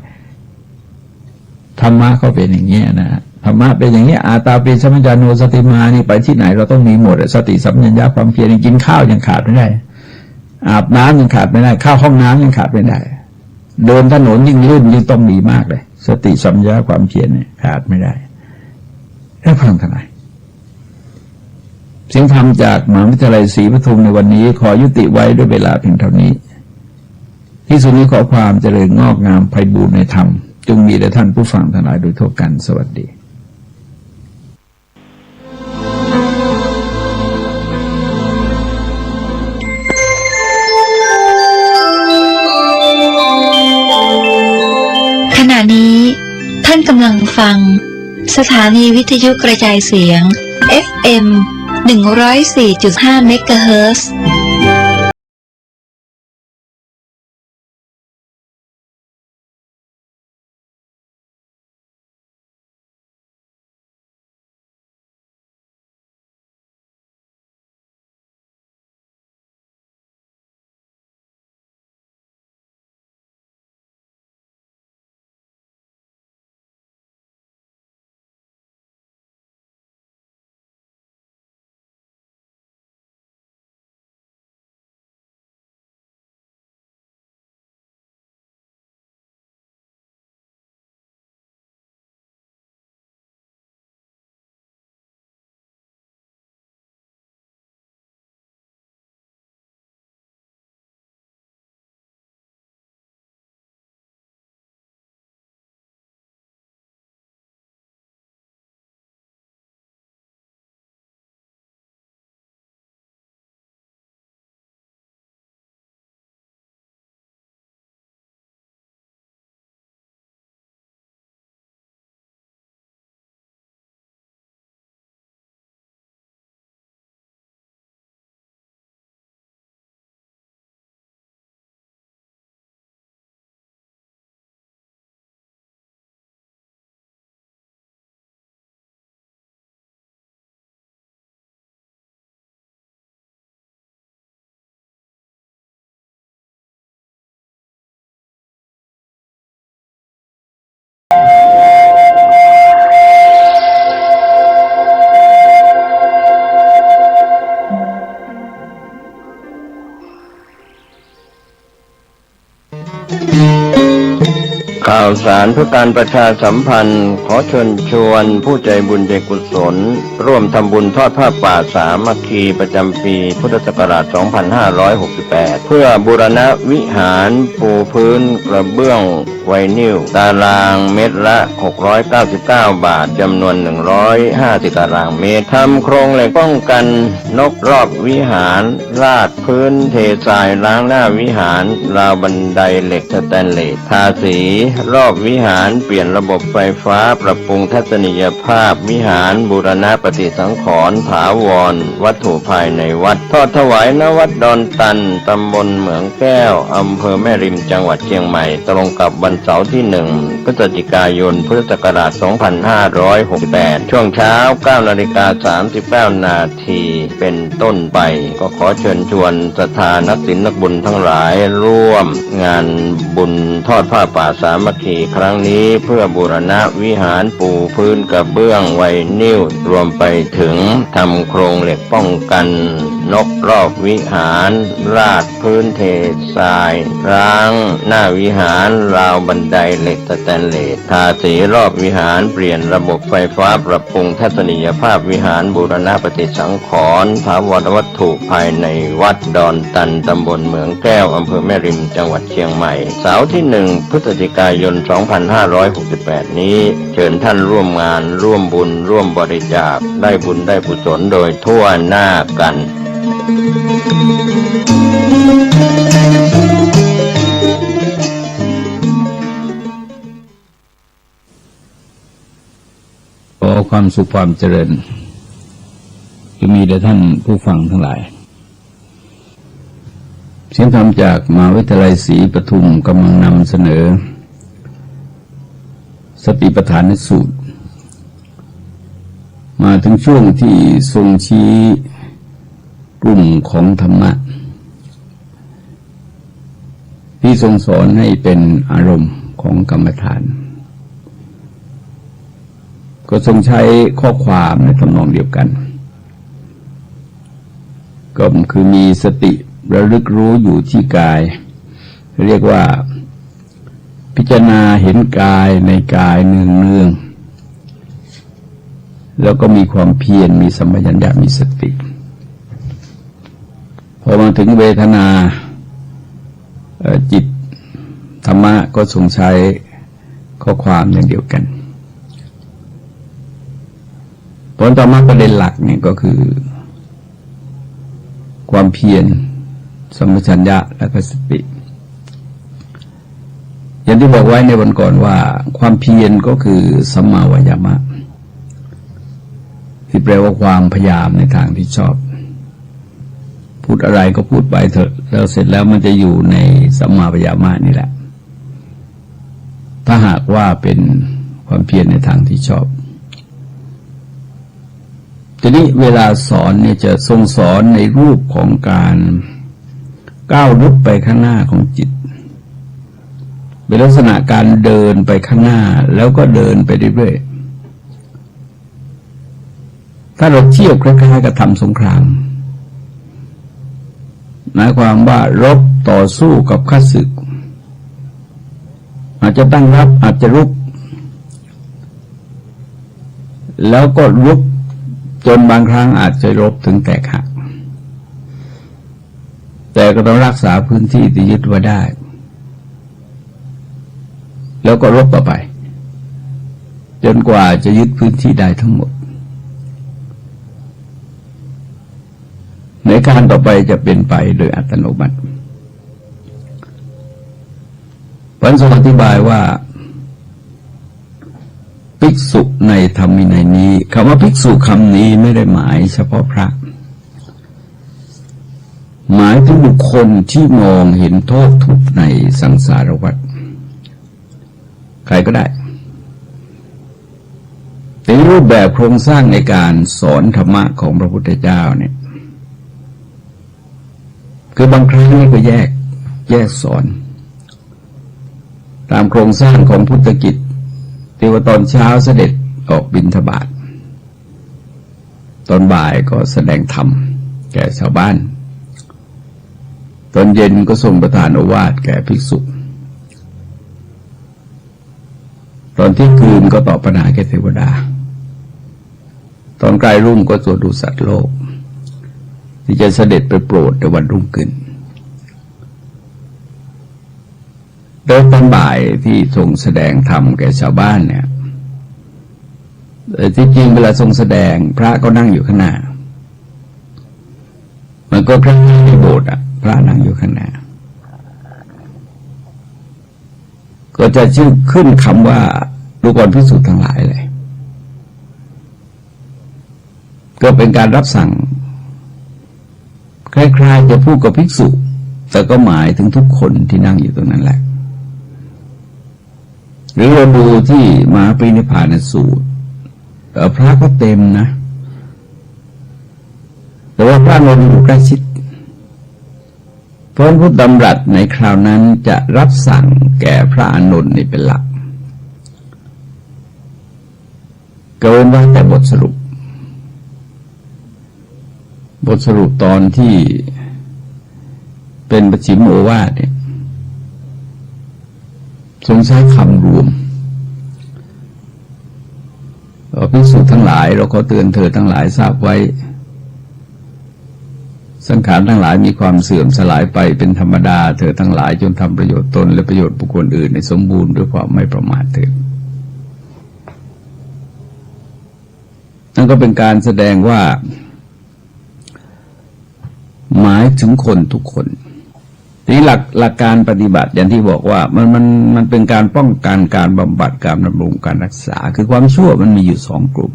ธรรมะเขาเป็นอย่างนี้นะธรรมะเป็นอย่างนี้อาตาปิสัมปชัญโนสติมานี่ไปที่ไหนเราต้องมีหมดสติสัมปชัญญะความเพียรกินข้าวยังขาดไม่ได้อาบน้ำยังขาดไม่ได้เข้าห้องน้ำยังขาดไม่ได้เดินถนนยิ่งลื่นยิ่งต้องมีมากเลยสติสัมปชัญญะความเพียรเนี่ยขาดไม่ได้แล้วฟังทำไมเสียงธรรมจากมหาวิทยาลัยศรีปทุมในวันนี้ขอยุติไว้ด้วยเวลาเพียงเท่านี้ที่สุดนี้ขอความเจริญงอกงามไพบูรย์ในธรรมจงมีแด่ท่านผู้ฟังทั้งหลายโดยทั่วกันสวัสดีขณะนี้ท่านกำลังฟังสถานีวิทยุกระจายเสียง FM 104.5 เมกะเฮิรตซ์ข่าวสารเพื่อการประชาสัมพันธ์ขอเชิญชวนผู้ใจบุญใจกุศลร่วมทำบุญทอดผ้าป่าสามัคคีประจำปีพุทธศักราช 2568 เพื่อบูรณะวิหารปูพื้นกระเบื้องไวนิลตารางเมตรละ699 บาทจำนวน150ตารางเมตรทำโครงเหล็กป้องกันนกรอบวิหารราดพื้นเททรายล้างหน้าวิหารราวบันไดเหล็กสแตนเลสทาสีรอบวิหารเปลี่ยนระบบไฟฟ้าปรับปรุงทัศนียภาพวิหารบูรณะปฏิสังขรณ์ถาวรวัตถุภายในวัดทอดถวายณวัดดอนตันตำบลเหมืองแก้วอำเภอแม่ริมจังหวัดเชียงใหม่ตรงกับวันเสาร์ที่1 พฤศจิกายนพุทธศักราช 2568 ช่วงเช้า 9:39 นาทีเป็นต้นไปก็ขอเชิญชวนศรัทธานักศีลนักบุญทั้งหลายร่วมงานบุญทอดผ้าป่าสามัคคีครั้งนี้เพื่อบูรณะวิหารปูพื้นกระเบื้องไวนิลรวมไปถึงทำโครงเหล็กป้องกันนกรอบวิหารราดพื้นเททรายล้างหน้าวิหารราวบันไดเหล็กสแตนเลสทาสีรอบวิหารเปลี่ยนระบบไฟฟ้าปรับปรุงทัศนียภาพวิหารบูรณะปฏิสังขรณ์ถาวรวัตถุภายในวัดดอนตันตำบลเหมืองแก้วอำเภอแม่ริมจังหวัดเชียงใหม่เสาร์ที่1 พฤศจิกายน 2568 นี้เชิญท่านร่วมงานร่วมบุญร่วมบริจาคได้บุญได้กุศลโดยทั่วหน้ากันขอความสุขความเจริญจะมีแด่ท่านผู้ฟังทั้งหลายเสียงธรรมจากมหาวิทยาลัยศรีปทุมกำลังนำเสนอสติปัฏฐานสูตรมาถึงช่วงที่ทรงชี้กลุ่มของธรรมะ ที่ทรงสอนให้เป็นอารมณ์ของกรรมฐานก็ทรงใช้ข้อความในทำนองเดียวกันก็คือมีสติระลึกรู้อยู่ที่กายเรียกว่าพิจารณาเห็นกายในกายเนืองๆแล้วก็มีความเพียรมีสัมปชัญญะมีสติพอมาถึงเวทนาจิตธรรมะก็ทรงใช้ข้อความอย่างเดียวกันผลต่อมาประเด็นหลักเนี่ยก็คือความเพียรสัมปชัญญะและก็สติอย่างที่บอกไว้ในวันก่อนว่าความเพียรก็คือสัมมาวายามะที่แปลว่าความพยายามในทางที่ชอบพูดอะไรก็พูดไปเถอะแล้วเสร็จแล้วมันจะอยู่ในสัมมาพยายามะนี่แหละถ้าหากว่าเป็นความเพียรในทางที่ชอบทีนี้เวลาสอนเนี่ยจะทรงสอนในรูปของการก้าวลุกไปข้างหน้าของจิตเป็นลักษณะการเดินไปข้างหน้าแล้วก็เดินไปเรื่อยๆถ้าเราเทียบคล้ายๆกับทำสงครามหมายความว่ารบต่อสู้กับข้าศึกอาจจะตั้งรับอาจจะรุกแล้วก็รุกจนบางครั้งอาจจะรบถึงแตกหักแต่ก็ต้องรักษาพื้นที่ที่ยึดไว้ได้แล้วก็รบต่อไปจนกว่าจะยึดพื้นที่ได้ทั้งหมดในการต่อไปจะเป็นไปโดยอัตโนมัติพระทรงอธิบายว่าภิกษุในธรรมวินัยนี้คำว่าภิกษุคำนี้ไม่ได้หมายเฉพาะพระหมายถึงบุคคลที่มองเห็นโทษทุกข์ในสังสารวัฏใครก็ได้แต่รูปแบบโครงสร้างในการสอนธรรมะของพระพุทธเจ้าเนี่ยคือบางครั้งนี่ก็แยกสอนตามโครงสร้างของพุทธกิจที่ว่าตอนเช้าเสด็จออกบิณฑบาตตอนบ่ายก็แสดงธรรมแก่ชาวบ้านตอนเย็นก็ทรงประทานโอวาทแก่ภิกษุตอนเที่ยงคืนก็ตอบปัญหาแก่เทวดาตอนใกล้รุ่งก็ตรวจดูสัตว์โลกที่จะเสด็จไปโปรดในวันรุ่งขึ้นโดยตอนบ่ายที่ทรงแสดงธรรมแก่ชาวบ้านเนี่ยที่จริงเวลาทรงแสดงพระก็นั่งอยู่ข้างหน้ามันก็พระในโบสถ์พระนั่งอยู่ข้างหน้าก็จะชื่อขึ้นคำว่าดูก่อนภิกษุทั้งหลายเลยก็เป็นการรับสั่งคล้ายๆจะพูดกับภิกษุแต่ก็หมายถึงทุกคนที่นั่งอยู่ตรงนั้นแหละหรือเราดูที่มหาปรินิพพานสูตรพระก็เต็มนะแต่ว่าพระนนท์อยู่ใกล้ชิดเพราะพุทธดำรัสในคราวนั้นจะรับสั่งแก่พระอานนท์นี่เป็นหลักเกินว่าแต่บทสรุปตอนที่เป็นปชิมโอวาทเนี่ยทรงใช้คำรวมภิกษุทั้งหลายเราขอเตือนเธอทั้งหลายทราบไว้สังขารทั้งหลายมีความเสื่อมสลายไปเป็นธรรมดาเธอทั้งหลายจงทำประโยชน์ตนและประโยชน์บุคคลอื่นในสมบูรณ์ด้วยความไม่ประมาทเถิดนั่นก็เป็นการแสดงว่าหมายถึงคนทุกคนทีนี้หลักการปฏิบัติอย่างที่บอกว่ามันเป็นการป้องกันการบำบัดการบำรุงการรักษาคือความชั่วมันมีอยู่สองกลุ่ม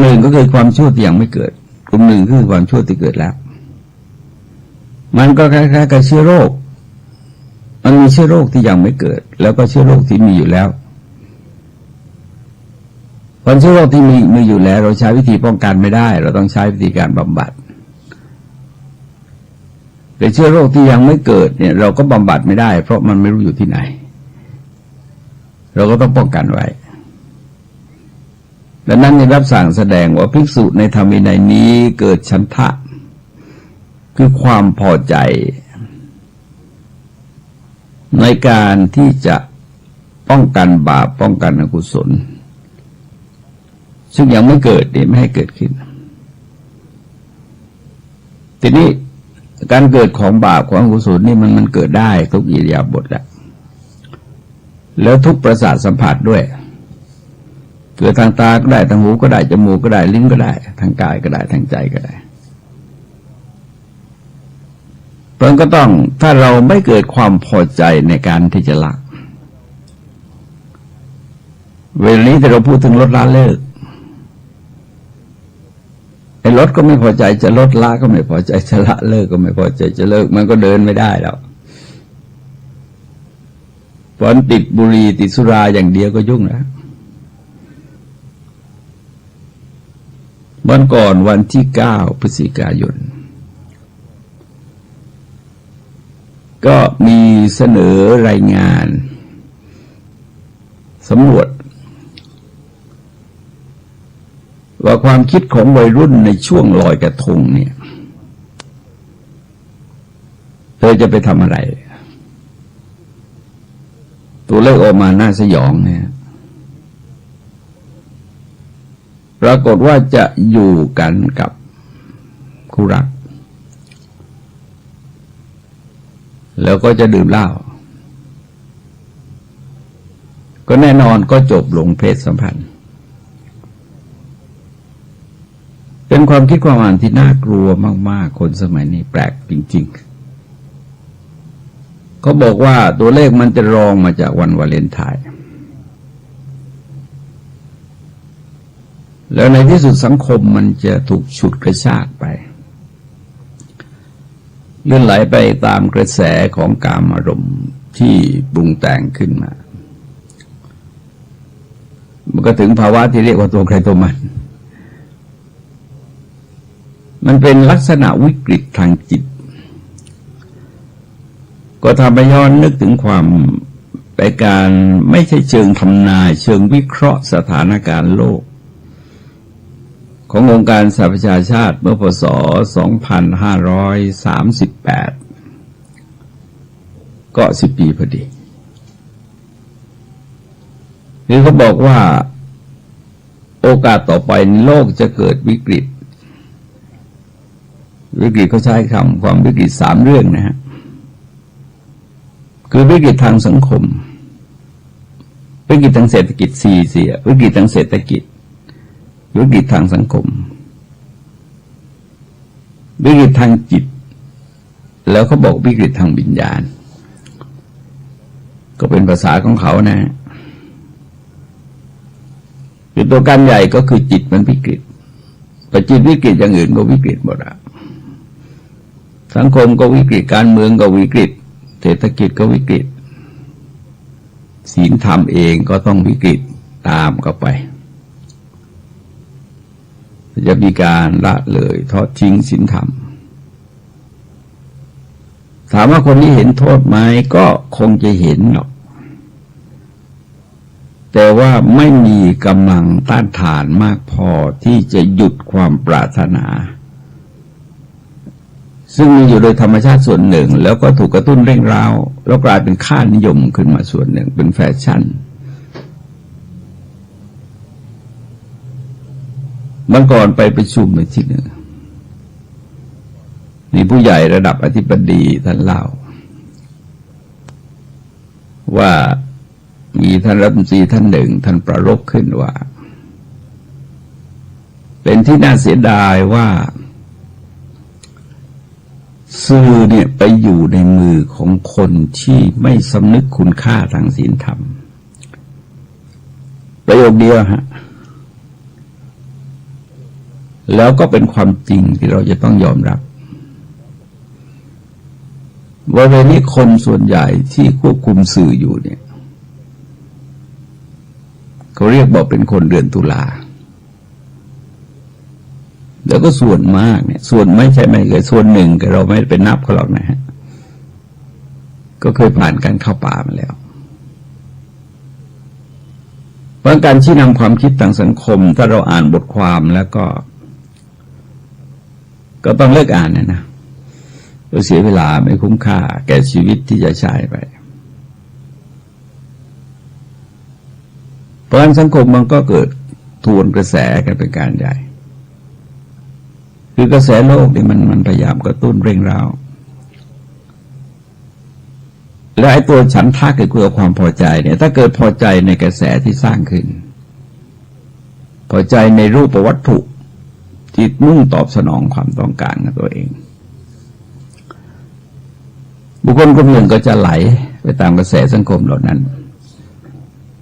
หนึ่งก็คือความชั่วที่ยังไม่เกิดกลุ่มหนึ่งคือความชั่วที่เกิดแล้วมันก็คล้ายๆกับเชื้อโรคมันมีเชื้อโรคที่ยังไม่เกิดแล้วก็เชื้อโรคที่มีอยู่แล้วความเชื้อโรคที่มีอยู่แล้วเราใช้วิธีป้องกันไม่ได้เราต้องใช้วิธีการบำบัด แต่เชื้อโรคที่ยังไม่เกิดเนี่ยเราก็บำบัดไม่ได้เพราะมันไม่รู้อยู่ที่ไหนเราก็ต้องป้องกันไว้ดังนั้นในรับสั่งแสดงว่าภิกษุในธรรมวินัยนี้เกิดฉันทะคือความพอใจในการที่จะป้องกันบาปป้องกันอกุศลซึ่งยังไม่เกิดนี่ไม่ให้เกิดขึ้นทีนี้การเกิดของบาปของอกุศลนี่มันเกิดได้ทุกอิริยาบถแล้วทุกประสาทสัมผัสด้วยเกิดทางตาก็ได้ทางหูก็ได้จมูกก็ได้ลิ้นก็ได้ทางกายก็ได้ทางใจก็ได้เพราะก็ต้องถ้าเราไม่เกิดความพอใจในการที่จะละเวลานี้ที่เราพูดถึงลดละเลิกไอ้ลดก็ไม่พอใจจะลดละก็ไม่พอใจจะละเลิกก็ไม่พอใจจะเลิกมันก็เดินไม่ได้แล้วพอติดบุหรี่ติดสุราอย่างเดียวก็ยุ่งแล้ววันก่อนวันที่9 พฤศจิกายนก็มีเสนอรายงานสำรวจว่าความคิดของวัยรุ่นในช่วงลอยกระทงเนี่ยเธอจะไปทำอะไรตัวเลขออกมาน่าสยองเนี่ยปรากฏว่าจะอยู่กันกับคู่รักแล้วก็จะดื่มเหล้าก็แน่นอนก็จบลงเพศสัมพันธ์เป็นความคิดความอ่านที่น่ากลัวมากๆคนสมัยนี้แปลกจริงๆเขาบอกว่าตัวเลขมันจะรองมาจากวันวาเลนไทน์แล้วในที่สุดสังคมมันจะถูกฉุดกระชากไปเลื่อนไหลไปตามกระแสของกามอารมณ์ที่ปรุงแต่งขึ้นมามันก็ถึงภาวะที่เรียกว่าตัวใครตัวมันเป็นลักษณะวิกฤตทางจิตก็ทำให้ย้อนนึกถึงความไปการไม่ใช่เชิงทำนายเชิงวิเคราะห์สถานการณ์โลกขององค์การสหประชาชาติเมื่อพ.ศ. 2538ก็10 ปีพอดีคือเขาบอกว่าโอกาสต่อไปในโลกจะเกิดวิกฤตเขาใช้คำความวิกฤต3 เรื่องนะฮะคือวิกฤตทางสังคมวิกฤตทางเศรษฐกิจ4วิกฤตทางเศรษฐกิจวิกฤตทางสังคมวิกฤตทางจิตแล้วเขาบอกวิกฤตทางวิญญาณก็เป็นภาษาของเขานะคือตัวการใหญ่ก็คือจิตมันวิกฤตพอจิตวิกฤตอย่างอื่นก็วิกฤตหมดอะสังคมก็วิกฤตการเมืองก็วิกฤตเศรษฐกิจก็วิกฤตศีลธรรมเองก็ต้องวิกฤตตามเข้าไปจะมีการละเลยทอดทิ้งศีลธรรมถามว่าคนนี้เห็นโทษไหมก็คงจะเห็นหรอกแต่ว่าไม่มีกำลังต้านทานมากพอที่จะหยุดความปรารถนาซึ่งมีอยู่โดยธรรมชาติส่วนหนึ่งแล้วก็ถูกกระตุ้นเร่งร้าวแล้วกลายเป็นค่านิยมขึ้นมาส่วนหนึ่งเป็นแฟชั่นเมื่อก่อนไปประชุมในที่หนึ่งมีผู้ใหญ่ระดับอธิบดีท่านเล่าว่ามีท่านรัฐมนตรีท่านหนึ่งท่านประรบขึ้นว่าเป็นที่น่าเสียดายว่าสื่อเนี่ยไปอยู่ในมือของคนที่ไม่สำนึกคุณค่าทางศีลธรรมประโยคเดียวฮะแล้วก็เป็นความจริงที่เราจะต้องยอมรับว่าเวลานี้คนส่วนใหญ่ที่ควบคุมสื่ออยู่เนี่ยเขาเรียกบอกเป็นคนเดือนตุลา แล้วก็ส่วนมากเนี่ยส่วนไม่ใช่ไม่เคยส่วนหนึ่งแต่เราไม่ไปนับเขาหรอกนะฮะก็เคยผ่านการเข้าป่ามาแล้วเพราะการชี้นำความคิดทางสังคมถ้าเราอ่านบทความแล้วก็ต้องเลิกอ่านนะเราเสียเวลาไม่คุ้มค่าแก่ชีวิตที่จะใช้ไปเพราะฉะนั้นสังคมมันก็เกิดทวนกระแสกันเป็นการใหญ่คือกระแสโลกนี่มันพยายามกระตุ้นเร่งเร้าและไอ้ตัวฉันทะคือความพอใจเนี่ยถ้าเกิดพอใจในกระแสที่สร้างขึ้นพอใจในรูปวัตถุที่มุ่งตอบสนองความต้องการของตัวเองบุคคลกลุ่มหนึ่งก็จะไหลไปตามกระแสสังคมเหล่านั้น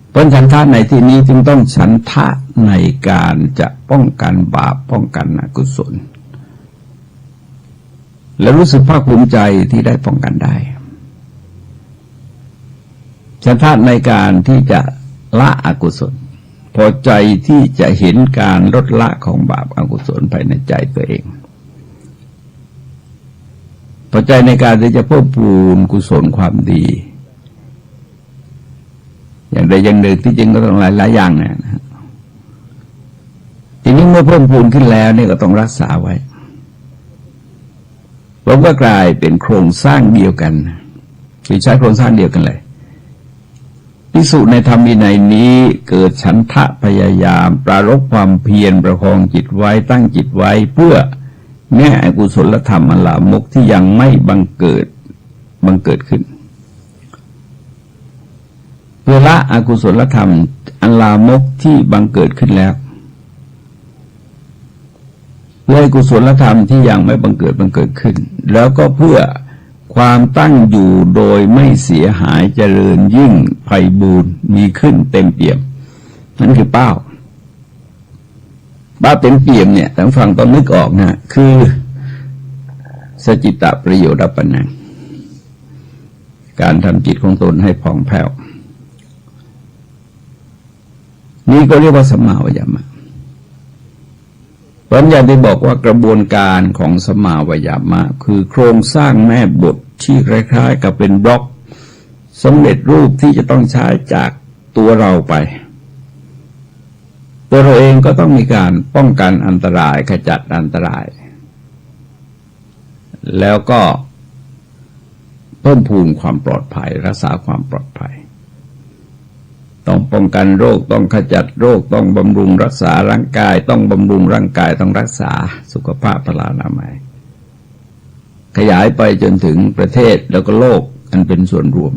เพราะฉันทะในที่นี้จึงต้องฉันทะในการจะป้องกันบาปป้องกันอกุศลและรู้สึกภาคภูมิใจที่ได้ป้องกันได้ฉันทะในการที่จะละอกุศลพอใจที่จะเห็นการลดละของบาปอกุศลภายในใจตัวเองพอใจในการที่จะเพิ่มพูนกุศลความดีอย่างใดอย่างหนึ่งที่จริงก็ต้องหลายอย่างนะทีนี้เมื่อเพิ่มพูนขึ้นแล้วนี่ก็ต้องรักษาไว้ผมก็กลายเป็นโครงสร้างเดียวกันคือใช้โครงสร้างเดียวกันเลยภิกษุในธรรมวินัยนี้เกิดฉันทะพยายามปรารภความเพียรประคองจิตไว้ตั้งจิตไว้เพื่อแก้อกุศลธรรมอลามกที่ยังไม่บังเกิดขึ้นเพื่อละอกุศลธรรมอลามกที่บังเกิดขึ้นแล้วเพื่อกุศลธรรมที่ยังไม่บังเกิดขึ้นแล้วก็เพื่อความตั้งอยู่โดยไม่เสียหายเจริญยิ่งไพบูรย์มีขึ้นเต็มเปี่ยมนั่นคือเป้าเต็มเปี่ยมเนี่ยทั้งฟังต้องนึกออกนะคือสจิตตประโยชน์อัปปนังการทำจิตของตนให้ผ่องแผ้วนี่ก็เรียกว่าสัมมาวิยามะผมอยากได้บอกว่ากระบวนการของสัมมาวิยามะคือโครงสร้างแม่บทที่คล้ายๆกับเป็นบล็อกสำเร็จรูปที่จะต้องใช้จากตัวเราไปตัวเราเองก็ต้องมีการป้องกันอันตรายขจัดอันตรายแล้วก็เพิ่มพูนความปลอดภัยรักษาความปลอดภัยต้องป้องกันโรคต้องขจัดโรคต้องบำรุงรักษาร่างกายต้องบำรุงร่างกายต้องรักษาสุขภาพพลานามัยขยายไปจนถึงประเทศแล้วก็โลกอันเป็นส่วนรวม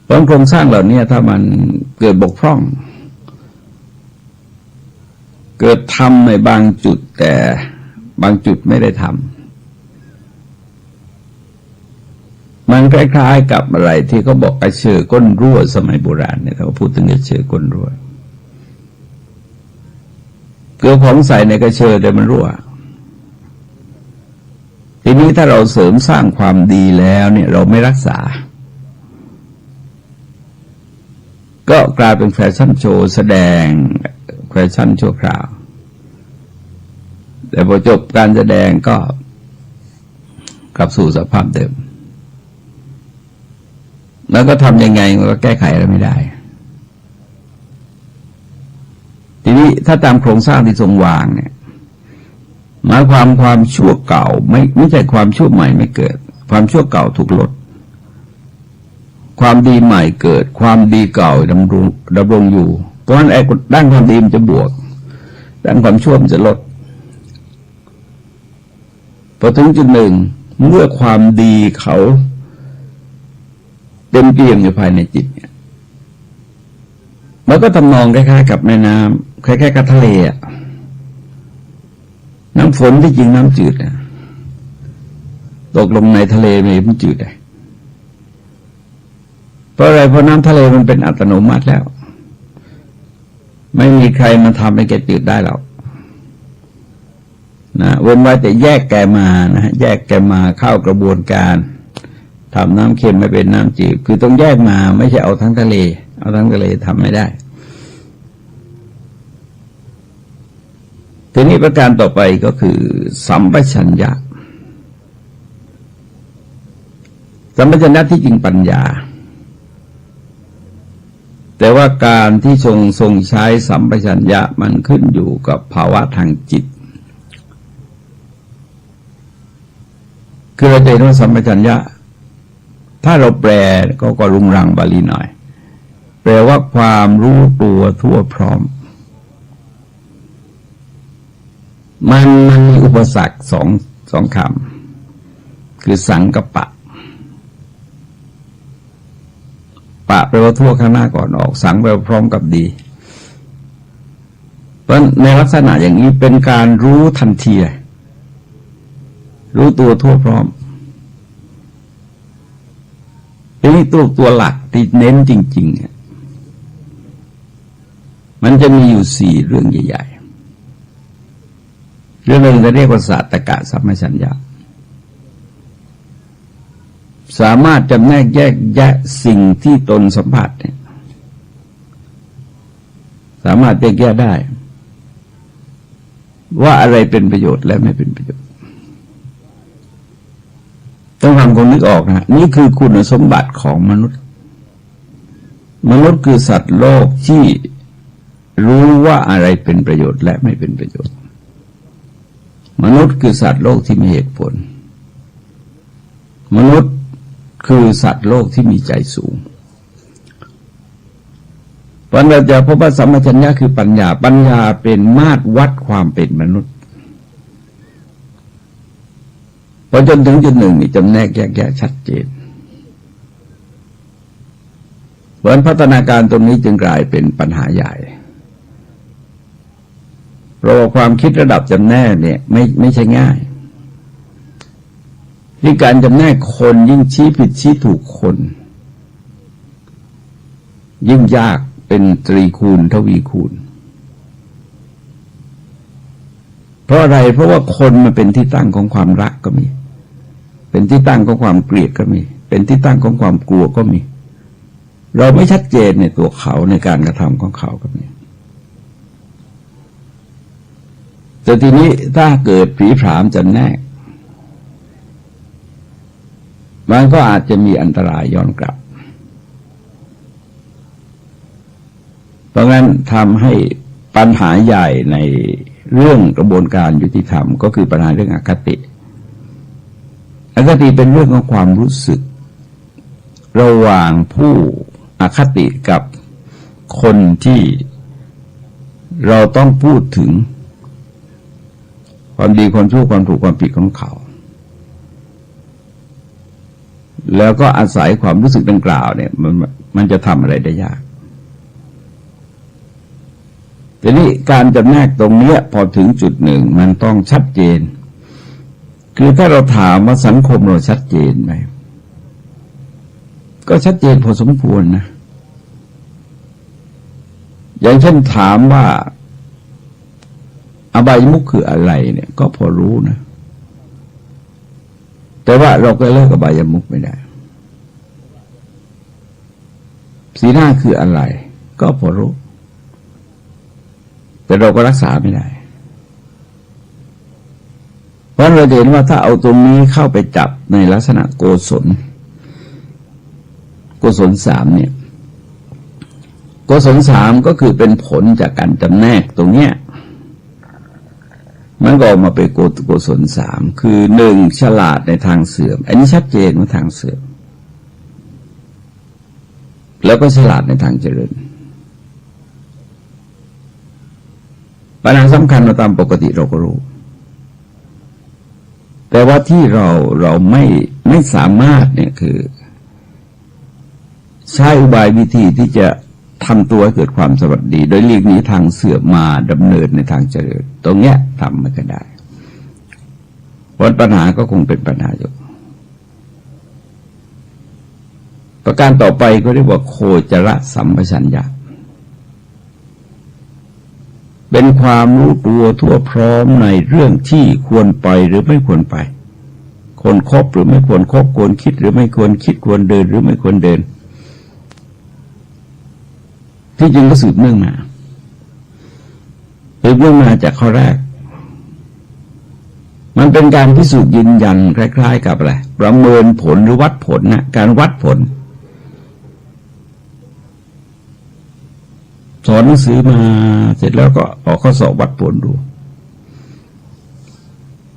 เพราะโครงสร้างเหล่านี้ถ้ามันเกิดบกพร่องเกิดทำในบางจุดแต่บางจุดไม่ได้ทำมันคล้ายๆกับอะไรที่เขาบอกกระเชอก้นรั่วสมัยโบราณเนี่ยเขาพูดถึงกระเชอก้นรั่วเกลือของใส่ในกระเชอแต่มันรั่วทีนี้ถ้าเราเสริมสร้างความดีแล้วเนี่ยเราไม่รักษาก็กลายเป็นแฟชั่นโชว์แสดงแฟชั่นชั่วคราวแต่พอจบการแสดงก็กลับสู่สภาพเดิมแล้วก็ทำยังไงมันก็แก้ไขอะไรไม่ได้ทีนี้ถ้าตามโครงสร้างที่ทรงวางเนี่ยหมายความชั่วเก่าไม่ใช่ความชั่วใหม่ไม่เกิดความชั่วเก่าถูกลดความดีใหม่เกิดความดีเก่าดำรงอยู่เพราะฉะนั้นไอ้ด้านความดีมันจะบวกด้านความชั่วมันจะลดพอถึงจุดหนึ่งเมื่อความดีเขาเต็มเปี่ยมอยู่ภายในจิตเนี่ยมันก็ทำนองคล้ายๆกับแม่น้ำคล้ายๆกับทะเลอ่ะน้ำฝนที่จริงน้ำจืดนะตกลงในทะเลมันจืดเลยเพราะอะไรเพราะน้ำทะเลมันเป็นอัตโนมัติแล้วไม่มีใครมาทำให้แกจืดได้หรอกนะเว้นไว้แต่แยกแกมานะแยกแกมาเข้ากระบวนการทำน้ำเค็มไม่เป็นน้ำจืดคือต้องแยกมาไม่ใช่เอาทั้งทะเลทำไม่ได้ ทีนี้ประการต่อไปก็คือสัมปชัญญะสัมปชัญญะที่จริงปัญญาแต่ว่าการที่ทรงใช้สัมปชัญญะมันขึ้นอยู่กับภาวะทางจิตคือเราจะเห็นว่าสัมปชัญญะถ้าเราแปลก็รุงรังบาลีหน่อยแปลว่าความรู้ตัวทั่วพร้อมมันมีอุปสรรคสองคำคือสังกัปปะปะแปลว่าทั่วข้างหน้าก่อนออกสังแปลว่าพร้อมกับดีเพราะในลักษณะอย่างนี้เป็นการรู้ทันทีรู้ตัวทั่วพร้อมทีนี้ตัวหลักที่เน้นจริงๆมันจะมีอยู่4เรื่องใหญ่ๆเรื่องหนึ่งจะเรียกว่าสัตตกะสัมปชัญญะสามารถจำแนกแยกแยะสิ่งที่ตนสัมผัสเนี่ยสามารถแยกแยะได้ว่าอะไรเป็นประโยชน์และไม่เป็นประโยชน์ต้องทำคนนึกออกนะนี่คือคุณสมบัติของมนุษย์คือสัตว์โลกที่รู้ว่าอะไรเป็นประโยชน์และไม่เป็นประโยชน์มนุษย์คือสัตว์โลกที่มีเหตุผลมนุษย์คือสัตว์โลกที่มีใจสูงเพราะเราจะพบว่าสัมปชัญญะคือปัญญาเป็นมาตรวัดความเป็นมนุษย์พอจนถึงจุดหนึ่งนี่จำแนกแยกแยะชัดเจนเพราะพัฒนาการตรงนี้จึงกลายเป็นปัญหาใหญ่เพราะว่าความคิดระดับจำแนกเนี่ยไม่ใช่ง่ายที่การจำแนกคนยิ่งชี้ผิดชี้ถูกคนยิ่งยากเป็นตรีคูณทวีคูณเพราะอะไรเพราะว่าคนมันเป็นที่ตั้งของความรักก็มีเป็นที่ตั้งของความเกลียดก็มีเป็นที่ตั้งของความกลัวก็มีเราไม่ชัดเจนในตัวเขาในการกระทำของเขาก็มีแต่ทีนี้ถ้าเกิดผีผามจำแนกมันก็อาจจะมีอันตรายย้อนกลับเพราะงั้นทำให้ปัญหาใหญ่ในเรื่องกระบวนการยุติธรรมก็คือปัญหาเรื่องอคติเป็นเรื่องของความรู้สึกระหว่างผู้อคติกับคนที่เราต้องพูดถึงความดีความชั่วความถูกความผิดของเขาแล้วก็อาศัยความรู้สึกดังกล่าวเนี่ยมันจะทำอะไรได้ยากทีนี้การจำแนกตรงนี้พอถึงจุดหนึ่งมันต้องชัดเจนคือถ้าเราถามว่าสังคมเราชัดเจนไหมก็ชัดเจนพอสมควรนะอย่างเช่นถามว่าอบายมุขคืออะไรเนี่ยก็พอรู้นะแต่ว่าเราก็เลิกอบายมุขไม่ได้สีหน้าคืออะไรก็พอรู้แต่เราก็รักษาไม่ได้เพราะเราเห็นว่าถ้าเอาตรงนี้เข้าไปจับในลักษณะโกศล3เนี่ยโกศล3ก็คือเป็นผลจากการจำแนกตรงเนี้ยมันก็ออกมาเป็นโกศล3คือ1ฉลาดในทางเสื่อมอันนี้ชัดเจนว่าทางเสื่อมแล้วก็ฉลาดในทางเจริญปัญหาสำคัญเราตามปกติเราก็รู้แต่ว่าที่เราไม่สามารถเนี่ยคือใช้อุบายวิธีที่จะทำตัวให้เกิดความสวัสดีโดยหลีกหนีทางเสื่อมมาดำเนินในทางเจริญตรงเนี้ยทำไม่ได้เพราะปัญหาก็คงเป็นปัญหาอยู่ประการต่อไปก็เรียกว่าโคจรสัมปชัญญะเป็นความรู้ตัวทั่วพร้อมในเรื่องที่ควรไปหรือไม่ควรไปควรคบหรือไม่ควรคบควรคิดหรือไม่ควรคิดควรเดินหรือไม่ควรเดินที่จริงก็สืบเนื่องมาจากข้อแรก มันเป็นการพิสูจน์ยืนยันคล้ายๆกับอะไรประเมินผลหรือวัดผลนะการวัดผลสอนหนังสือมาเสร็จแล้วก็ออกข้อสอบวัดผลดู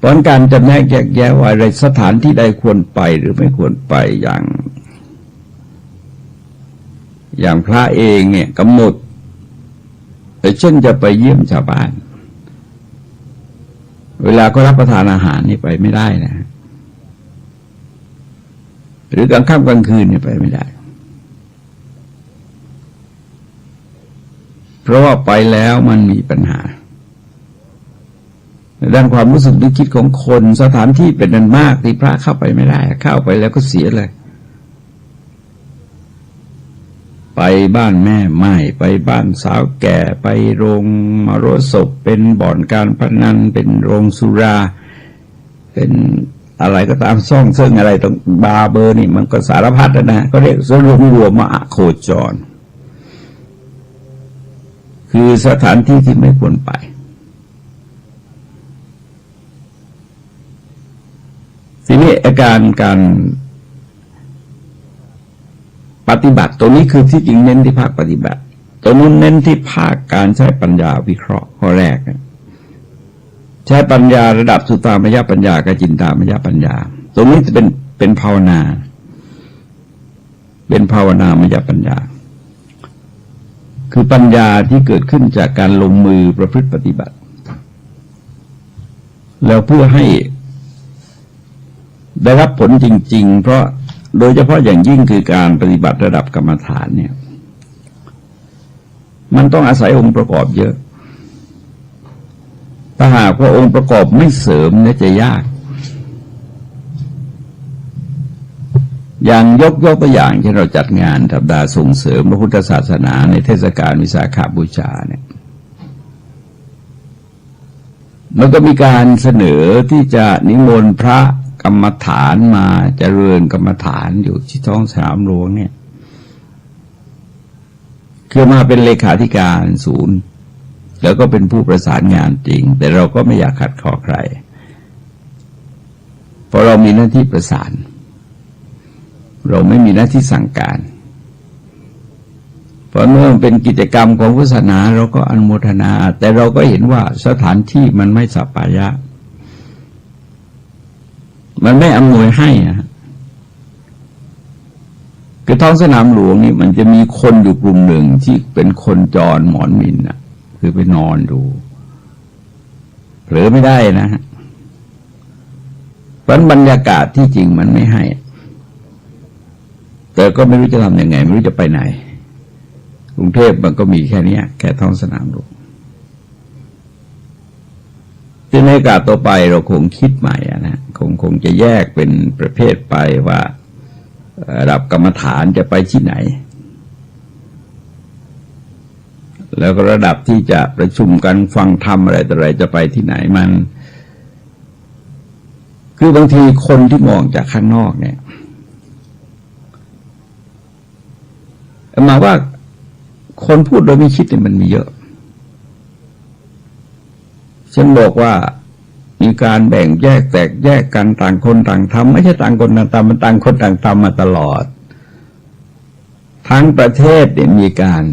ตอนการจำแนกแยกแยะว่าอะไรสถานที่ใดควรไปหรือไม่ควรไปอย่างพระเองเนี่ยกำหนดเช่นจะไปเยี่ยมชาวบ้านเวลาก็รับประทานอาหารนี่ไปไม่ได้นะหรือกลางค่ำกลางคืนนี่ไปไม่ได้เพราะว่าไปแล้วมันมีปัญหาด้านความรู้สึกนึกคิดของคนสถานที่เป็นนันมากที่พระเข้าไปไม่ได้เข้าไปแล้วก็เสียเลยไปบ้านแม่ไม้ไปบ้านสาวแก่ไปโรงมรดศพเป็นบ่อนการพนันเป็นโรงสุราเป็นอะไรก็ตามซ่องซึ่งอะไรตรงบาร์เบอร์นี่มันก็สารพัดนะก็เรียกรวมมาโคจรคือสถานที่ที่ไม่ควรไปทีนี้การปฏิบัติตัวนี้คือที่จริงเน้นที่ภาคปฏิบัติตัวนู้นเน้นที่ภาคการใช้ปัญญาวิเคราะห์ข้อแรกใช้ปัญญาระดับสุตตามยปัญญากับจินตามยปัญญาตรงนี้จะเป็นภาวนาเป็นภาวนามยปัญญาคือปัญญาที่เกิดขึ้นจากการลงมือประพฤติปฏิบัติแล้วเพื่อให้ได้รับผลจริงๆเพราะโดยเฉพาะอย่างยิ่งคือการปฏิบัติระดับกรรมฐานเนี่ยมันต้องอาศัยองค์ประกอบเยอะถ้าหากว่าองค์ประกอบไม่เสริมเนี่ยจะยากอย่างยกตัวอย่างที่เราจัดงานสัปดาห์ส่งเสริมพระพุทธศาสนาในเทศกาลวิสาขบูชาเนี่ยมันก็มีการเสนอที่จะนิมนต์พระกรรมฐานมาเจริญกรรมฐานอยู่ที่ท้องสนามหลวงเนี่ยคือมาเป็นเลขาธิการศูนย์แล้วก็เป็นผู้ประสานงานจริงแต่เราก็ไม่อยากขัดข้อใครเพราะเรามีหน้าที่ประสานเราไม่มีหน้าที่สั่งการเพราะเมื่อเป็นกิจกรรมของพุทธศาสนาเราก็อนุโมทนาแต่เราก็เห็นว่าสถานที่มันไม่สัปปายะมันไม่อำนวยให้คือท้องสนามหลวงนี่มันจะมีคนอยู่กลุ่มหนึ่งที่เป็นคนจรหมอนมินคือไปนอนดูเผลอไม่ได้นะฮะเพราะบรรยากาศที่จริงมันไม่ให้แต่ก็ไม่รู้จะทำยังไงไม่รู้จะไปไหนกรุงเทพมันก็มีแค่นี้แค่ท้องสนามหลวงที่ในโอกาสต่อไปเราคงคิดใหม่นะคงจะแยกเป็นประเภทไปว่าระดับกรรมฐานจะไปที่ไหนแล้วก็ระดับที่จะประชุมกันฟังธรรมอะไรต่ออะไรจะไปที่ไหนมันคือบางทีคนที่มองจากข้างนอกเนี่ยมาว่าคนพูดโดยไม่คิดเนี่ยมันมีเยอะฉันบอกว่ามีการแบ่งแยกแตกแยกกันต่างคนต่างทำไม่ใช่ต่างคนต่างทำมันต่างคนต่างทำมาตลอดทั้งประเทศเนี่ยมีการ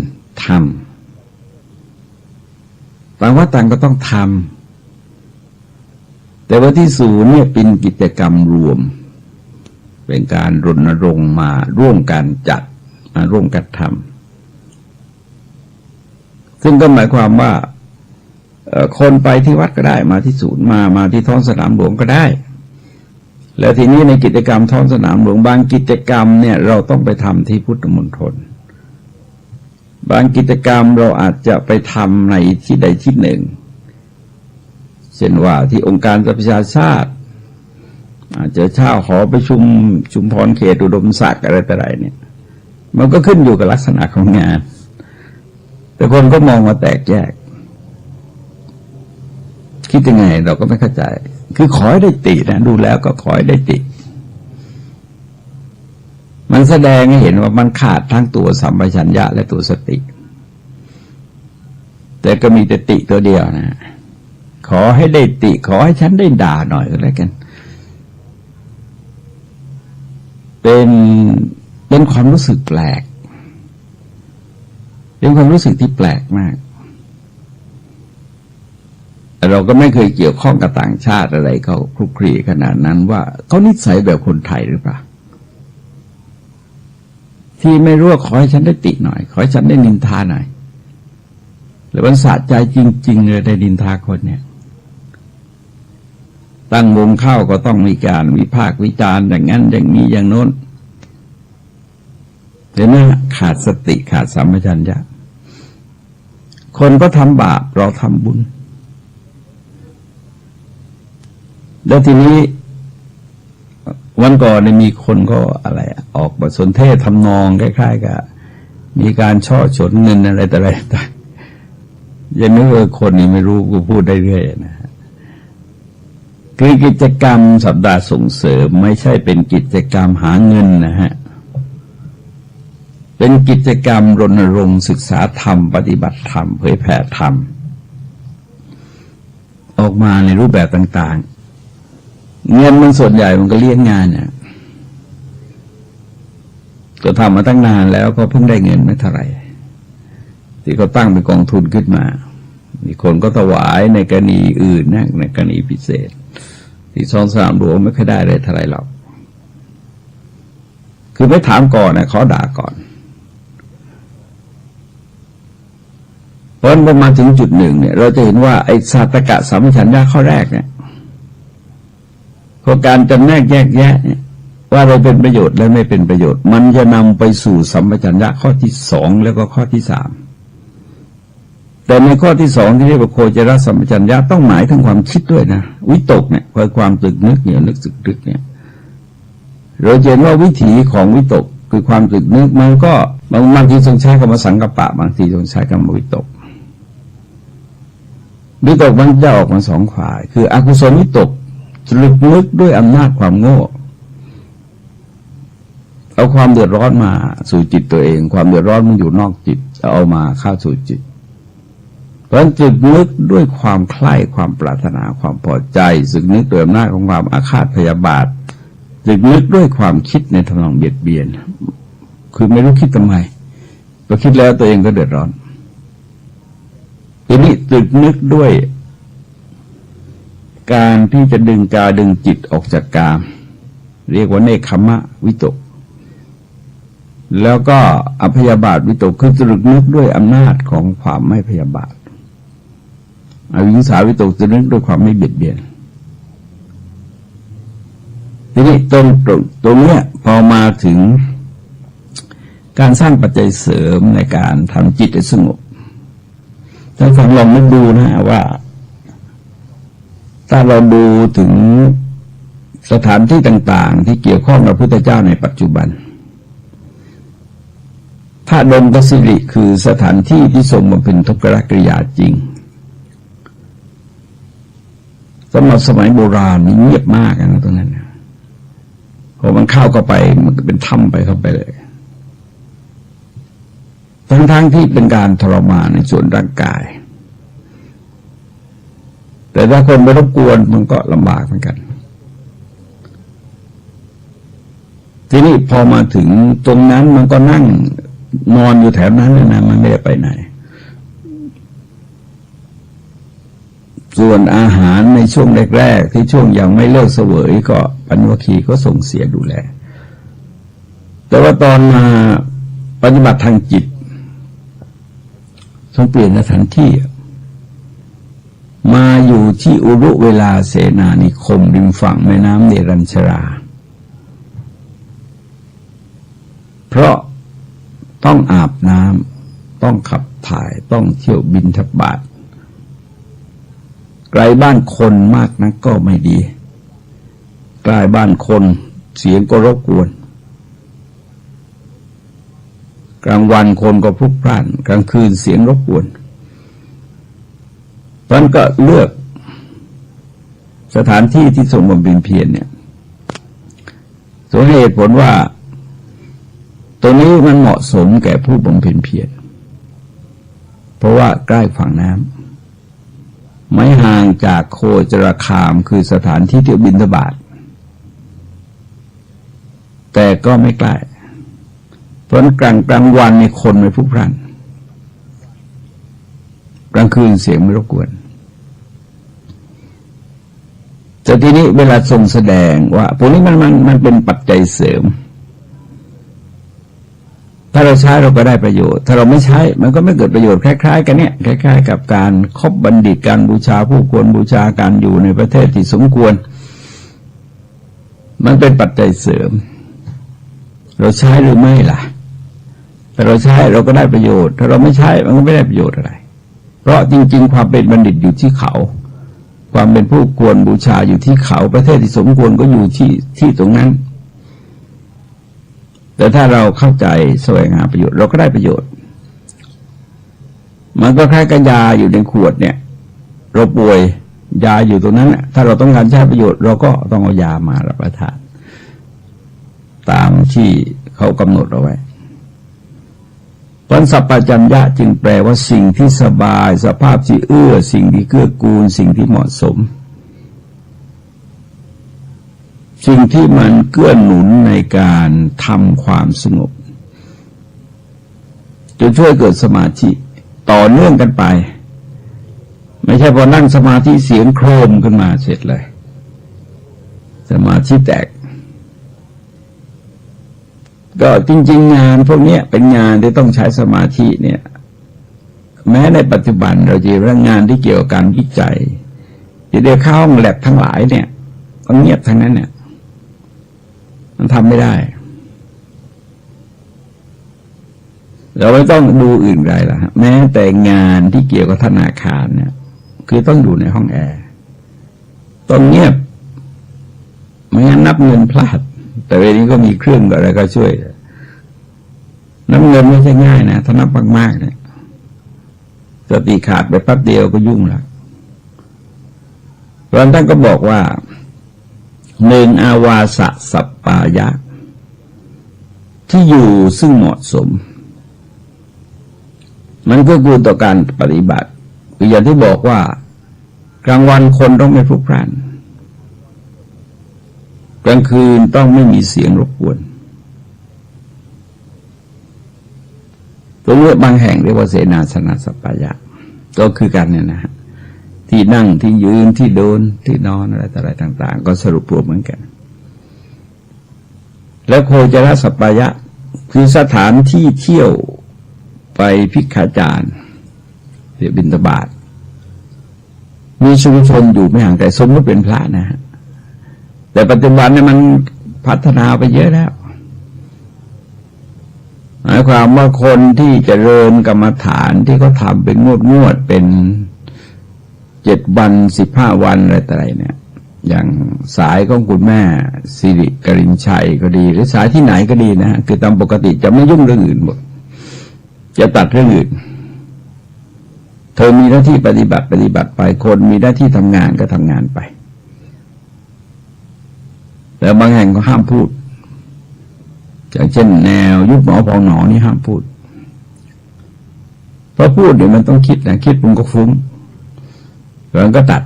ทำต่างว่าต่างก็ต้องทำแต่ว่าที่ศูนย์เนี่ยเป็นกิจกรรมรวมเป็นการรณรงค์มาร่วมกันจัดมาร่วมกันทำซึ่งก็หมายความว่าคนไปที่วัดก็ได้มาที่ศูนย์มาที่ท้องสนามหลวงก็ได้แล้วทีนี้ในกิจกรรมท้องสนามหลวงบางกิจกรรมเนี่ยเราต้องไปทำที่พุทธมณฑลบางกิจกรรมเราอาจจะไปทำในที่ใดที่หนึ่งเช่นว่าที่องค์การสหประชาชาติอาจจะเช่าหอประชุมชุมพรเขตอุดมศักดิ์อะไรต่ออะไรเนี่ยมันก็ขึ้นอยู่กับลักษณะของงานแต่คนก็มองมาแตกแยกคิดยังไงเราก็ไม่เข้าใจคือขอให้ได้ตินะดูแล้วก็ขอให้ได้ติมันแสดงให้เห็นว่ามันขาดทั้งตัวสัมปชัญญะและตัวสติแต่ก็มีแต่ติตัวเดียวนะ ขอให้ได้ติขอให้ฉันได้ด่าหน่อยก็แล้วกันเป็นความรู้สึกแปลกเป็นความรู้สึกที่แปลกมากเราก็ไม่เคยเกี่ยวข้องกับต่างชาติอะไรเขาคลุกคลีขนาดนั้นว่าเขานิสัยแบบคนไทยหรือเปล่าที่ไม่รู้ว่าขอให้ฉันได้ติหน่อยขอให้ฉันได้นินทาหน่อยหรือมันสะใจจริงๆเลยได้นินทาคนเนี่ยตั้งวงเข้าก็ต้องมีการวิพากษ์วิจารณ์อย่างนั้นอย่างนี้อย่างโน้นแต่น่าขาดสติขาดสัมปชัญญะคนก็ทำบาปเราทำบุญแล้วทีนี้วันก่อนมีคนก็อะไรออกบทสนเทศทำนองคล้ายๆกับมีการช่อฉนเงินอะไรแต่อะไรต่างยังนึกว่าคนนี้ไม่รู้กูพูดได้เรื่อยนะคือกิจกรรมสัปดาห์ส่งเสริมไม่ใช่เป็นกิจกรรมหาเงินนะฮะเป็นกิจกรรมรณรงค์ศึกษาธรรมปฏิบัติธรรมเผยแผ่ธรรมออกมาในรูปแบบต่างๆเงินมันส่วนใหญ่มันก็เลี้ยงงานเนี่ยก็ทำมาตั้งนานแล้วก็เพิ่งได้เงินไม่เท่าไหร่ที่เขาตั้งเป็นกองทุนขึ้นมามีคนก็ถวายในกรณีอื่นนะในกรณีพิเศษที่ช่องสามหลวงไม่ค่อยได้เลยเท่าไหร่หรอกคือไม่ถามก่อนนะเขาด่าก่อนเพราะมันมาถึงจุดหนึ่งเนี่ยเราจะเห็นว่าไอ้สาตกะสัมปชัญญะข้อแรกเนี่ยข้อการจำแนกแยกแยะเนี่ยว่าเราเป็นประโยชน์และไม่เป็นประโยชน์มันจะนำไปสู่สัมปชัญญะข้อที่สองแล้วก็ข้อที่สามแต่ในข้อที่สองที่เรียกว่าโคจรสัมปชัญญะต้องหมายถึงความคิดด้วยนะวิตกเนี่ยความตึกนึกเนี่ยนึกสึกตึกเนี่ยเราเห็นว่าวิถีของวิตกคือความตึกนึกมันก็บางทีทรงใช้คำว่าสังกัปปะบางทีทรงใช้คำว่าวิตกมันจะออกมาสองฝ่ายคืออกุศลวิตกตรึกนึกด้วยอำนาจความโง่เอาความเดือดร้อนมาสู่จิตตัวเองความเดือดร้อนมันอยู่นอกจิตเอามาเข้าสู่จิตเพราะตรึกนึกด้วยความใคร่ความปรารถนาความพอใจสึกนึกด้วยอำนาจของความอาฆาตพยาบาทตรึกนึกด้วยความคิดในทำนองเบียดเบียนคือไม่รู้คิดทำไมพอคิดแล้วตัวเองก็เดือดร้อนทีนี้ตรึกนึกด้วยการที่จะดึงกายดึงจิตออกจากกามเรียกว่าเนคขมะวิตกแล้วก็อพยาบาทวิตกคือตรึกนึกด้วยอำนาจของความไม่พยาบาทอวิหิงสาวิตกตรึกนึกด้วยความไม่เบียดเบียนทีนี้ตรงเนี้ยพอมาถึงการสร้างปัจจัยเสริมในการทำจิตให้สงบท่านฟังลองนึกดูนะว่าถ้าเราดูถึงสถานที่ต่างๆที่เกี่ยวข้องกับพระพุทธเจ้าในปัจจุบันถ้าดงกสิริคือสถานที่ที่ทรงบำเพ็ญทุกขกิริยาจริงสำหรับสมัยโบราณนี่เงียบมากนะตรงนั้นพอมันเข้าไปมันก็เป็นถ้ำไปเข้าไปเลยทั้งที่เป็นการทรมานในส่วนร่างกายแต่ถ้าคนไปรบกวนมันก็ลำบากเหมือนกันทีนี้พอมาถึงตรงนั้นมันก็นั่งนอนอยู่แถวนั้นนะมันไม่ได้ไปไหนส่วนอาหารในช่วงแรกๆที่ช่วงยังไม่เลิกเสวยก็ปัญญวคีก็ส่งเสียดูแลแต่ว่าตอนมาปฏิบัติทางจิตทรงเปลี่ยนสถานที่มาอยู่ที่อุรุเวลาเสนานิคมริมฝั่งแม่น้ำเนรัญชราเพราะต้องอาบน้ำต้องขับถ่ายต้องเที่ยวบิณฑบาตไกลบ้านคนมากนักก็ไม่ดีใกล้บ้านคนเสียงก็รบกวนกลางวันคนก็พลุกพล่านกลางคืนเสียงรบกวนเพราะนั้นก็เลือกสถานที่ที่ทรงบำเพ็ญเพียรเนี่ยสมเหตุผลว่าตรงนี้มันเหมาะสมแก่ผู้บำเพ็ญเพียรเพราะว่าใกล้ฝั่งน้ ไม่ห่างจากโคจรคามคือสถานที่ที่บิณฑบาตแต่ก็ไม่ใกล้เพราะกลางวันในคนไม่พลุกพล่านกลางคืนเสียงไม่รบกวนแต่ทีนี้เวลาทรงแสดงว่าพวกนี้มันเป็นปัจจัยเสริมถ้าเราใช้เราก็ได้ประโยชน์ถ้าเราไม่ใช้มันก็ไม่เกิดประโยชน์คล้ายๆกันเนี่ยคล้ายๆกับการคบบัณฑิตการบูชาผู้ควรบูชาการอยู่ในประเทศที่สมควรมันเป็นปัจจัยเสริมเราใช้หรือไม่ล่ะแต่เราใช้เราก็ได้ประโยชน์ถ้าเราไม่ใช้มันก็ไม่ได้ประโยชน์อะไรเพราะจริงๆความเป็นบัณฑิตอยู่ที่เขาความเป็นผู้ควรบูชาอยู่ที่เขาประเทศที่สมควรก็อยู่ที่ตรงนั้นแต่ถ้าเราเข้าใจแสวงหาประโยชน์เราก็ได้ประโยชน์มันก็คล้ายกับยาอยู่ในขวดเนี่ยเราป่วยยาอยู่ตรงนั้นถ้าเราต้องการใช้ประโยชน์เราก็ต้องเอายามารับประทานตามที่เขากำหนดเอาไว้ปัญสัพพัญญะจึงแปลว่าสิ่งที่สบายสภาพที่เอื้อสิ่งที่เกื้อกูลสิ่งที่เหมาะสมสิ่งที่มันเกื้อหนุนในการทำความสงบจะช่วยเกิดสมาธิต่อเนื่องกันไปไม่ใช่พอนั่งสมาธิเสียงโครมขึ้นมาเสร็จเลยสมาธิแตกก็จริงๆงานพวกนี้เป็นงานที่ต้องใช้สมาธิเนี่ยแม้ในปัจจุบันเราจะเรื่องงานที่เกี่ยวกับการวิจัยที่ได้เข้าห้องแลบทั้งหลายเนี่ยต้องเงียบทั้งนั้นเนี่ยมันทำไม่ได้เราไม่ต้องดูอื่นใดละแม้แต่งานที่เกี่ยวกับธนาคารเนี่ยคือต้องอยู่ในห้องแอร์ต้องเงียบไม่งั้นนับเงินพลาดแต่เวลานี้ก็มีเครื่องอะไรก็ช่วยนับเงินไม่ใช่ง่ายนะถ้านับมากๆเนี่ยสติขาดไปแป๊บเดียวก็ยุ่งละเพราะฉะนั้นท่านก็บอกว่าหนึ่งอาวาสสัปปายะที่อยู่ซึ่งเหมาะสมมันก็คือต่อการปฏิบัติคืออย่างที่บอกว่ากลางวันคนต้องไม่พลุกพล่านกลางคืนต้องไม่มีเสียงรบกวนตรงนี้บางแห่งเรียกว่าเสนาสนะสัปปายะก็คือกันเนี่ยนะที่นั่งที่ยืนที่เดินที่นอนอะไรต่างๆก็สรุปรวมเหมือนกันแล้วโคจรสัปปายะคือสถานที่เที่ยวไปภิกขาจารย์หรือบิณฑบาตมีชุมชนอยู่ไม่ห่างแต่สมมติเป็นพระนะฮะแต่ปัจจุบันเนี่ยมันพัฒนาไปเยอะแล้วหมายความว่าคนที่เจริญกรรมฐานที่เขาทำเป็นงวดเป็น7 วัน15 วันอะไรเนี่ยอย่างสายของคุณแม่สิริกรินชัยก็ดีหรือสายที่ไหนก็ดีนะฮะคือตามปกติจะไม่ยุ่งเรื่องอื่นหมดจะตัดเรื่องอื่นเธอมีหน้าที่ปฏิบัติไปคนมีหน้าที่ทำงานก็ทำงานไปแต่บางแห่งก็ห้ามพูดอย่างเช่นแนวยุบหมอพองหนอนี่ห้ามพูดเพราะพูดเดี๋ยวมันต้องคิดนะคิดมันก็ฟุ้งแล้วก็ตัด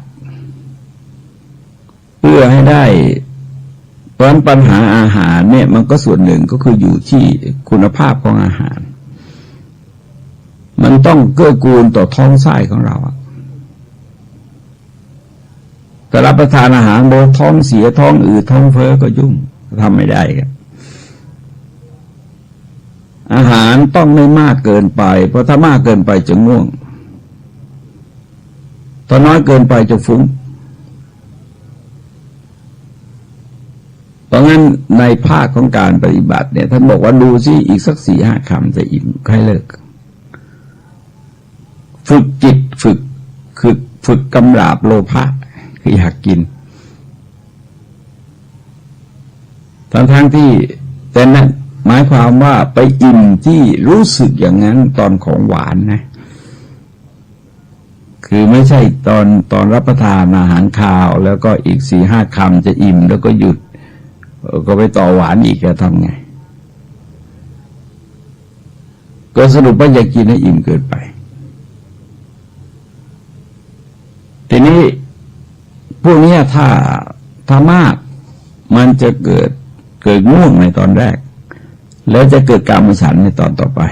เพื่อให้ได้เพราะปัญหาอาหารเนี่ยมันก็ส่วนหนึ่งก็คืออยู่ที่คุณภาพของอาหารมันต้องเกื้อกูลต่อท้องไส้ของเราแต่รับประทานอาหารโดนท้องเสียท้องอืดท้องเฟ้อก็ยุ่งทำไม่ได้ครับอาหารต้องไม่มากเกินไปเพราะถ้ามากเกินไปจะง่วงถ้าน้อยเกินไปจะฟุ้งเพราะงั้นในภาคของการปฏิบัติเนี่ยท่านบอกว่าดูซิอีกสัก4-5 คำจะอิ่มใครเลิกฝึกจิตฝึกกำราบโลภะคืออยากกินทั้งที่แต่นั้นหมายความว่าไปอิ่มที่รู้สึกอย่างนั้นตอนของหวานนะคือไม่ใช่ตอนรับประทานอาหารคาวแล้วก็อีก4-5 คำจะอิ่มแล้วก็หยุดก็ไปต่อหวานอีกจะทำไงก็สรุปว่าอย่ากินให้อิ่มเกินไปที พวกนี้ถ้ามากมันจะเกิดง่วงในตอนแรกแล้วจะเกิดกามฉันท์ในตอนต่อไป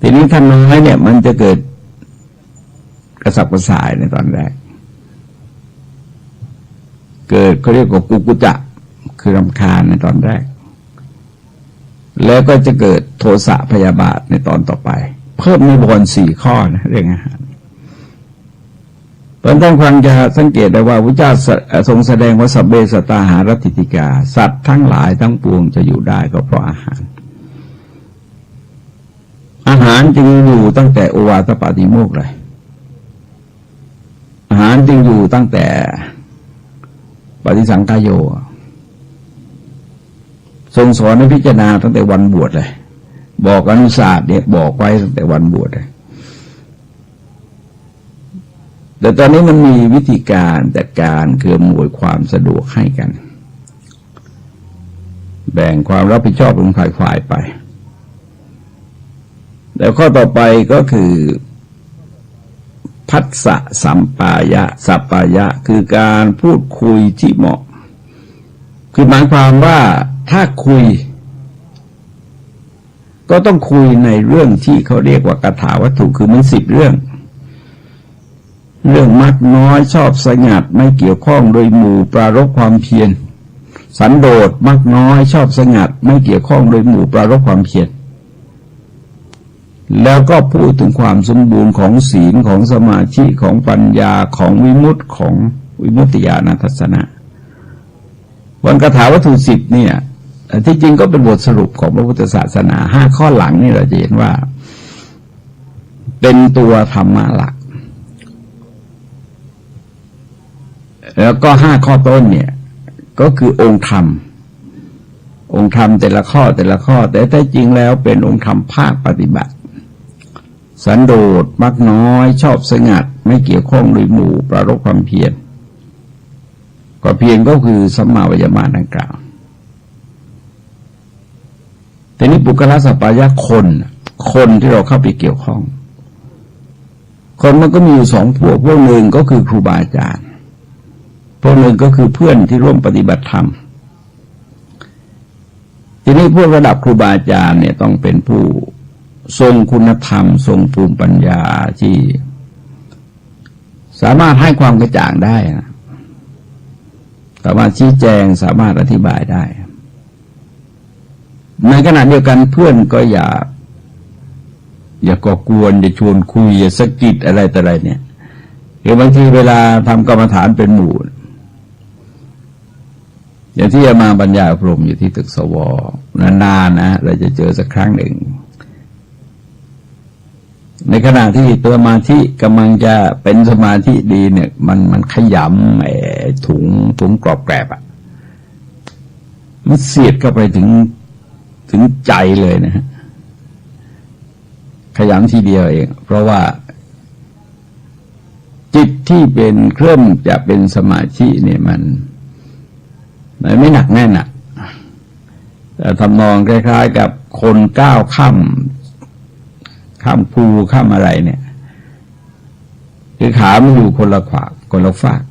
ทีนี้ถ้าน้อยเนี่ยมันจะเกิดกระสับกระส่ายในตอนแรกเกิดเขาเรียกว่ากุกุจะคือรำคาญในตอนแรกแล้วก็จะเกิดโทสะพยาบาทในตอนต่อไปเพิ่มในบน4 ข้อนะเรื่องอาหารตอนท่านฟังจะสังเกตได้ว่าพระเจ้าทรงแสดงว่าสัพเพสัตตาหารติติกาสัตว์ทั้งหลายทั้งปวงจะอยู่ได้ก็เพราะอาหารจึงอยู่ตั้งแต่โอวาทปาติโมกข์เลยอาหารจึงอยู่ตั้งแต่ปฏิสังขายโยทรงสอนให้พิจารณาตั้งแต่วันบวชเลยบอกอนุศาสตร์เนี่ยบอกไว้ตั้งแต่วันบวชเลยแต่ตอนนี้มันมีวิธีการจัดการคืออำนวยความสะดวกให้กันแบ่งความรับผิดชอบเป็นฝ่ายๆไปแล้วข้อต่อไปก็คือพัสสะสัมปายะสัปปายะคือการพูดคุยที่เหมาะคือหมายความว่าถ้าคุยก็ต้องคุยในเรื่องที่เขาเรียกว่ากถาวัตถุคือมัน10 เรื่องมักน้อยชอบสงัดไม่เกี่ยวข้องโดยหมู่ปรารภความเพียรสันโดษมักน้อยชอบสงัดไม่เกี่ยวข้องโดยหมู่ปรารภความเพียรแล้วก็พูดถึงความสมบูรณ์ของศีลของสมาธิของปัญญาของวิมุตติของวิมุตติญาณทัสสนะวันคาถาวัตถุ10เนี่ยที่จริงก็เป็นบทสรุปของพระพุทธศาสนา5 ข้อหลังนี่เราจะเห็นว่าเป็นตัวธรรมะหลักแล้วก็5 ข้อต้นเนี่ยก็คือองค์ธรรมแต่ละข้อแต่แท้จริงแล้วเป็นองค์ธรรมภาคปฏิบัติสันโดษมักน้อยชอบสงัดไม่เกี่ยวข้องโดยหมู่ปรารภความเพียรก็เพียรก็คือสัมมาวิญญาณดังกล่าวแต่นี้ปุคละสัปปายะคนที่เราเข้าไปเกี่ยวข้องคนมันก็มีอยู่2 พวกหนึ่งก็คือครูบาอาจารย์พวกหนึ่งก็คือเพื่อนที่ร่วมปฏิบัติธรรมทีนี้พวกระดับครูบาอาจารย์เนี่ยต้องเป็นผู้ทรงคุณธรรมทรงภูมิปัญญาที่สามารถให้ความกระจ่างได้นะสามารถชี้แจงสามารถอธิบายได้ในขณะเดียวกันเพื่อนก็อย่าก่อกวนอย่าชวนคุยอย่าสะกิดอะไรต่ออะไรเนี่ยหรือบางทีเวลาทำกรรมฐานเป็นหมู่อย่างที่จะมาบรรยายอบรมอยู่ที่ตึกสวนานๆนะเราจะเจอสักครั้งหนึ่งในขณะที่ตัวสมาธิกำลังจะเป็นสมาธิดีเนี่ยมันขยำถุงกรอบแกรบอ่ะมันเสียดเข้าไปถึงใจเลยนะฮะขยำทีเดียวเองเพราะว่าจิตที่เป็นเครื่องจะเป็นสมาธิเนี่ยมันไม่หนักแน่นอ่ะแต่ทำนองคล้ายๆกับคนก้าวข้ามภูข้ามอะไรเนี่ยคือขามันอยู่คนละขวาคนละฝาก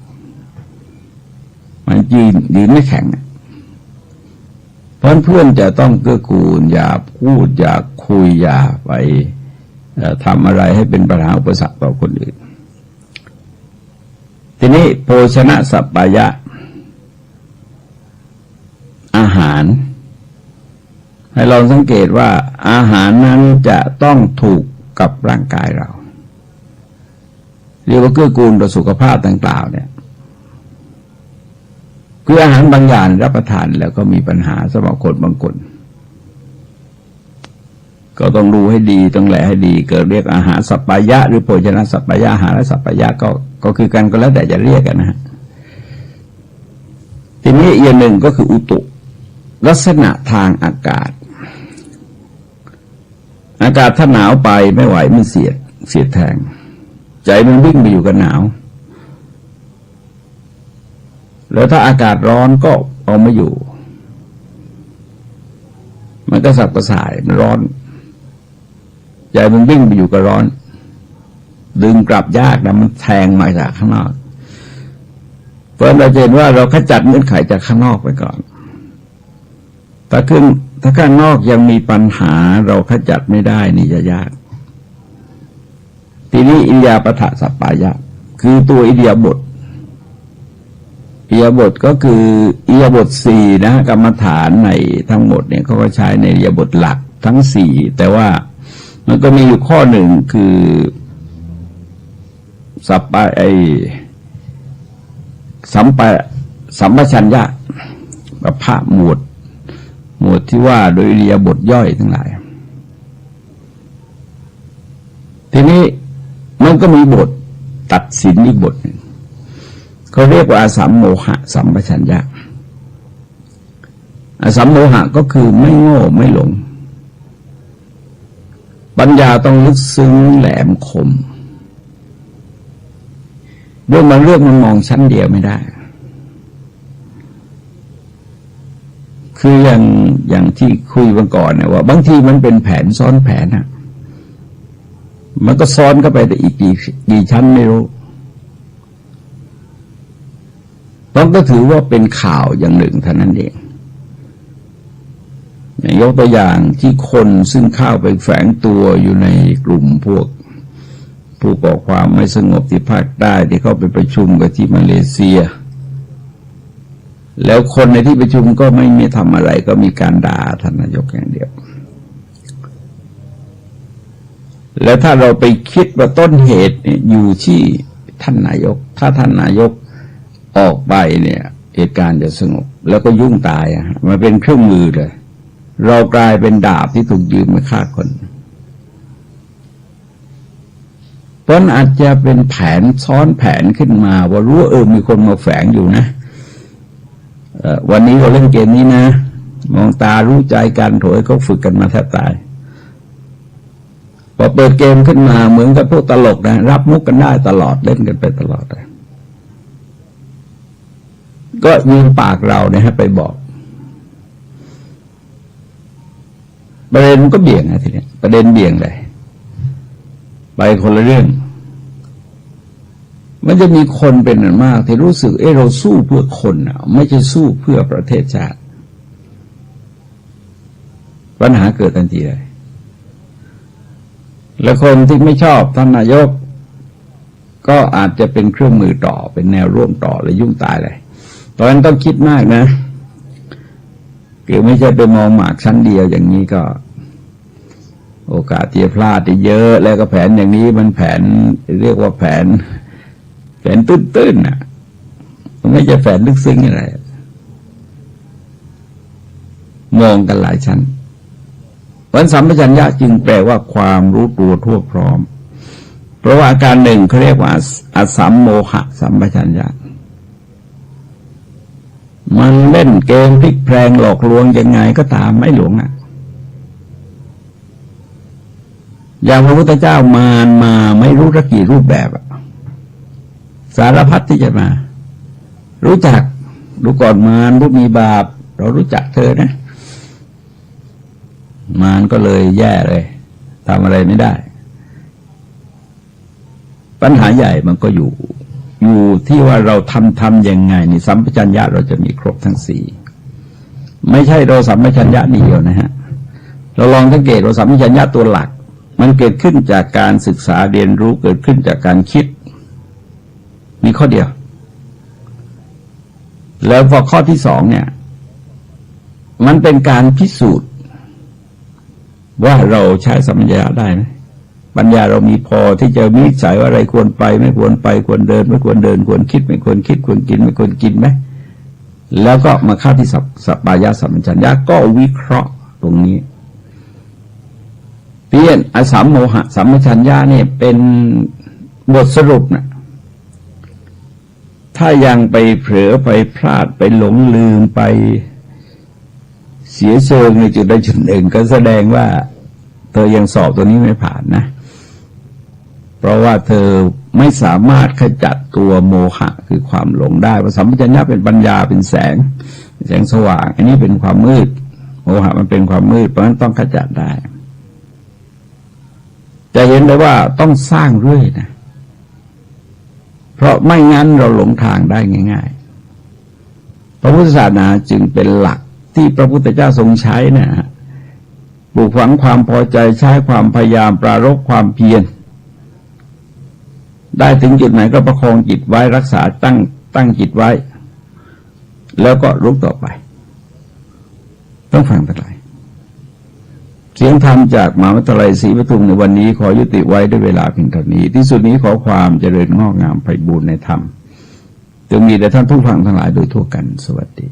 มันยืนไม่แข็งเพราะเพื่อนจะต้องเกื้อกูลอย่าพูดอย่าคุยอย่าไปทำอะไรให้เป็นปัญหาอุปสรรคต่อคนอื่นทีนี้โภชนะสัปปายะอาหารให้ลองสังเกตว่าอาหารนั้นจะต้องถูกกับร่างกายเราเรียกว่าเกื้อกูลต่อสุขภาพต่างๆเนี่ยคืออาหารบางอย่างรับประทานแล้วก็มีปัญหาสำหรับคนบางคนก็ต้องดูให้ดีต้องแลให้ดีเกิดเรียกอาหารสัปปายะหรือโภชนะสัปปายะอาหารและสัปปายะก็คือกันก็แล้วแต่จะเรียกกันนะฮะทีนี้อีกหนึ่งก็คืออุตุลักษณะทางอากาศถ้าหนาวไปไม่ไหวมันเสียดแทงใจมันวิ่งไปอยู่กับหนาวแล้วถ้าอากาศร้อนก็เอาไม่อยู่มันก็สับกระส่ายมันร้อนใจมันวิ่งไปอยู่กับร้อนดึงกลับยากนะมันแทงมาจากข้างนอก เพราะเราเห็นว่าเราขจัดเงื่อนไขจากข้างนอกไปก่อนถ้าข้างนอกยังมีปัญหาเราขจัดไม่ได้นี่จะยากทีนี้อิริยาปถะสัปปายะคือตัวอิริยาบถอิริยาบถก็คืออิริยาบถสี่นะกรรมฐานในทั้งหมดเนี่ยเขาก็ใช้ในอิริยาบถหลักทั้งสี่แต่ว่ามันก็มีอยู่ข้อหนึ่งคือสัมปชัญญะกับพระหมวดที่ว่าโดยอิริยาบถย่อยทั้งหลายทีนี้มันก็มีบทตัดสินอีกบทหนึ่งเขาเรียกว่าอาสัมโมหะสัมปชัญญะอาสัมโมหะก็คือไม่โง่ไม่หลงปัญญาต้องลึกซึ้งแหลมคมเรื่องบางเรื่องมันมองชั้นเดียวไม่ได้คืออย่างที่คุยมาก่อนเนี่ยว่าบางทีมันเป็นแผนซ้อนแผนนะมันก็ซ้อนเข้าไปแต่อีกกี่ชั้นไม่รู้ต้องก็ถือว่าเป็นข่าวอย่างหนึ่งเท่านั้นเองยกตัวอย่างที่คนซึ่งเข้าไปแฝงตัวอยู่ในกลุ่มพวกผู้ก่อความไม่สงบที่ภาคใต้ที่เข้าไปประชุมกับที่มาเลเซียแล้วคนในที่ประชุมก็ไม่มีทำอะไรก็มีการด่าท่านนายกอย่างเดียวแล้วถ้าเราไปคิดว่าต้นเหตุอยู่ที่ท่านนายกถ้าท่านนายกออกไปเนี่ยเหตุการณ์จะสงบแล้วก็ยุ่งตายมันเป็นเครื่องมือเลยเรากลายเป็นดาบที่ถูกยืมมาฆ่าคนเพราะอาจจะเป็นแผนซ้อนแผนขึ้นมาว่ารู้มีคนมาแฝงอยู่นะวันนี้เราเล่นเกมนี้นะมองตารู้ใจกันโถยเขาฝึกกันมาแทบตายพอเปิดเกมขึ้นมาเหมือนกับพวกตลกนะรับมุกกันได้ตลอดเล่นกันไปตลอดเลยก็ยืมปากเราเนี่ยให้ไปบอกประเด็นมันก็เบี่ยงนะทีนี้ประเด็นเบี่ยงเลยไปคนละเรื่องมันจะมีคนเป็นอันมากที่รู้สึกเราสู้เพื่อคนไม่ใช่สู้เพื่อประเทศชาติปัญหาเกิดทันทีเลยและคนที่ไม่ชอบท่านนายกก็อาจจะเป็นเครื่องมือต่อเป็นแนวร่วมต่อและยุ่งตายเลยตอนนั้นต้องคิดมากนะคือไม่ใช่ไปมองหมากชั้นเดียวอย่างนี้ก็โอกาสที่จะพลาดเยอะแล้วก็แผนอย่างนี้มันแผนเรียกว่าแผนตื้นๆนะไม่ใช่แผนลึกซึ้งอะไรมองกันหลายชั้นวันสัมปชัญญะจึงแปลว่าความรู้ตัวทั่วพร้อมเพราะว่าอาการหนึ่งเขาเรียกว่าอสัมโมหะสัมปชัญญะมันเล่นเกมพลิกแพลงหลอกลวงยังไงก็ตามไม่หลงอย่างพระพุทธเจ้ามาไม่รู้สักกี่รูปแบบสารพัดที่จะมารู้จักดูก่อนมารผู้มีบาปเรารู้จักเธอนะมารก็เลยแย่เลยทำอะไรไม่ได้ปัญหาใหญ่มันก็อยู่ที่ว่าเราทำยังไงนี่สัมปชัญญะเราจะมีครบทั้งสี่ไม่ใช่เราสัมปชัญญะเดียวนะฮะเราลองสังเกตว่าสัมปชัญญะตัวหลักมันเกิดขึ้นจากการศึกษาเรียนรู้เกิดขึ้นจากการคิดมีข้อเดียวแล้วพอข้อที่สองเนี่ยมันเป็นการพิสูจน์ว่าเราใช้สัมปชัญญะได้ไหมปัญญาเรามีพอที่จะวิจัยว่าอะไรควรไปไม่ควรไปควรเดินไม่ควรเดินควรคิดไม่ควรคิดควรกินไม่ควรกินไหมแล้วก็มาเข้าที่สัปปายะสัมปชัญญะก็วิเคราะห์ตรงนี้เปลี่ยนอสัมโมหะสัมปชัญญะเนี่ยเป็นบทสรุปนะถ้ายังไปเผลอไปพลาดไปหลงลืมไปเสียเชิงในจุดใดจุดหนึ่งก็แสดงว่าเธอยังสอบตัวนี้ไม่ผ่านนะเพราะว่าเธอไม่สามารถขจัดตัวโมหะคือความหลงได้เพราะสัมปชัญญะเป็นปัญญาเป็นแสงสว่างอันนี้เป็นความมืดโมหะมันเป็นความมืดเพราะฉะนั้นต้องขจัดได้จะเห็นได้ว่าต้องสร้างเรื่อยนะเพราะไม่งั้นเราหลงทางได้ง่าย ระพุทธศาสนาจึงเป็นหลักที่พระพุทธเจ้าทรงใช้นะฮะปลูกฝังความพอใจใช้ความพยายามปรารภความเพียรได้ถึงจุดไหนก็ประคองจิตไว้รักษาตั้งจิตไว้ แล้วก็ลุกต่อไปต้องฟังทั้งหลายเสียงธรรมจากมหาวิทยาลัยศรีปทุมในวันนี้ขอยุติไว้ด้วยเวลาเพียงเท่านี้ที่สุดนี้ขอความเจริญงอกงามไพบูรณ์ในธรรมจงมีแด่ท่านผู้ฟังทั้งหลายโดยทั่วกันสวัสดี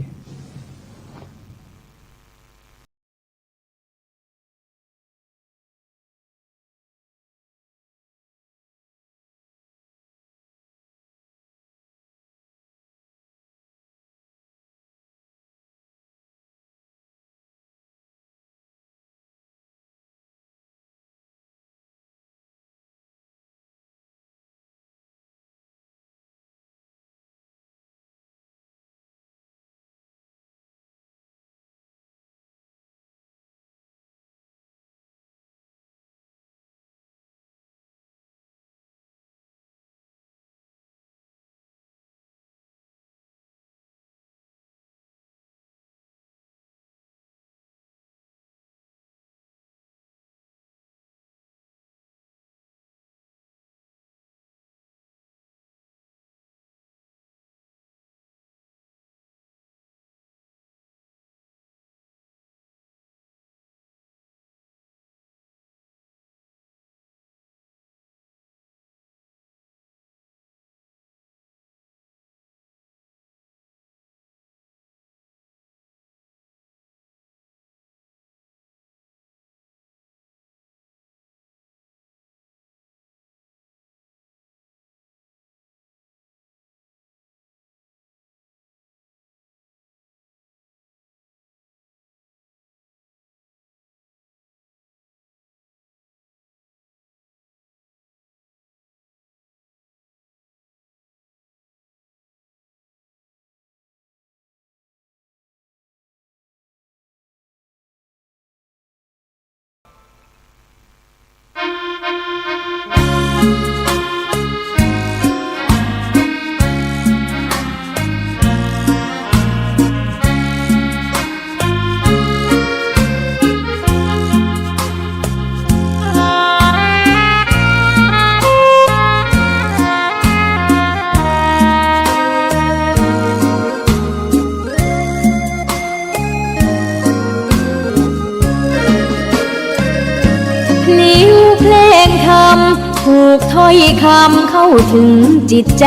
ถูกถ้อยคำเข้าถึงจิตใจ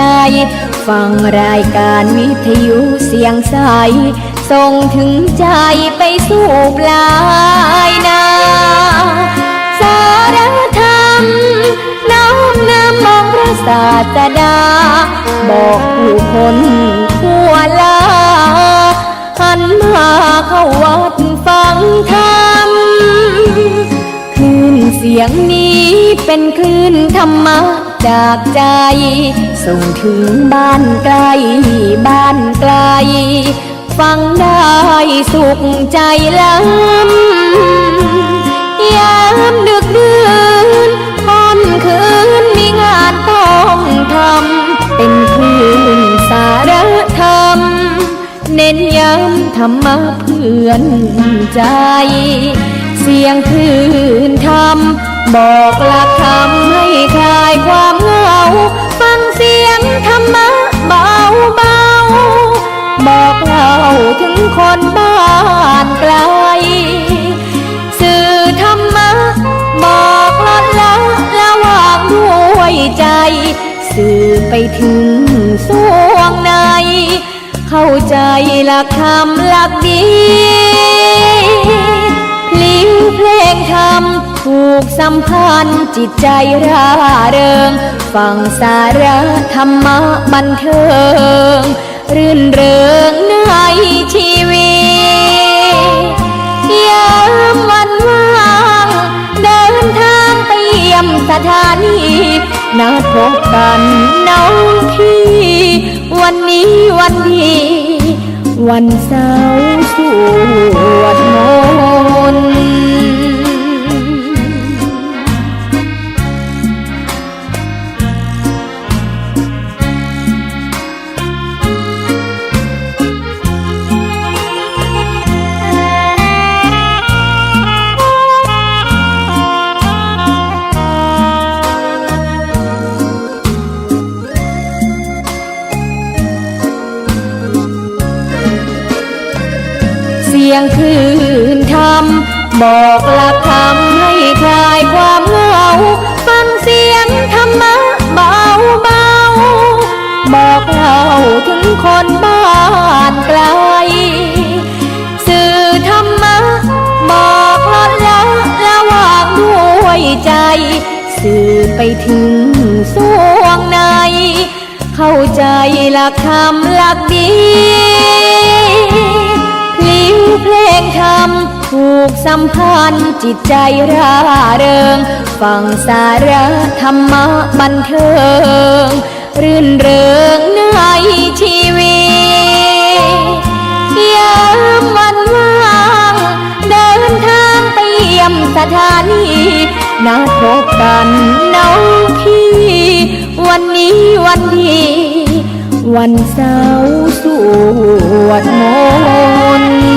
ฟังรายการวิทยุเสียงใสส่งถึงใจไปสู่ปลายนาสารธรรมน้อมนำมองพระศาสดาบอกผู้คนทั่วลาหันมาเข้าวัดฟังธรรมคลื่นเสียงนี้เป็นคลื่นธรรมะจากใจส่งถึงบ้านไกลบ้านไกลฟังได้สุขใจล้ำยามดึกดื่นค่ำคืนมีงานต้องทำเป็นคลื่นสารธรรมเน้นย้ำธรรมะเพื่อนใจเสียงคลื่นธรรมบอกหลักธรรมให้คลายความเหงาฟังเสียงธรรมะเบาเบาบอกเล่าถึงคนบ้านไกลสื่อธรรมะบอกลดละระหว่างด้วยใจสื่อไปถึงสวงในเข้าใจหลักธรรมหลักดีลิ้วเพลงธรรมผูกสัมพันธ์จิตใจร่าเริงฟังสาระธรรมะบันเทิงรื่นเริงในชีวิตยามวันว่างเดินทางไปเยี่ยมสถานีนัดพบกันน้องพี่วันนี้วันดีวันเสาร์สวดมนต์ ยงคืนธรรมบอกหลักธรรมให้คลายความเหงาฟังเสียงธรรมะเบาเบาบอกเล่าถึงคนบ้านไกลสื่อธรรมะบอกลดละละวางด้วยใจสื่อไปถึงสวงในเข้าใจหลักธรรมหลักดีพลิ้วเพลงธรรมถูกสัมพันธ์จิตใจร่าเริงฟังสาระธรรมะบันเทิงรื่นเริงในชีวิตยามวันว่างเดินทางไปเยี่ยมสถานีนัดพบกันน้องพี่วันนี้วันดีวันเสาร์สวดมนต์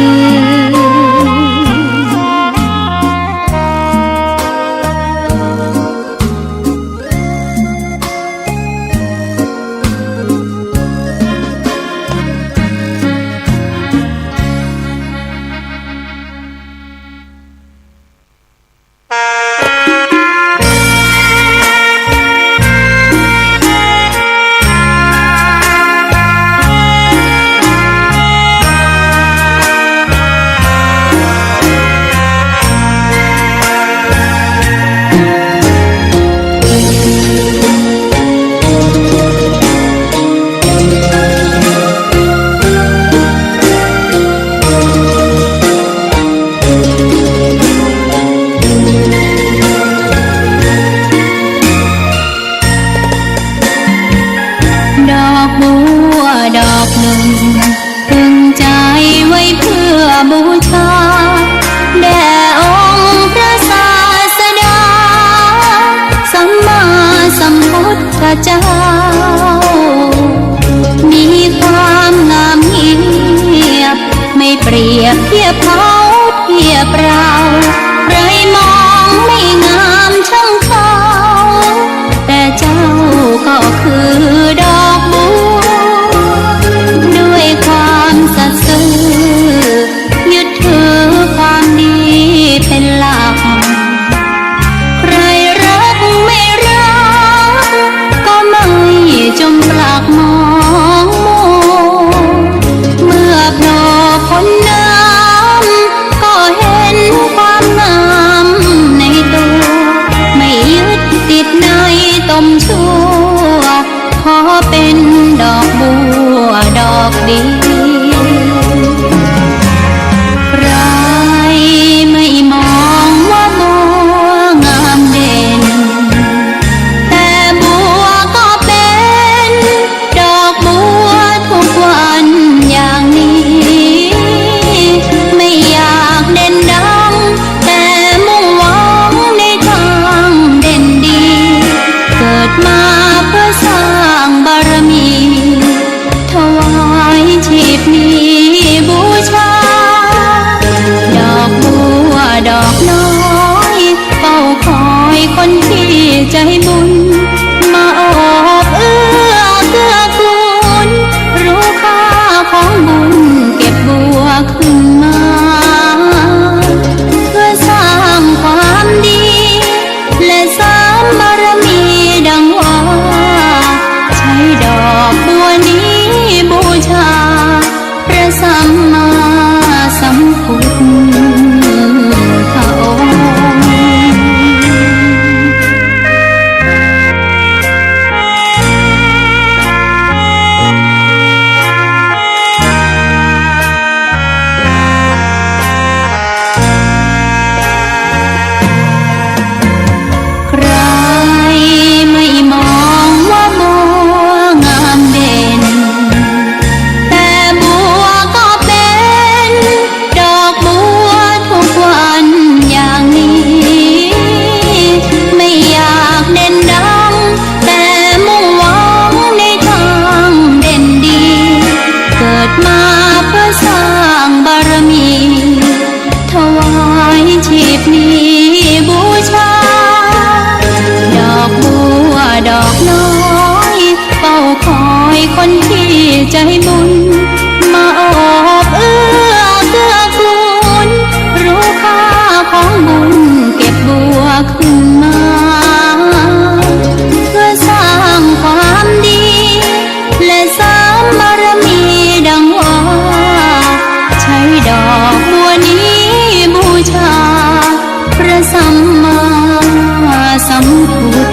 สัมพุท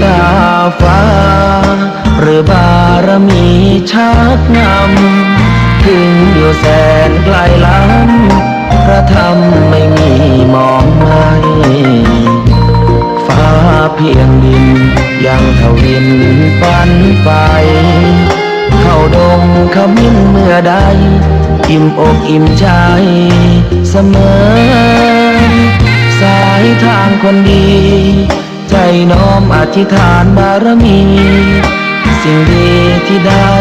ธา ฟ้าหรือบารมีชักนำถึงอยู่แสนไกลล้ำพระธรรมไม่มีมองไม่ฟ้าเพียงดินยังทวินฝันไปเข้าดงขมิ้นเมื่อใดอิ่มอกอิ่มใจเสมอสายทางคนดีใจน้อมอธิษฐานบารมีสิ่งดีที่ได้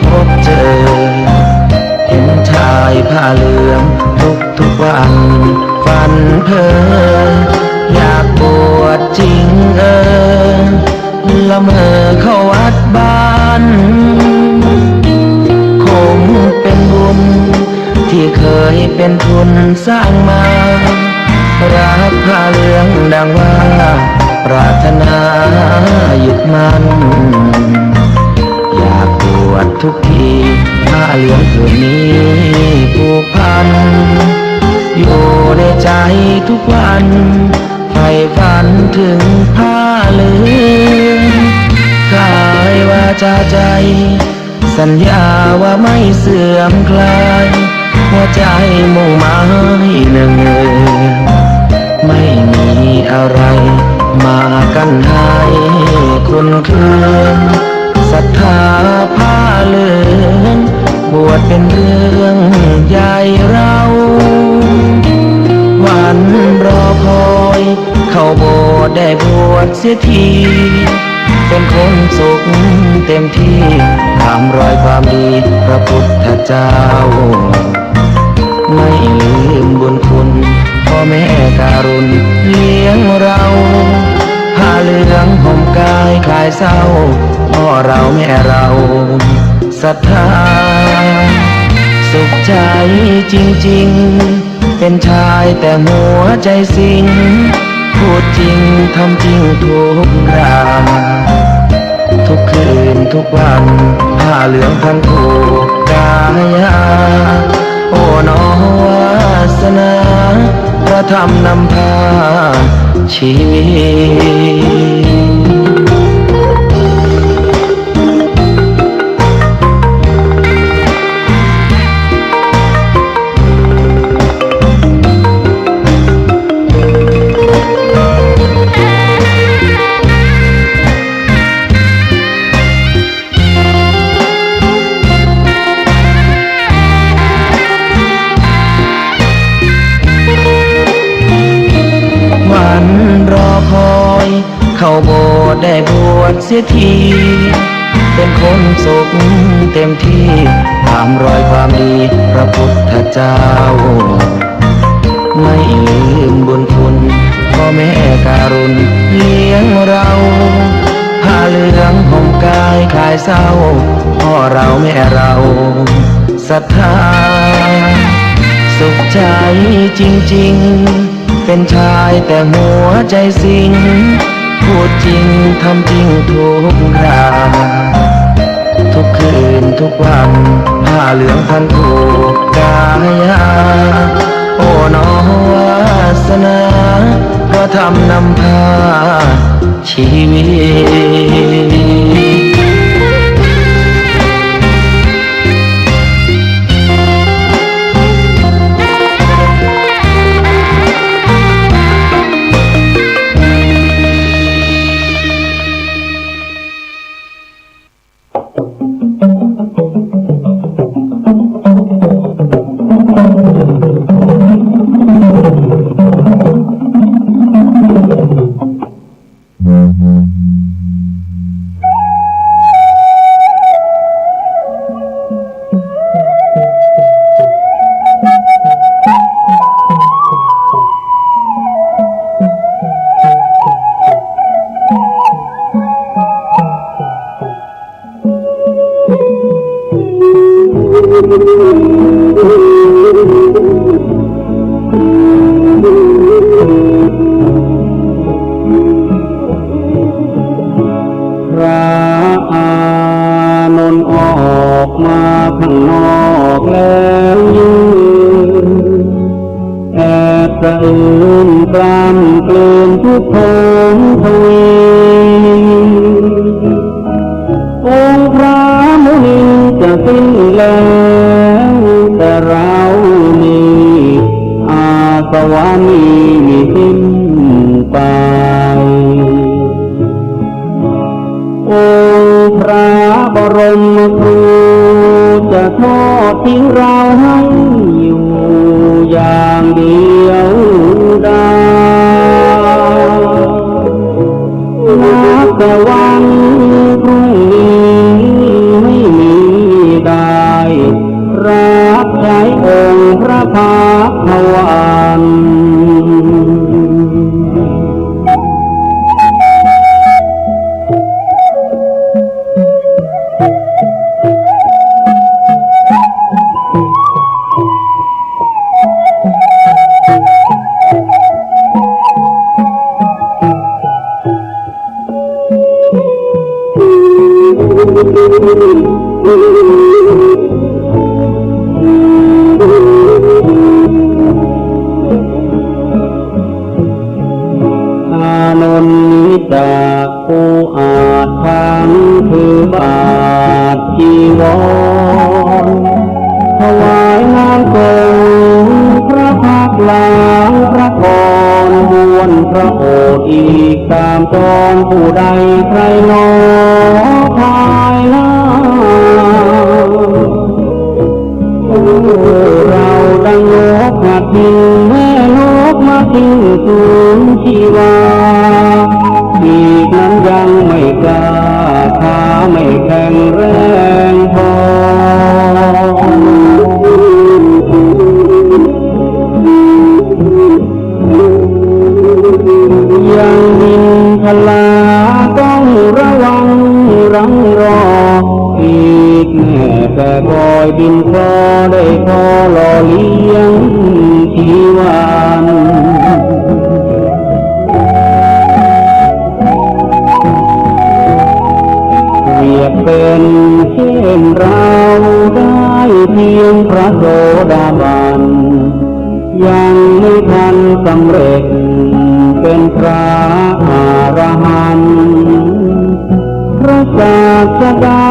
พบเจอเห็นชายผ้าเหลืองทุกวันฝันเพ้ออยากบวชจริงละเมอเข้าวัดบ้านคงเป็นบุญที่เคยเป็นทุนสร้างมารักผ้าเหลืองดังว่าปรารถนายึดมั่นอยากบวชทุกทีผ้าเหลืองผืนนี้ผูกพันอยู่ในใจทุกวันใฝ่ฝันถึงผ้าเหลืองกายวาจาใจสัญญาว่าไม่เสื่อมคลายหัวใจมุ่งหมายหนึ่งไม่มีอะไรมากันให้คุณคืนศรัทธาผ้าเหลืองบวชเป็นเรื่องใหญ่เราวันรอคอยเข้าโบสถ์ได้บวชเสียทีเป็นคนสุขเต็มที่ตามรอยความดีพระพุทธเจ้าไม่ลืมบุญคุณพ่อแม่การุณเลี้ยงเราผ้าเหลืองห่มกายคลายเศร้าพ่อเราแม่เราศรัทธาสุขใจจริงๆเป็นชายแต่หัวใจสิงพูดจริงทำจริงทุกราทุกคืนทุกวันผ้าเหลืองพันผูกกายาโอ้น้อวาสนาพระธรรมนำพาชีวิตรอคอยเข้าโบสถ์ได้บวชเสียทีเป็นคนสุขเต็มที่ตามรอยความดีพระพุทธเจ้าไม่ลืมบุญคุณพ่อแม่การุณเลี้ยงเราผ้าเหลืองห่มกายคลายเศร้าพ่อเราแม่เราศรัทธาสุขใจจริงๆเป็นชายแต่หัวใจสิงพูดจริงทำจริงทุกราทุกคืนทุกวันผ้าเหลืองพันผูกกายาโอ้น้อวาสนาพระธรรมนำพาชีวิต อกแล้วยืนแอบสะอื้นกล้ำกลืนทุกโทมทวีองค์พระมุนีจะสิ้นแล้วแต่เรานี้อาสวามีมีสิ้นไปองค์พระบรมครูจะทอดทิ้งเราให้อยู่อย่างเดียวดายนับแต่วันพรุ่งนี้ไม่มีได้รับใช้องค์พระภาควัน จากผู้อาจทางคือบาทจีวรถวายงานทรงพระพักตร์หลังพระกรบวนพระโอษฐ์อีกตามจองผู้ใดใครหนอภายหน้าเราดังนกมาทิ้งแม่นกมาทิ้งสูญชีวาอีกนั้นยังไม่กล้าขาไม่แข็งแรงพอยังบินพลาต้องระวังรังรออีกแม่แต่บอยบินคลอได้พอหล่อเลี้ยงชีวันเปรียบเป็นเช่นเราได้เพียงพระโสดาบันยังไม่ทันสำเร็จเป็นพระอรหันต์พระศาสดา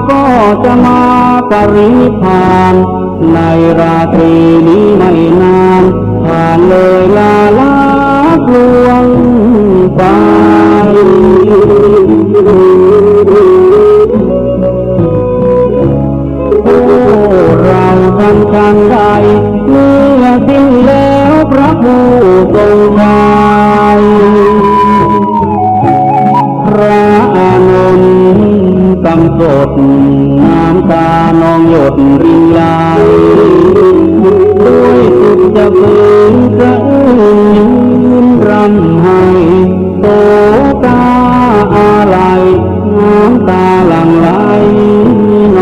ก็จะมาปรินิพพานในราตรีนี้ไม่นานผ่านเลยลาลวงไปเราทำทางใดเมื่อสิ้นแล้วพระผู้ทรงไว้พระอานนท์กำสดน้ำตานองหยดรินไหลด้วยสุดจะฝืนกระอื้นยืนรำให้โศกาอะไรน้ำตาหลั่งไหลน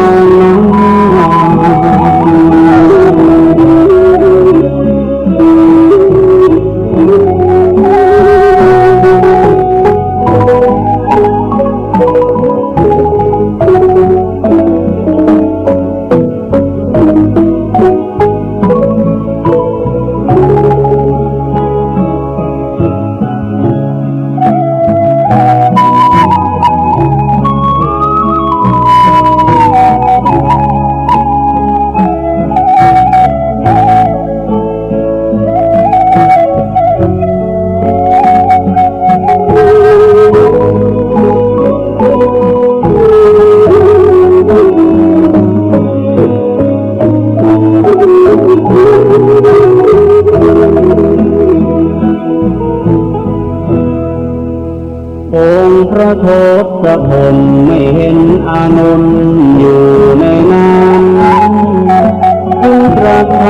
องพระโทษพลไม่เห็นอานนท์อยู่ในนั้นจึงตรัสถ